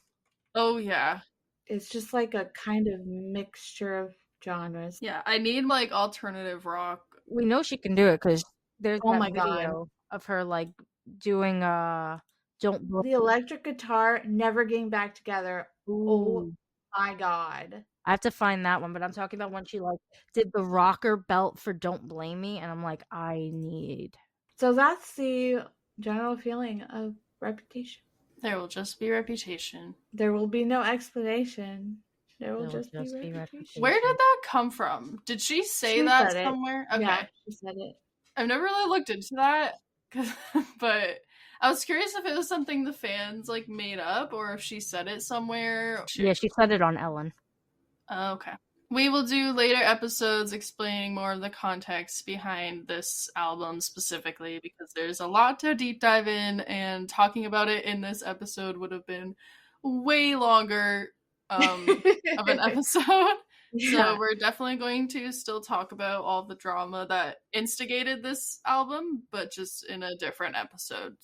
Oh, yeah. It's just like a kind of mixture of genres. Yeah, I need like alternative rock. We know she can do it because there's that video of her like doing Don't Blame. The electric guitar, Never Getting Back Together. Ooh. Oh my God. I have to find that one, but I'm talking about when she like did the rocker belt for Don't Blame Me, and I'm like, I need. So that's the general feeling of Reputation. There will just be Reputation. There will be no explanation. There will just be Reputation. Where did that come from? Did she say that somewhere? Okay. Yeah, she said it. I've never really looked into that, but I was curious if it was something the fans like made up, or if she said it somewhere. Yeah, she said it on Ellen. Okay. We will do later episodes explaining more of the context behind this album specifically, because there's a lot to deep dive in, and talking about it in this episode would have been way longer of an episode. So we're definitely going to still talk about all the drama that instigated this album, but just in a different episode.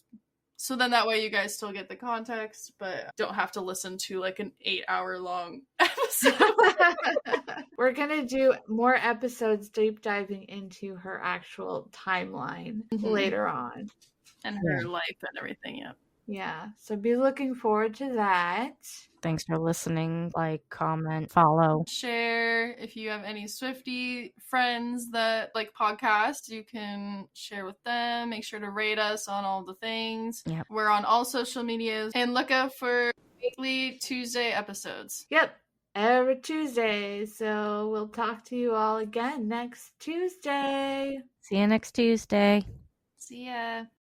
So then that way you guys still get the context, but don't have to listen to like an 8-hour long episode. We're going to do more episodes deep diving into her actual timeline later on. And her life and everything, yeah. Yeah, so be looking forward to that. Thanks for listening. Like, comment, follow. Share. If you have any Swiftie friends that like podcasts, you can share with them. Make sure to rate us on all the things. Yep. We're on all social medias. And look out for weekly Tuesday episodes. Yep, every Tuesday. So we'll talk to you all again next Tuesday. See you next Tuesday. See ya.